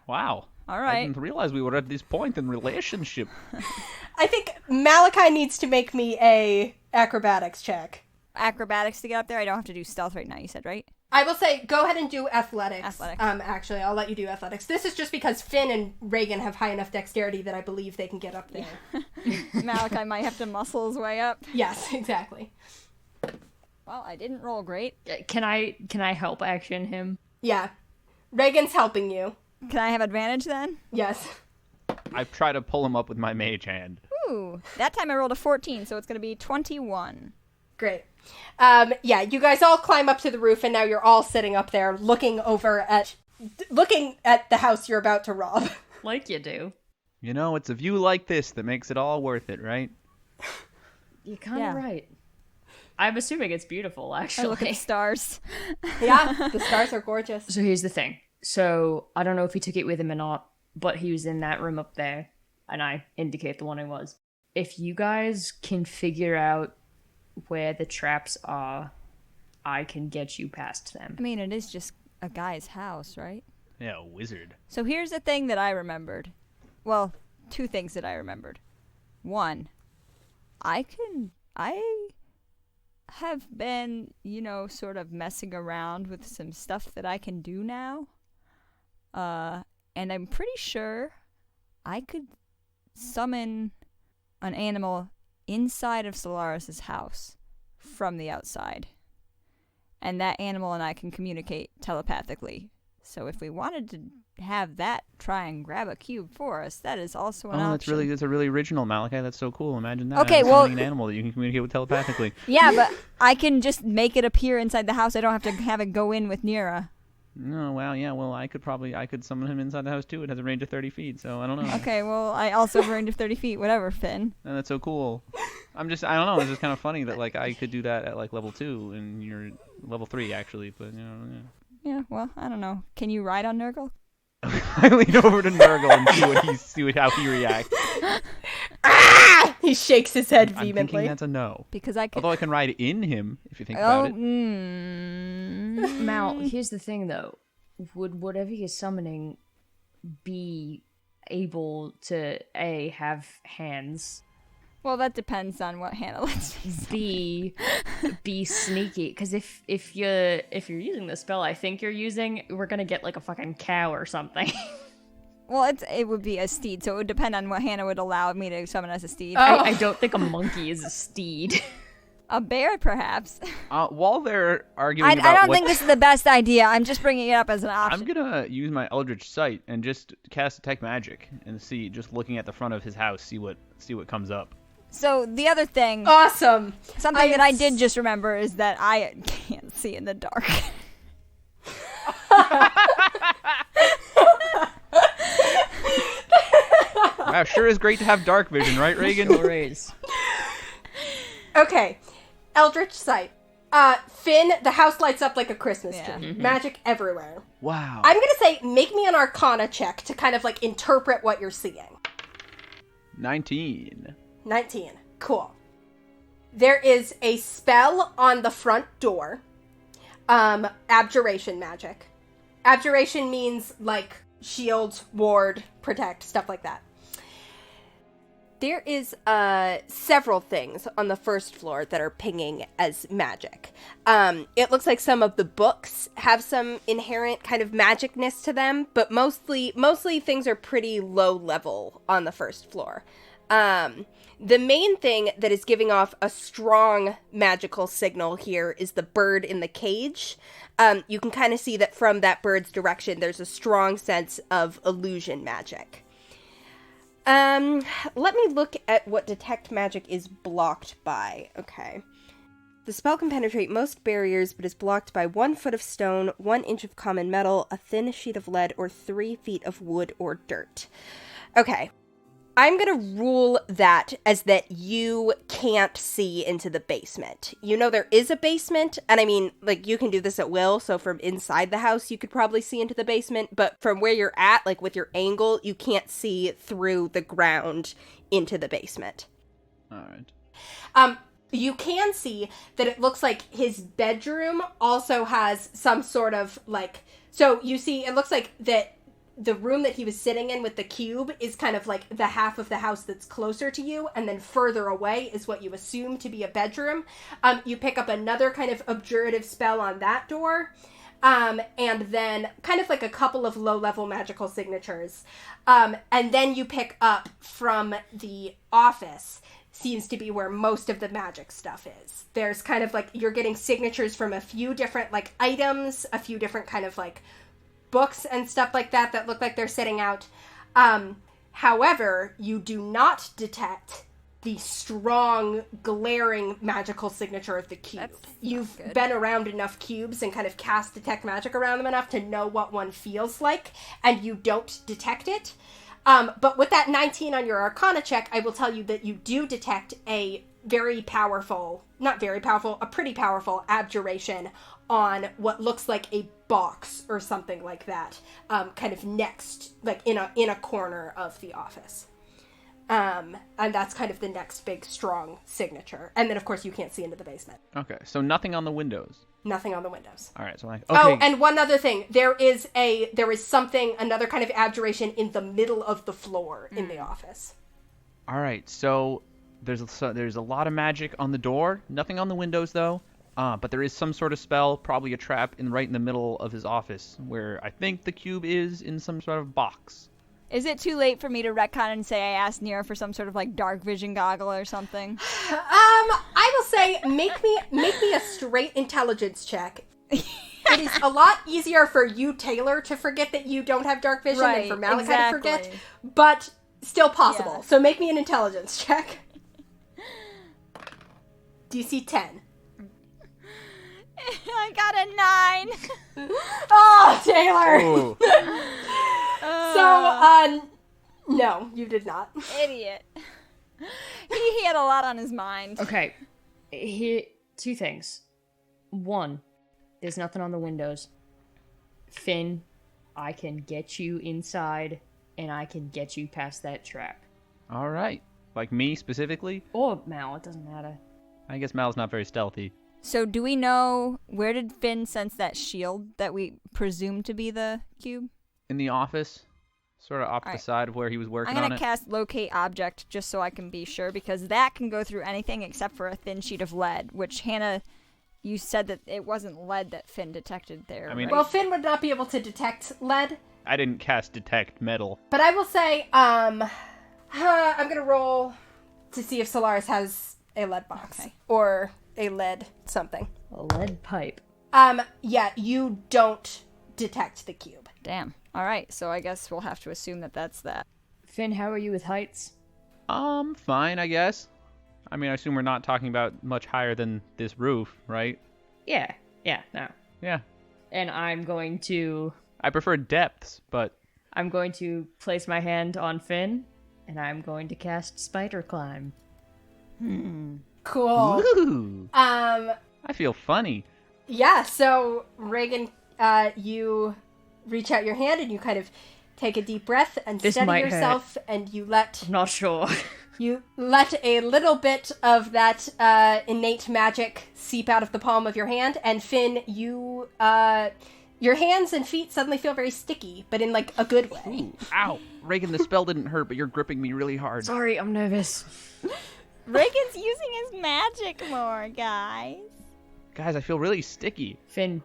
Wow. All right. I didn't realize we were at this point in relationship. I think Malachi needs to make me a acrobatics check. Acrobatics to get up there? I don't have to do stealth right now, you said, right? I will say, go ahead and do athletics. Athletics. Actually, I'll let you do athletics. This is just because Finn and Regin have high enough dexterity that I believe they can get up there. Malachi might have to muscle his way up. Yes, exactly. Well, I didn't roll great. Can I help action him? Yeah. Regin's helping you. Can I have advantage then? Yes. I try to pull him up with my mage hand. Ooh, that time I rolled a 14, so it's going to be 21. Great. Yeah, you guys all climb up to the roof, and now you're all sitting up there looking at the house you're about to rob. Like you do. You know, it's a view like this that makes it all worth it, right? You're kind of right. I'm assuming it's beautiful, actually. I look at the stars. Yeah, the stars are gorgeous. So here's the thing. So I don't know if he took it with him or not, but he was in that room up there, and I indicate the one he was. If you guys can figure out where the traps are, I can get you past them. I mean, it is just a guy's house, right? Yeah, a wizard. So here's the thing that I remembered. Well, two things that I remembered. One, I have been, sort of messing around with some stuff that I can do now. And I'm pretty sure I could summon an animal inside of Solaris' house from the outside. And that animal and I can communicate telepathically. So if we wanted to have that try and grab a cube for us, that is also an option. That's a really original, Malachi. That's so cool. Imagine that. Okay, well, an animal that you can communicate with telepathically. Yeah, but I can just make it appear inside the house. I don't have to have it go in with Nira. No, wow, yeah, well, I could summon him inside the house too. It has a range of 30 feet, so I don't know. Okay, well, I also have a range of 30 feet. Whatever, Finn. And that's so cool. I don't know. It's just kind of funny that like I could do that at like level 2 and you're level 3 actually, but yeah. Yeah, well, I don't know. Can you ride on Nurgle? I lean over to Nurgle and see how he reacts. Ah! He shakes his head I'm vehemently. thinking that's a no. Because I can. Although I can ride in him if you think about it. Mal, here's the thing though. Would whatever you're summoning be able to A, have hands, Well, that depends on what Hannah lets me be sneaky? Because if you're using the spell I think you're using, we're gonna get like a fucking cow or something. Well, it would be a steed, so it would depend on what Hannah would allow me to summon as a steed. I don't think a monkey is a steed. A bear, perhaps. While they're arguing I don't think this is the best idea. I'm just bringing it up as an option. I'm gonna use my Eldritch Sight and just cast Detect Magic and see, just looking at the front of his house, see what comes up. So the other thing, Awesome. something that I did just remember is that I can't see in the dark. Wow, sure is great to have dark vision, right, Regin? Sure is. Okay. Eldritch Sight. Finn, the house lights up like a Christmas tree. Mm-hmm. Magic everywhere. Wow. I'm gonna say, make me an Arcana check to kind of like interpret what you're seeing. 19. 19. Cool. There is a spell on the front door. Abjuration magic. Abjuration means like shield, ward, protect, stuff like that. There is several things on the first floor that are pinging as magic. It looks like some of the books have some inherent kind of magicness to them, but mostly things are pretty low level on the first floor. The main thing that is giving off a strong magical signal here is the bird in the cage. You can kind of see that from that bird's direction, there's a strong sense of illusion magic. Let me look at what detect magic is blocked by. Okay. The spell can penetrate most barriers, but is blocked by 1 foot of stone, 1 inch of common metal, a thin sheet of lead, or 3 feet of wood or dirt. Okay. I'm gonna rule that as that you can't see into the basement. You know there is a basement, and I mean, like, you can do this at will, so from inside the house you could probably see into the basement, but from where you're at, like, with your angle, you can't see through the ground into the basement. Alright. You can see that it looks like his bedroom also has some sort of, like, so you see, it looks like that the room that he was sitting in with the cube is kind of like the half of the house that's closer to you, and then further away is what you assume to be a bedroom. You pick up another kind of abjurative spell on that door, and then kind of like a couple of low-level magical signatures. And then you pick up from the office, seems to be where most of the magic stuff is. There's kind of like, you're getting signatures from a few different like items, a few different kind of like books and stuff like that look like they're sitting out. However, you do not detect the strong, glaring magical signature of the cube. You've been around enough cubes and kind of cast detect magic around them enough to know what one feels like, and you don't detect it. But with that 19 on your Arcana check, I will tell you that you do detect a very powerful, not very powerful, a pretty powerful abjuration on what looks like a box or something like that, kind of next, like in a corner of the office. And that's kind of the next big strong signature. And then of course you can't see into the basement. Okay, so nothing on the windows. Nothing on the windows. All right, so okay. Oh, and one other thing. There is something, another kind of abjuration in the middle of the floor in the office. All right, so there's a lot of magic on the door. Nothing on the windows, though. But there is some sort of spell, probably a trap, right in the middle of his office, where I think the cube is in some sort of box. Is it too late for me to retcon and say I asked Nira for some sort of like dark vision goggle or something? I will say make me a straight intelligence check. It is a lot easier for you, Taylor, to forget that you don't have dark vision than for Malachi to forget, but still possible. Yeah. So make me an intelligence check. DC 10. I got a 9. Oh, Taylor. So, no, you did not. Idiot. He had a lot on his mind. Okay, here, 2 things. 1, there's nothing on the windows. Finn, I can get you inside, and I can get you past that trap. All right. Like me, specifically? Or Mal, it doesn't matter. I guess Mal's not very stealthy. So do we know, where did Finn sense that shield that we presume to be the cube? In the office. Sort of off the side of where he was working on it. I'm going to cast Locate Object just so I can be sure, because that can go through anything except for a thin sheet of lead, which, Hannah, you said that it wasn't lead that Finn detected there, I mean, well, Finn would not be able to detect lead. I didn't cast Detect Metal. But I will say, I'm going to roll to see if Solaris has a lead box. Okay. Or a lead something. A lead pipe. Yeah, you don't detect the cube. Damn. All right, so I guess we'll have to assume that that's that. Finn, how are you with heights? Fine, I guess. I mean, I assume we're not talking about much higher than this roof, right? Yeah, no. Yeah. And I'm going to... I prefer depths, but... I'm going to place my hand on Finn, and I'm going to cast Spider Climb. Cool. Ooh. I feel funny. Yeah, so, Regin, you reach out your hand and you kind of take a deep breath and steady yourself, and you let... I'm not sure. You let a little bit of that innate magic seep out of the palm of your hand, and Finn, you Your hands and feet suddenly feel very sticky, but in, like, a good way. Ooh, ow. Regin, the spell didn't hurt, but you're gripping me really hard. Sorry, I'm nervous. Reagan's using his magic more, guys. Guys, I feel really sticky. Finn,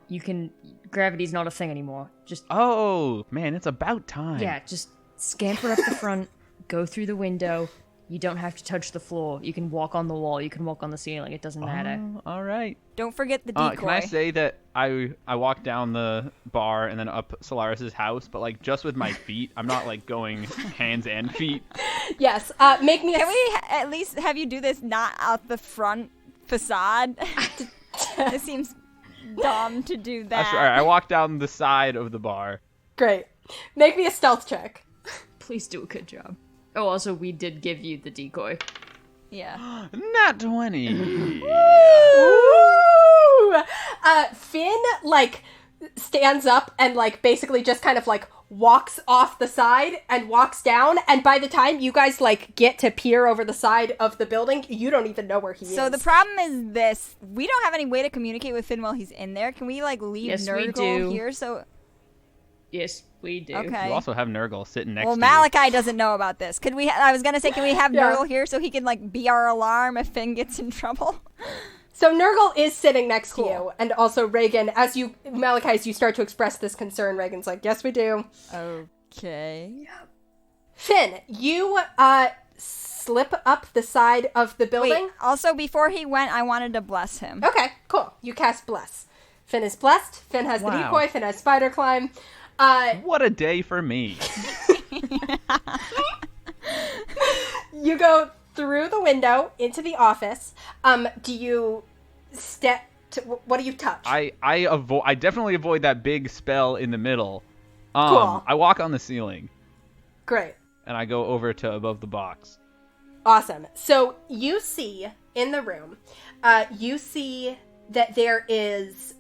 gravity's not a thing anymore. Just, Oh, man, it's about time. yeah, just scamper up the front, go through the window. You don't have to touch the floor. You can walk on the wall. You can walk on the ceiling. It doesn't matter. All right. Don't forget the decoy. Can I say that I walked down the bar and then up Solaris's house, but like just with my feet. I'm not like going hands and feet. Yes. Make me. Can we at least have you do this not out the front facade? It seems dumb to do that. All right, I walked down the side of the bar. Great. Make me a stealth check. Please do a good job. Oh, also, we did give you the decoy. Yeah. Nat 20. Ooh! Finn, like, stands up and, like, basically just kind of, like, walks off the side and walks down, and by the time you guys, like, get to peer over the side of the building, you don't even know where he is. So the problem is this. We don't have any way to communicate with Finn while he's in there. Can we, like, leave Yes, we Nurgle do. here so... Yes, we do. Okay. You also have Nurgle sitting next Well, to Malachi doesn't know about this. Could we? I was gonna say, can we have Yeah. Nurgle here so he can like be our alarm if Finn gets in trouble? So Nurgle is sitting next to Cool. you, and also Regin, Malachi, as you start to express this concern, Regin's like, yes, we do. Okay. Finn, you, slip up the side of the building. Wait. Also, before he went, I wanted to bless him. Okay, cool. You cast Bless. Finn is blessed. Finn has the Wow. decoy. Finn has Spider Climb. What a day for me. You go through the window into the office. Do you step to, what do you touch? I definitely avoid that big spell in the middle. Cool. I walk on the ceiling Great. and I go over to above the box. Awesome. So you see in the room, you see that there is,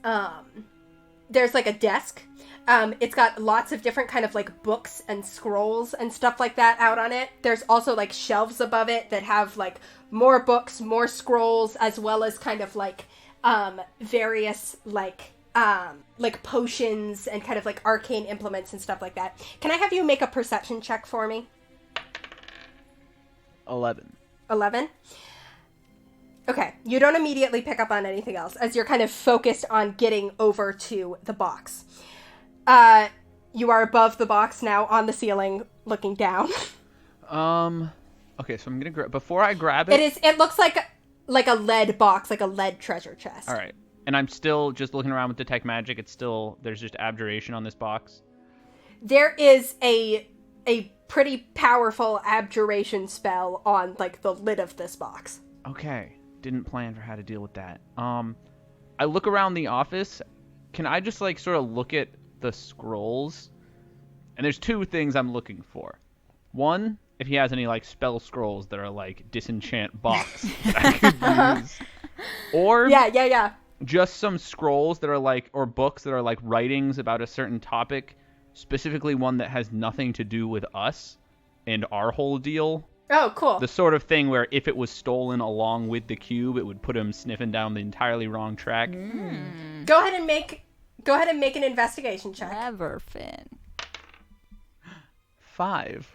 there's like a desk. It's got lots of different kind of like books and scrolls and stuff like that out on it. There's also like shelves above it that have like more books, more scrolls, as well as kind of like various like potions and kind of like arcane implements and stuff like that. Can I have you make a perception check for me? 11. 11? Okay, you don't immediately pick up on anything else as you're kind of focused on getting over to the box. You are above the box now on the ceiling looking down. Okay, so I'm gonna before I grab it. It looks like a lead box, like a lead treasure chest. All right, and I'm still just looking around with detect magic. There's just abjuration on this box. There is a pretty powerful abjuration spell on like the lid of this box. Okay, didn't plan for how to deal with that. I look around the office. Can I just like sort of look at the scrolls? And there's two things I'm looking for. One, if he has any like spell scrolls that are like disenchant box that I could use. Or Yeah. just some scrolls that are like, or books that are like writings about a certain topic, specifically one that has nothing to do with us and our whole deal. Oh, cool. The sort of thing where if it was stolen along with the cube, it would put him sniffing down the entirely wrong track. Go ahead and make an investigation check. Clever, Finn. 5.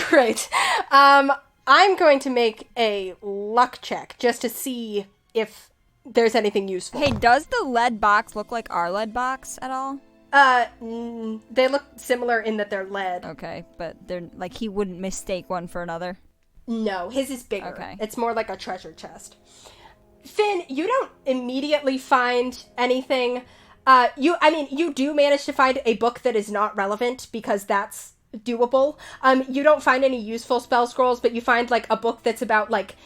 Great. I'm going to make a luck check just to see if there's anything useful. Hey, does the lead box look like our lead box at all? They look similar in that they're lead. Okay, but they're like he wouldn't mistake one for another. No, his is bigger. Okay. It's more like a treasure chest. Finn, you don't immediately find anything. You do manage to find a book that is not relevant because that's doable. You don't find any useful spell scrolls, but you find like a book that's about like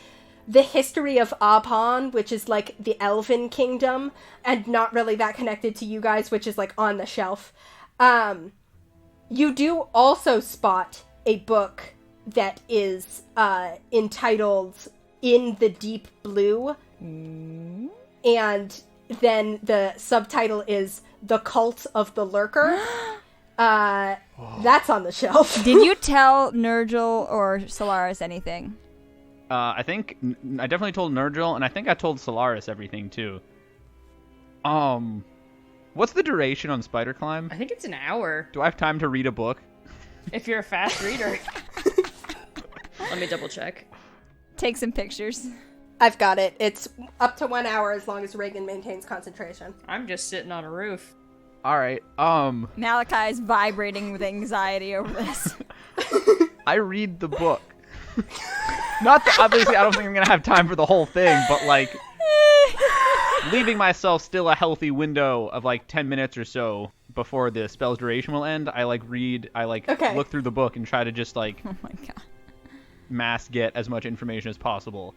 the history of Abhan, which is like the Elven kingdom, and not really that connected to you guys, which is like on the shelf. You do also spot a book that is entitled In the Deep Blue, and then the subtitle is The Cult of the Lurker. That's on the shelf. Did you tell Nurgle or Solaris anything? I think I definitely told Nurgle, and I think I told Solaris everything too. What's the duration on Spider Climb? I think it's an hour. Do I have time to read a book? If you're a fast reader. Let me double check. Take some pictures. I've got it. It's up to 1 hour as long as Regin maintains concentration. I'm just sitting on a roof. All right. Malachi's vibrating with anxiety over this. I read the book. Not that, obviously, I don't think I'm gonna have time for the whole thing, but like, leaving myself still a healthy window of like 10 minutes or so before the spell's duration will end. I look through the book and try to just like, Oh my god. mass get as much information as possible.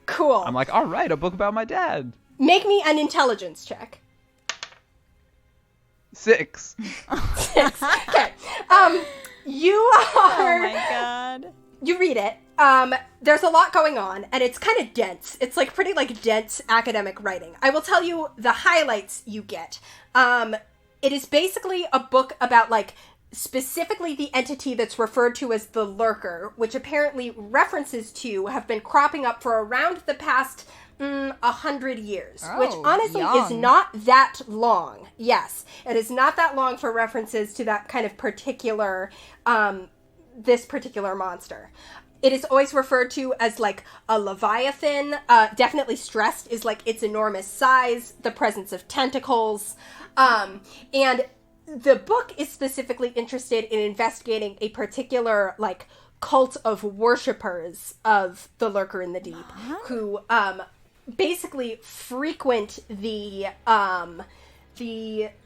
Cool. I'm like, all right, a book about my dad. Make me an intelligence check. 6. Okay. You are... Oh my god. You read it. There's a lot going on, and it's kind of dense. It's like pretty like dense academic writing. I will tell you the highlights you get. It is basically a book about like specifically the entity that's referred to as the Lurker, which apparently references to have been cropping up for around the past 100 years, which honestly is not that long. Yes, it is not that long for references to that kind of particular, this particular monster. It is always referred to as like a leviathan, definitely stressed is like its enormous size, the presence of tentacles, and the book is specifically interested in investigating a particular like cult of worshippers of the Lurker in the Deep, who basically frequent the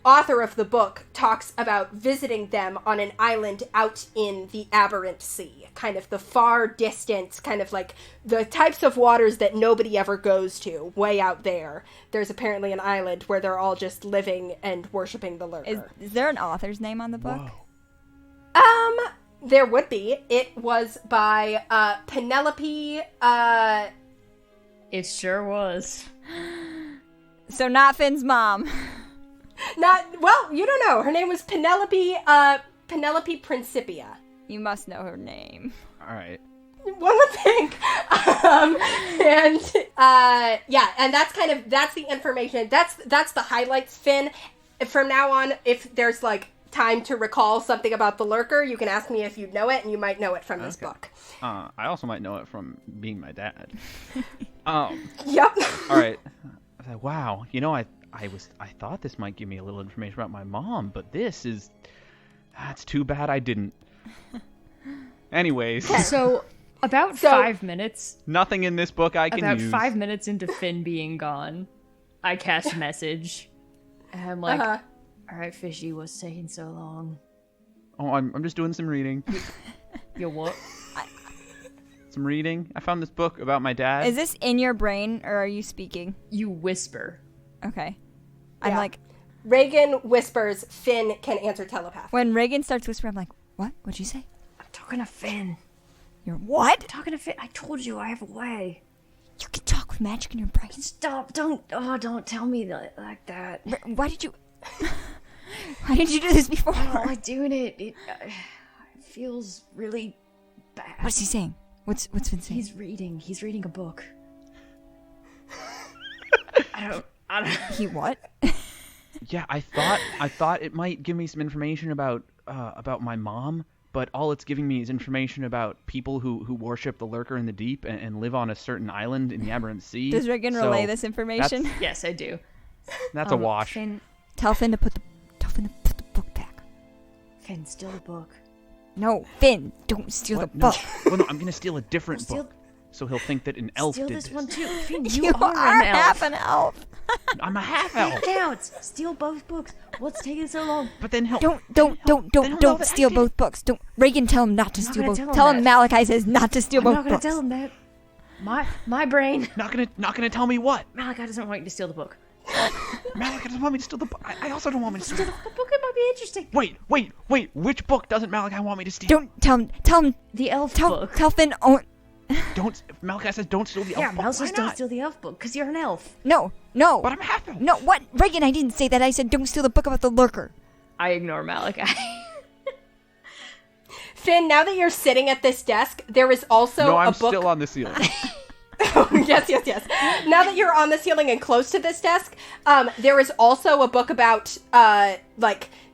author of the book talks about visiting them on an island out in the Aberrant Sea, kind of the far distance, kind of like the types of waters that nobody ever goes to, way out there. There's apparently an island where they're all just living and worshipping the Lurker. Is there an author's name on the book? Whoa. There would be. It was by Penelope, It sure was. So not Finn's mom. Well, you don't know. Her name was Penelope Principia. You must know her name. All right. One would think. And that's the information. That's the highlights, Finn. From now on, if there's like time to recall something about the Lurker, you can ask me if you know it, and you might know it from this book. I also might know it from being my dad. Yep. All right. I was like, wow, I thought this might give me a little information about my mom, but that's too bad I didn't. Anyways. So, about 5 minutes. Nothing in this book I can use. About 5 minutes into Finn being gone, I cast message. And I'm like, all right, Fishy, what's taking so long? Oh, I'm just doing some reading. Yo, what? Some reading. I found this book about my dad. Is this in your brain, or are you speaking? You whisper. Okay. Yeah. I'm like... Regin whispers, Finn can answer telepath. When Regin starts whispering, I'm like, what? What'd you say? I'm talking to Finn. You're what? I'm talking to Finn. I told you I have a way. You can talk with magic in your brain. Stop. Don't tell me like that. Why did you... Why did you do this before? I don't like doing it. It feels really bad. What's he saying? What's Finn saying? He's reading a book. I don't. He what? Yeah, I thought it might give me some information about my mom, but all it's giving me is information about people who worship the Lurker in the Deep and live on a certain island in the Aberrant Sea. Does Regin relay this information? Yes, I do. That's a wash. Finn, Tell Finn to put the book back. Finn, steal the book. No, Finn, don't steal the book. Well, no, I'm gonna steal a different book, so he'll think that an elf Steal did this this. one too. Finn, You are are an elf. half an elf. I'm a half elf. It counts. Steal both books. What's taking so long? But then he'll Don't know that steal I both books. Don't. Regin, tell him not to I'm not steal gonna both. tell him Tell him that. Malachi says not to steal I'm both not gonna books. tell him that. My brain. not gonna tell me what. Malachi doesn't want you to steal the book. Malachi doesn't want me to steal the book. I also don't want me to steal. The book, it might be interesting. Wait. Which book doesn't Malachi want me to steal? Don't tell him. The elf book. Tell Finn. Oh, Don't. Malachi says don't steal the elf book. Mal says Why don't not? steal the elf book because you're an elf. no. But I'm a half elf. No, what? Regin, I didn't say that. I said don't steal the book about the Lurker. I ignore Malachi. Finn, now that you're sitting at this desk, there is also No, a I'm book. still on the ceiling. Yes. Now that you're on the ceiling and close to this desk, there is also a book about,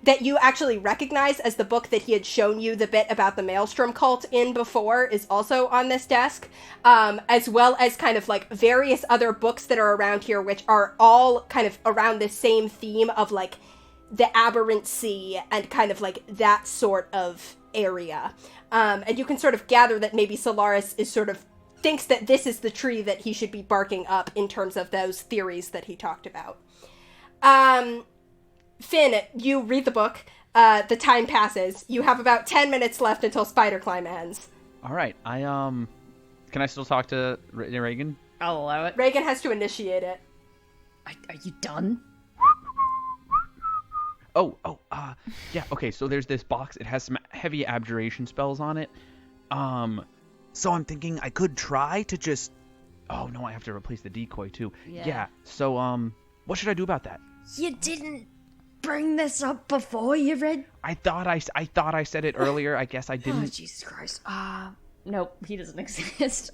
that you actually recognize as the book that he had shown you the bit about the Maelstrom cult in before is also on this desk, as well as kind of like various other books that are around here, which are all kind of around the same theme of like the aberrant sea and kind of like that sort of area. And you can sort of gather that maybe Solaris is sort of thinks that this is the tree that he should be barking up in terms of those theories that he talked about. Finn, you read the book. The time passes. You have about 10 minutes left until Spider Climb ends. All right. Can I still talk to Regin? I'll allow it. Regin has to initiate it. Are you done? Yeah, okay, so there's this box. It has some heavy abjuration spells on it. So I'm thinking I could try to just... Oh, no, I have to replace the decoy, too. Yeah, so, what should I do about that? You didn't bring this up before you read? I thought I said it earlier. I guess I didn't. Oh, Jesus Christ. Nope, he doesn't exist.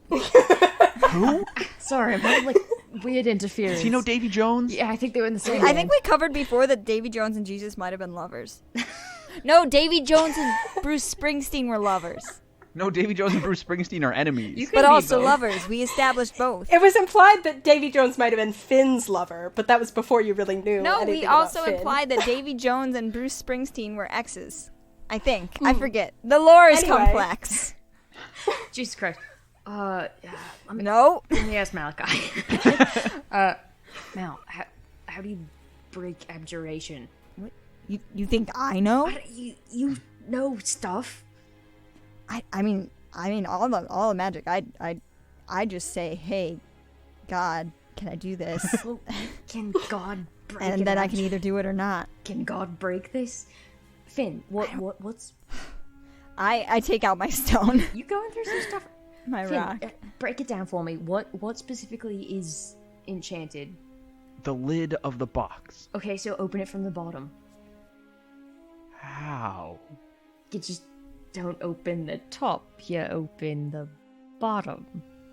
Who? Sorry, I'm having, like, weird interference. Does he know Davy Jones? Yeah, I think they were in the same I think we covered before that Davy Jones and Jesus might have been lovers. No, Davy Jones and Bruce Springsteen were lovers. No, Davy Jones and Bruce Springsteen are enemies. But also lovers. We established both. It was implied that Davy Jones might have been Finn's lover, but that was before you really knew No, anything we about also Finn. implied that Davy Jones and Bruce Springsteen were exes. I think. I forget. The lore is Anyway. complex. Jesus Christ. No. Let me ask Malachi. Mal, how do you break abjuration? What? You think I know? You know stuff. I mean all the magic. I just say, hey, God, can I do this? Well, can God break And then I can either do it or not. Can God break this? Finn, what's... I take out my stone. You going through some stuff? My Finn, rock. Break it down for me. What specifically is enchanted? The lid of the box. Okay, so open it from the bottom. How? You just don't open the top. You open the bottom.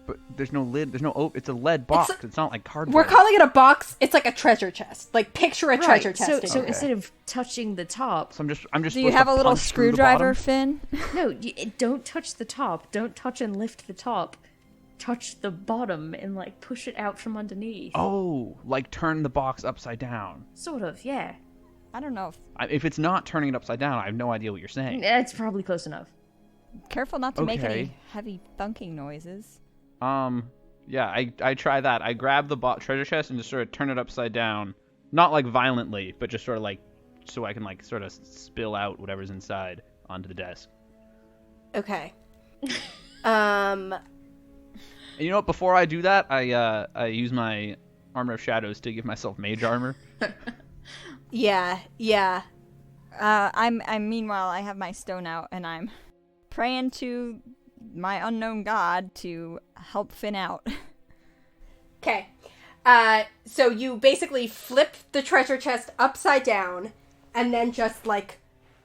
But there's no lid. It's a lead box. It's not like cardboard. We're calling it a box. It's like a treasure chest. Like, picture a treasure chest. So instead of touching the top... So I'm just Do you have a little screwdriver, Finn? No, don't touch the top. Don't touch and lift the top. Touch the bottom and, like, push it out from underneath. Oh, like turn the box upside down. Sort of, yeah. I don't know. If it's not turning it upside down, I have no idea what you're saying. It's probably close enough. Careful not to make Okay. any heavy thunking noises. Yeah, I try that. I grab the treasure chest and just sort of turn it upside down. Not like violently, but just sort of like, so I can like sort of spill out whatever's inside onto the desk. Okay. And you know what? Before I do that, I use my Armor of Shadows to give myself mage armor. Yeah. I'm meanwhile I have my stone out and I'm praying to my unknown god to help Finn out. Okay. So you basically flip the treasure chest upside down and then just, like,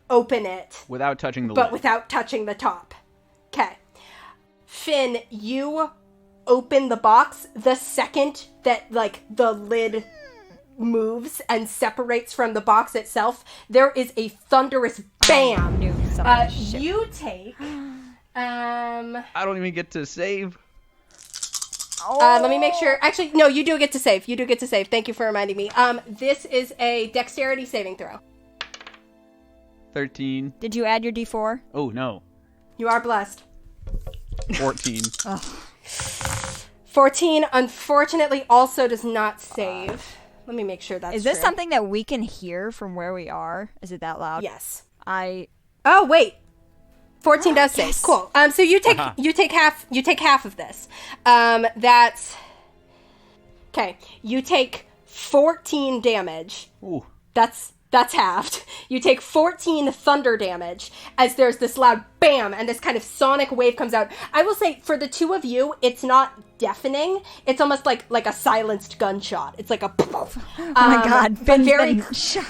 open it. Without touching the But lid. without touching the top. Okay. Finn, you open the box the second that, like, the lid moves and separates from the box itself. There is a thunderous bam. Knew something shit. You take... I don't even get to save. Let me make sure. Actually, no, you do get to save. Thank you for reminding me. This is a dexterity saving throw. 13. Did you add your d4? Oh, no. You are blessed. 14. 14, unfortunately, also does not save. Let me make sure that's Is this true. something that we can hear from where we are? Is it that loud? Yes. Oh, wait. 14 does save. yes. Cool. So you take half of this. That's okay. You take 14 damage. Ooh. That's halved. You take 14 thunder damage as there's this loud bam and this kind of sonic wave comes out. I will say for the two of you, it's not deafening. It's almost like a silenced gunshot. It's like a oh my god, but Finn's very been shot.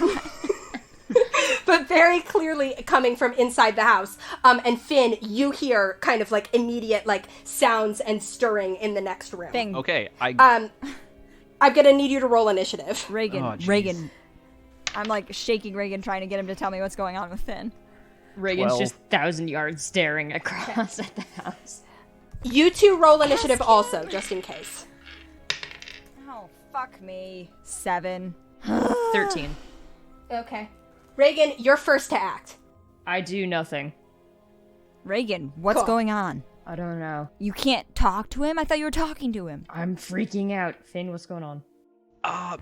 but very clearly coming from inside the house. And Finn, you hear kind of like immediate like sounds and stirring in the next room. Thing. Okay, I'm gonna need you to roll initiative. Regin. Oh, jeez. Regin. I'm like shaking Regin, trying to get him to tell me what's going on with Finn. Reagan's 12. just 1,000 yards staring across at the house. You two roll initiative also, just in case. Oh, fuck me. 7. 13. Okay. Regin, you're first to act. I do nothing. Regin, what's Cool. going on? I don't know. You can't talk to him? I thought you were talking to him. I'm freaking out. Finn, what's going on?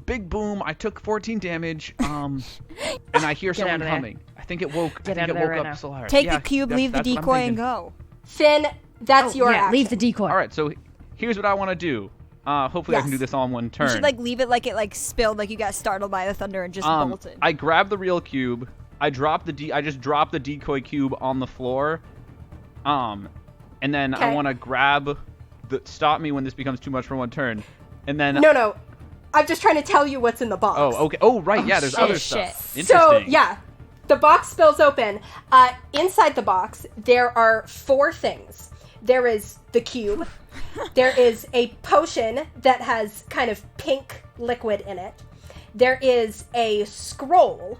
Big boom. I took 14 damage. And I hear Get out someone of there. coming. I think it woke. Get I out think of it there woke right up now. Solaris. Take Yeah, the cube, that's leave the what I'm decoy, and thinking. go. Finn, that's your yeah, action. leave the decoy. All right, so here's what I want to do. Hopefully I can Yes. do this all in one turn. You should like leave it like it like spilled, like you got startled by the thunder and just bolted. I grab the real cube. I just drop the decoy cube on the floor. And then I Okay. want to grab stop me when this becomes too much for one turn. And then No. I'm just trying to tell you what's in the box. Oh, okay. Oh, right. Yeah, there's shit. other Shit. stuff. Interesting. So, yeah. The box spills open. Inside the box, there are 4 things. There is the cube. There is a potion that has kind of pink liquid in it. There is a scroll.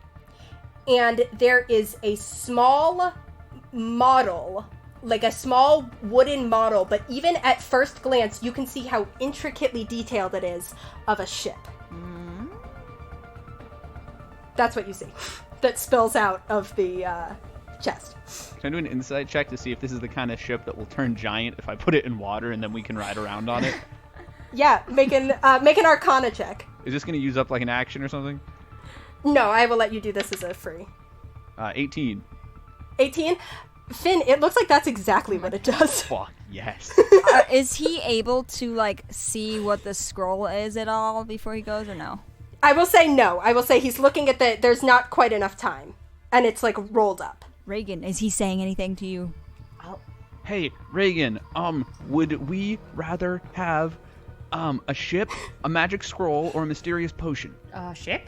And there is a small model, like a small wooden model, but even at first glance, you can see how intricately detailed it is of a ship. That's what you see. That spills out of the chest. Can I do an insight check to see if this is the kind of ship that will turn giant if I put it in water and then we can ride around on it? Yeah, make an Arcana check. Is this going to use up like an action or something? No, I will let you do this as a free. 18. 18? Finn, it looks like that's exactly what it does. Fuck, yes. Is he able to like see what the scroll is at all before he goes, or no? I will say no. I will say he's looking at there's not quite enough time. And it's like rolled up. Regin, is he saying anything to you? Hey, Regin, would we rather have a ship, a magic scroll, or a mysterious potion? Ship?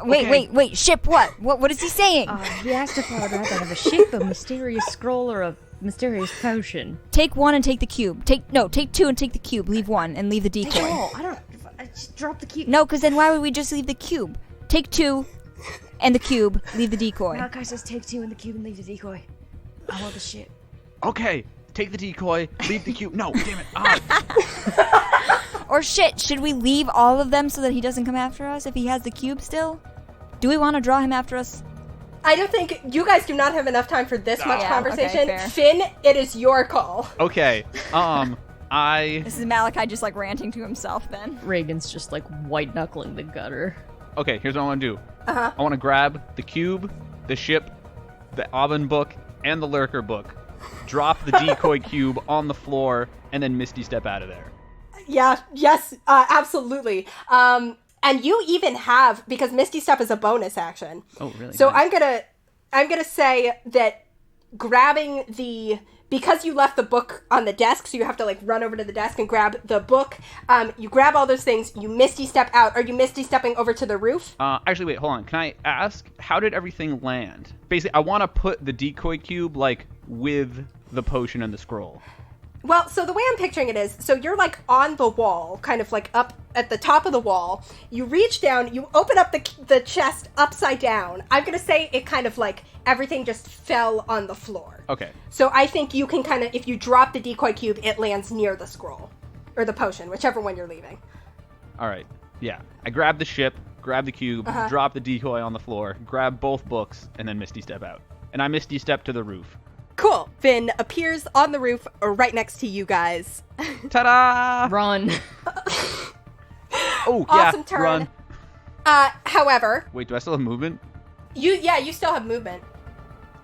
Wait, ship what? What is he saying? He asked if I would rather have a ship, a mysterious scroll, or a mysterious potion. Take 1 and take the cube. Take 2 and take the cube. Leave 1 and leave the decoy. I just dropped the key. No, because then why would we just leave the cube? Take 2 and the cube. Leave the decoy. Malachi says take 2 in the cube and leave the decoy. I want the ship. Okay, take the decoy, leave the cube. No, damn it. Or shit, should we leave all of them so that he doesn't come after us if he has the cube still? Do we want to draw him after us? I don't think you guys do not have enough time for this much Yeah, conversation. okay, fair. Finn, it is your call. Okay, This is Malachi just like ranting to himself then. Reagan's just like white knuckling the gutter. Okay, here's what I want to do. I want to grab the cube, the ship, the Aubin book, and the Lurker book. Drop the decoy cube on the floor, and then Misty step out of there. Yeah, yes, absolutely. And you even have, because Misty Step is a bonus action. Oh, really? So Nice. I'm gonna say that grabbing because you left the book on the desk, so you have to like run over to the desk and grab the book. You grab all those things, you Misty Step out. Are you Misty Stepping over to the roof? Actually, wait, hold on. Can I ask, how did everything land? Basically, I want to put the decoy cube, like, with the potion and the scroll. Well, so the way I'm picturing it is, so you're like on the wall, kind of like up at the top of the wall. You reach down, you open up the chest upside down. I'm going to say it kind of like everything just fell on the floor. Okay. So I think you can kind of, if you drop the decoy cube, it lands near the scroll. Or the potion, whichever one you're leaving. All right. Yeah. I grab the ship, grab the cube, drop the decoy on the floor, grab both books, and then Misty Step out. And I Misty Step to the roof. Cool. Finn appears on the roof right next to you guys. Ta-da! Run. Oh, yeah, Awesome turn. run. However, Wait, do I still have movement? you still have movement.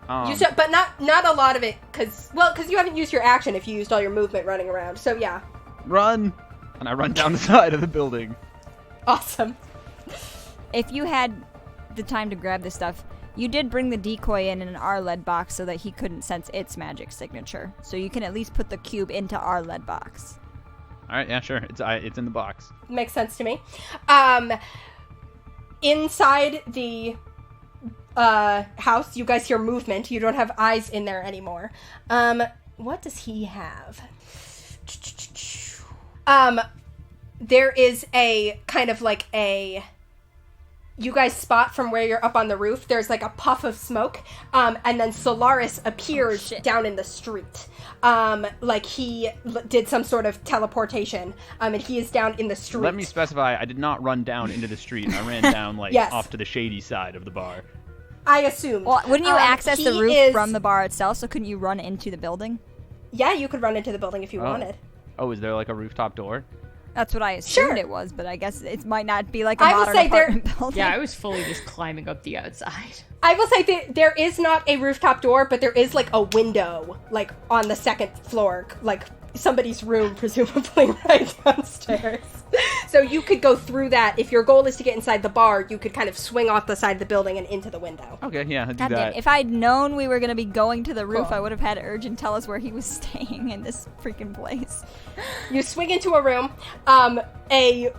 Um, But not a lot of it, because you haven't used your action if you used all your movement running around. So yeah. Run! And I run down the side of the building. Awesome. If you had the time to grab this stuff, you did bring the decoy in an R lead box so that he couldn't sense its magic signature. So you can at least put the cube into our lead box. All right, yeah, sure. It's in the box. Makes sense to me. Inside the house. You guys hear movement. You don't have eyes in there anymore. What does he have? There is a kind of like you guys spot from where you're up on the roof, there's like a puff of smoke, and then Solaris appears down in the street. Like he did some sort of teleportation, and he is down in the street. Let me specify, I did not run down into the street. I ran down off to the shady side of the bar. I assume. Well, wouldn't you access the roof from the bar itself, so couldn't you run into the building? Yeah, you could run into the building if you wanted. Oh, is there like a rooftop door? That's what I assumed it was, but I guess it might not be like a modern apartment building. Yeah, I was fully just climbing up the outside. I will say there is not a rooftop door, but there is like a window, like on the second floor, like somebody's room, presumably right downstairs. So you could go through that. If your goal is to get inside the bar, you could kind of swing off the side of the building and into the window. Okay, yeah, I'd do that. If I'd known we were going to be going to the roof, I would have had Regin tell us where he was staying in this freaking place. You swing into a room, a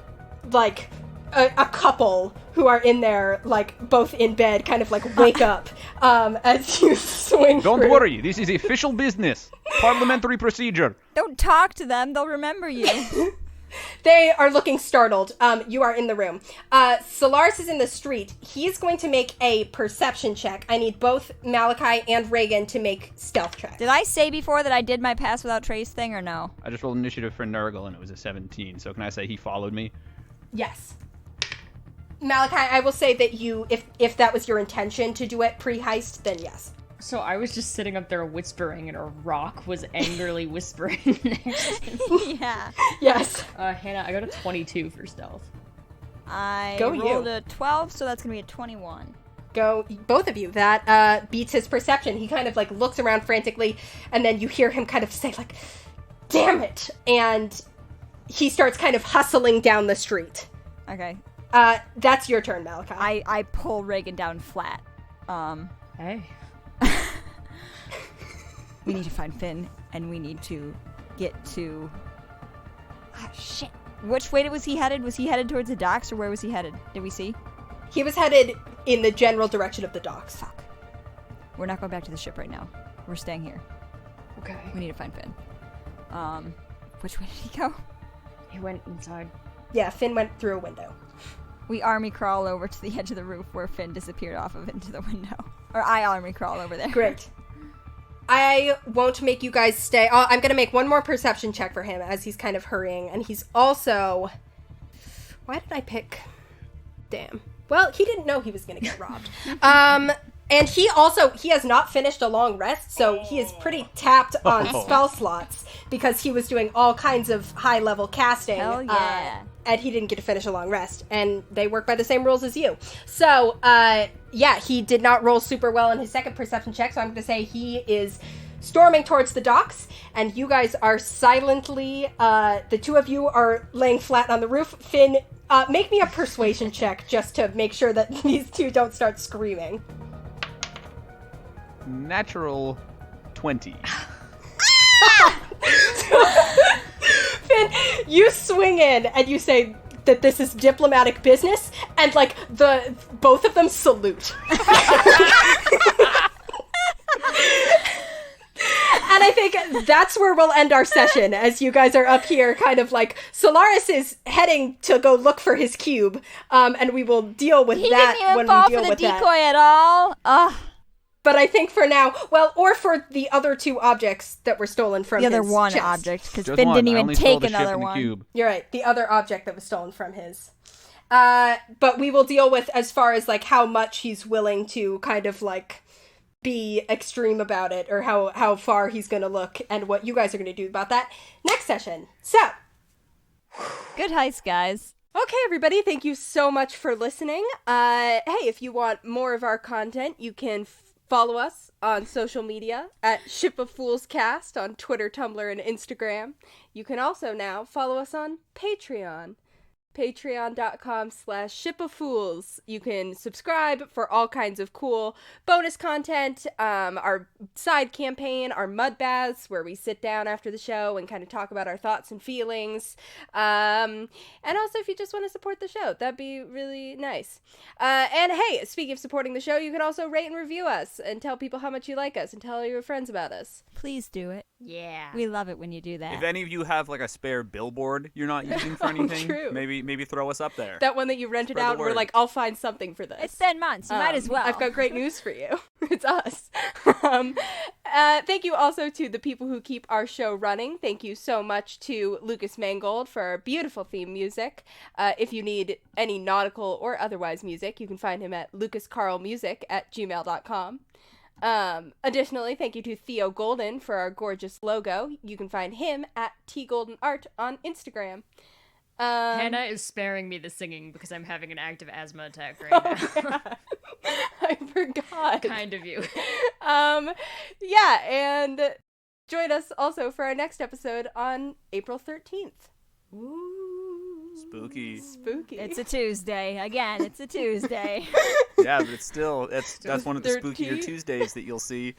couple who are in there, like, both in bed, kind of, like, wake up, as you swing Don't through. worry, this is official business. Parliamentary procedure. Don't talk to them, they'll remember you. They are looking startled. You are in the room. Solaris is in the street. He's going to make a perception check. I need both Malachi and Regin to make stealth checks. Did I say before that I did my pass without trace thing, or no? I just rolled initiative for Nurgle, and it was a 17, so can I say he followed me? Yes. Malachi, I will say that you, if that was your intention to do it pre-heist, then yes. So I was just sitting up there whispering, and a rock was angrily whispering next to me. Yeah. Yes. Hannah, I got a 22 for stealth. I Go rolled you. a 12, so that's going to be a 21. Go, both of you. That beats his perception. He kind of, like, looks around frantically, and then you hear him kind of say, like, damn it! And he starts kind of hustling down the street. Okay. That's your turn, Malachi. I pull Regin down flat. Hey. We need to find Finn, and we need to get to... Ah, shit. Which way was he headed? Was he headed towards the docks, or where was he headed? Did we see? He was headed in the general direction of the docks. Fuck. We're not going back to the ship right now. We're staying here. Okay. We need to find Finn. Which way did he go? He went inside. Yeah, Finn went through a window. We army crawl over to the edge of the roof where Finn disappeared off of into the window. Or I army crawl over there. Great. I won't make you guys stay. I'm going to make one more perception check for him as he's kind of hurrying. And he's also... Why did I pick... Damn. Well, he didn't know he was going to get robbed. And he has not finished a long rest, so he is pretty tapped on spell slots because he was doing all kinds of high-level casting. Hell yeah. And he didn't get to finish a long rest, and they work by the same rules as you. So, yeah, he did not roll super well in his second perception check, so I'm going to say he is storming towards the docks, and you guys are silently, the two of you are laying flat on the roof. Finn, make me a persuasion check just to make sure that these two don't start screaming. Natural 20. Finn, you swing in and you say that this is diplomatic business, and like both of them salute. And I think that's where we'll end our session, as you guys are up here kind of like, Solaris is heading to go look for his cube, and we will deal with that when we deal with that. He didn't even fall for the decoy at all. Ugh. But I think for now, well, or for the other two objects that were stolen from his The other one chest. object, because Just Finn one. didn't I even only take stole the ship another and the one. cube. You're right, the other object that was stolen from his. But we will deal with as far as like how much he's willing to kind of like be extreme about it, or how far he's going to look, and what you guys are going to do about that next session. So, Good heist, guys. okay, everybody, thank you so much for listening. Hey, if you want more of our content, you can follow us on social media at Ship of Fools Cast on Twitter, Tumblr, and Instagram. You can also now follow us on Patreon. patreon.com/shipofools. You can subscribe for all kinds of cool bonus content, our side campaign, our mud baths, where we sit down after the show and kind of talk about our thoughts and feelings. And also, if you just want to support the show, that'd be really nice. And hey, speaking of supporting the show, you can also rate and review us and tell people how much you like us and tell your friends about us. Please do it. Yeah. We love it when you do that. If any of you have like a spare billboard you're not using for anything, true. maybe throw us up there. That one that you rented Spread the out and we're word. like, I'll find something for this. It's 10 months. You might as well. I've got great news for you. It's us. Thank you also to the people who keep our show running. Thank you so much to Lucas Mangold for our beautiful theme music. If you need any nautical or otherwise music, you can find him at lucascarlmusic@gmail.com. Additionally, thank you to Theo Golden for our gorgeous logo. You can find him at tgoldenart on Instagram. Hannah is sparing me the singing because I'm having an active asthma attack right now. I forgot. Kind of you. Yeah, and join us also for our next episode on April 13th. Ooh. Spooky. It's a Tuesday. Again, it's a Tuesday. Yeah, but it's still that's one of the 13? spookier Tuesdays that you'll see.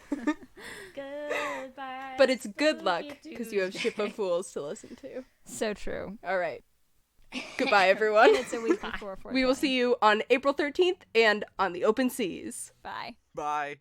Goodbye. But it's good luck because you have Tuesday. Ship of Fools to listen to. So true. All right. Goodbye, everyone. It's a week before 420. We will see you on April 13th and on the open seas. Bye. Bye.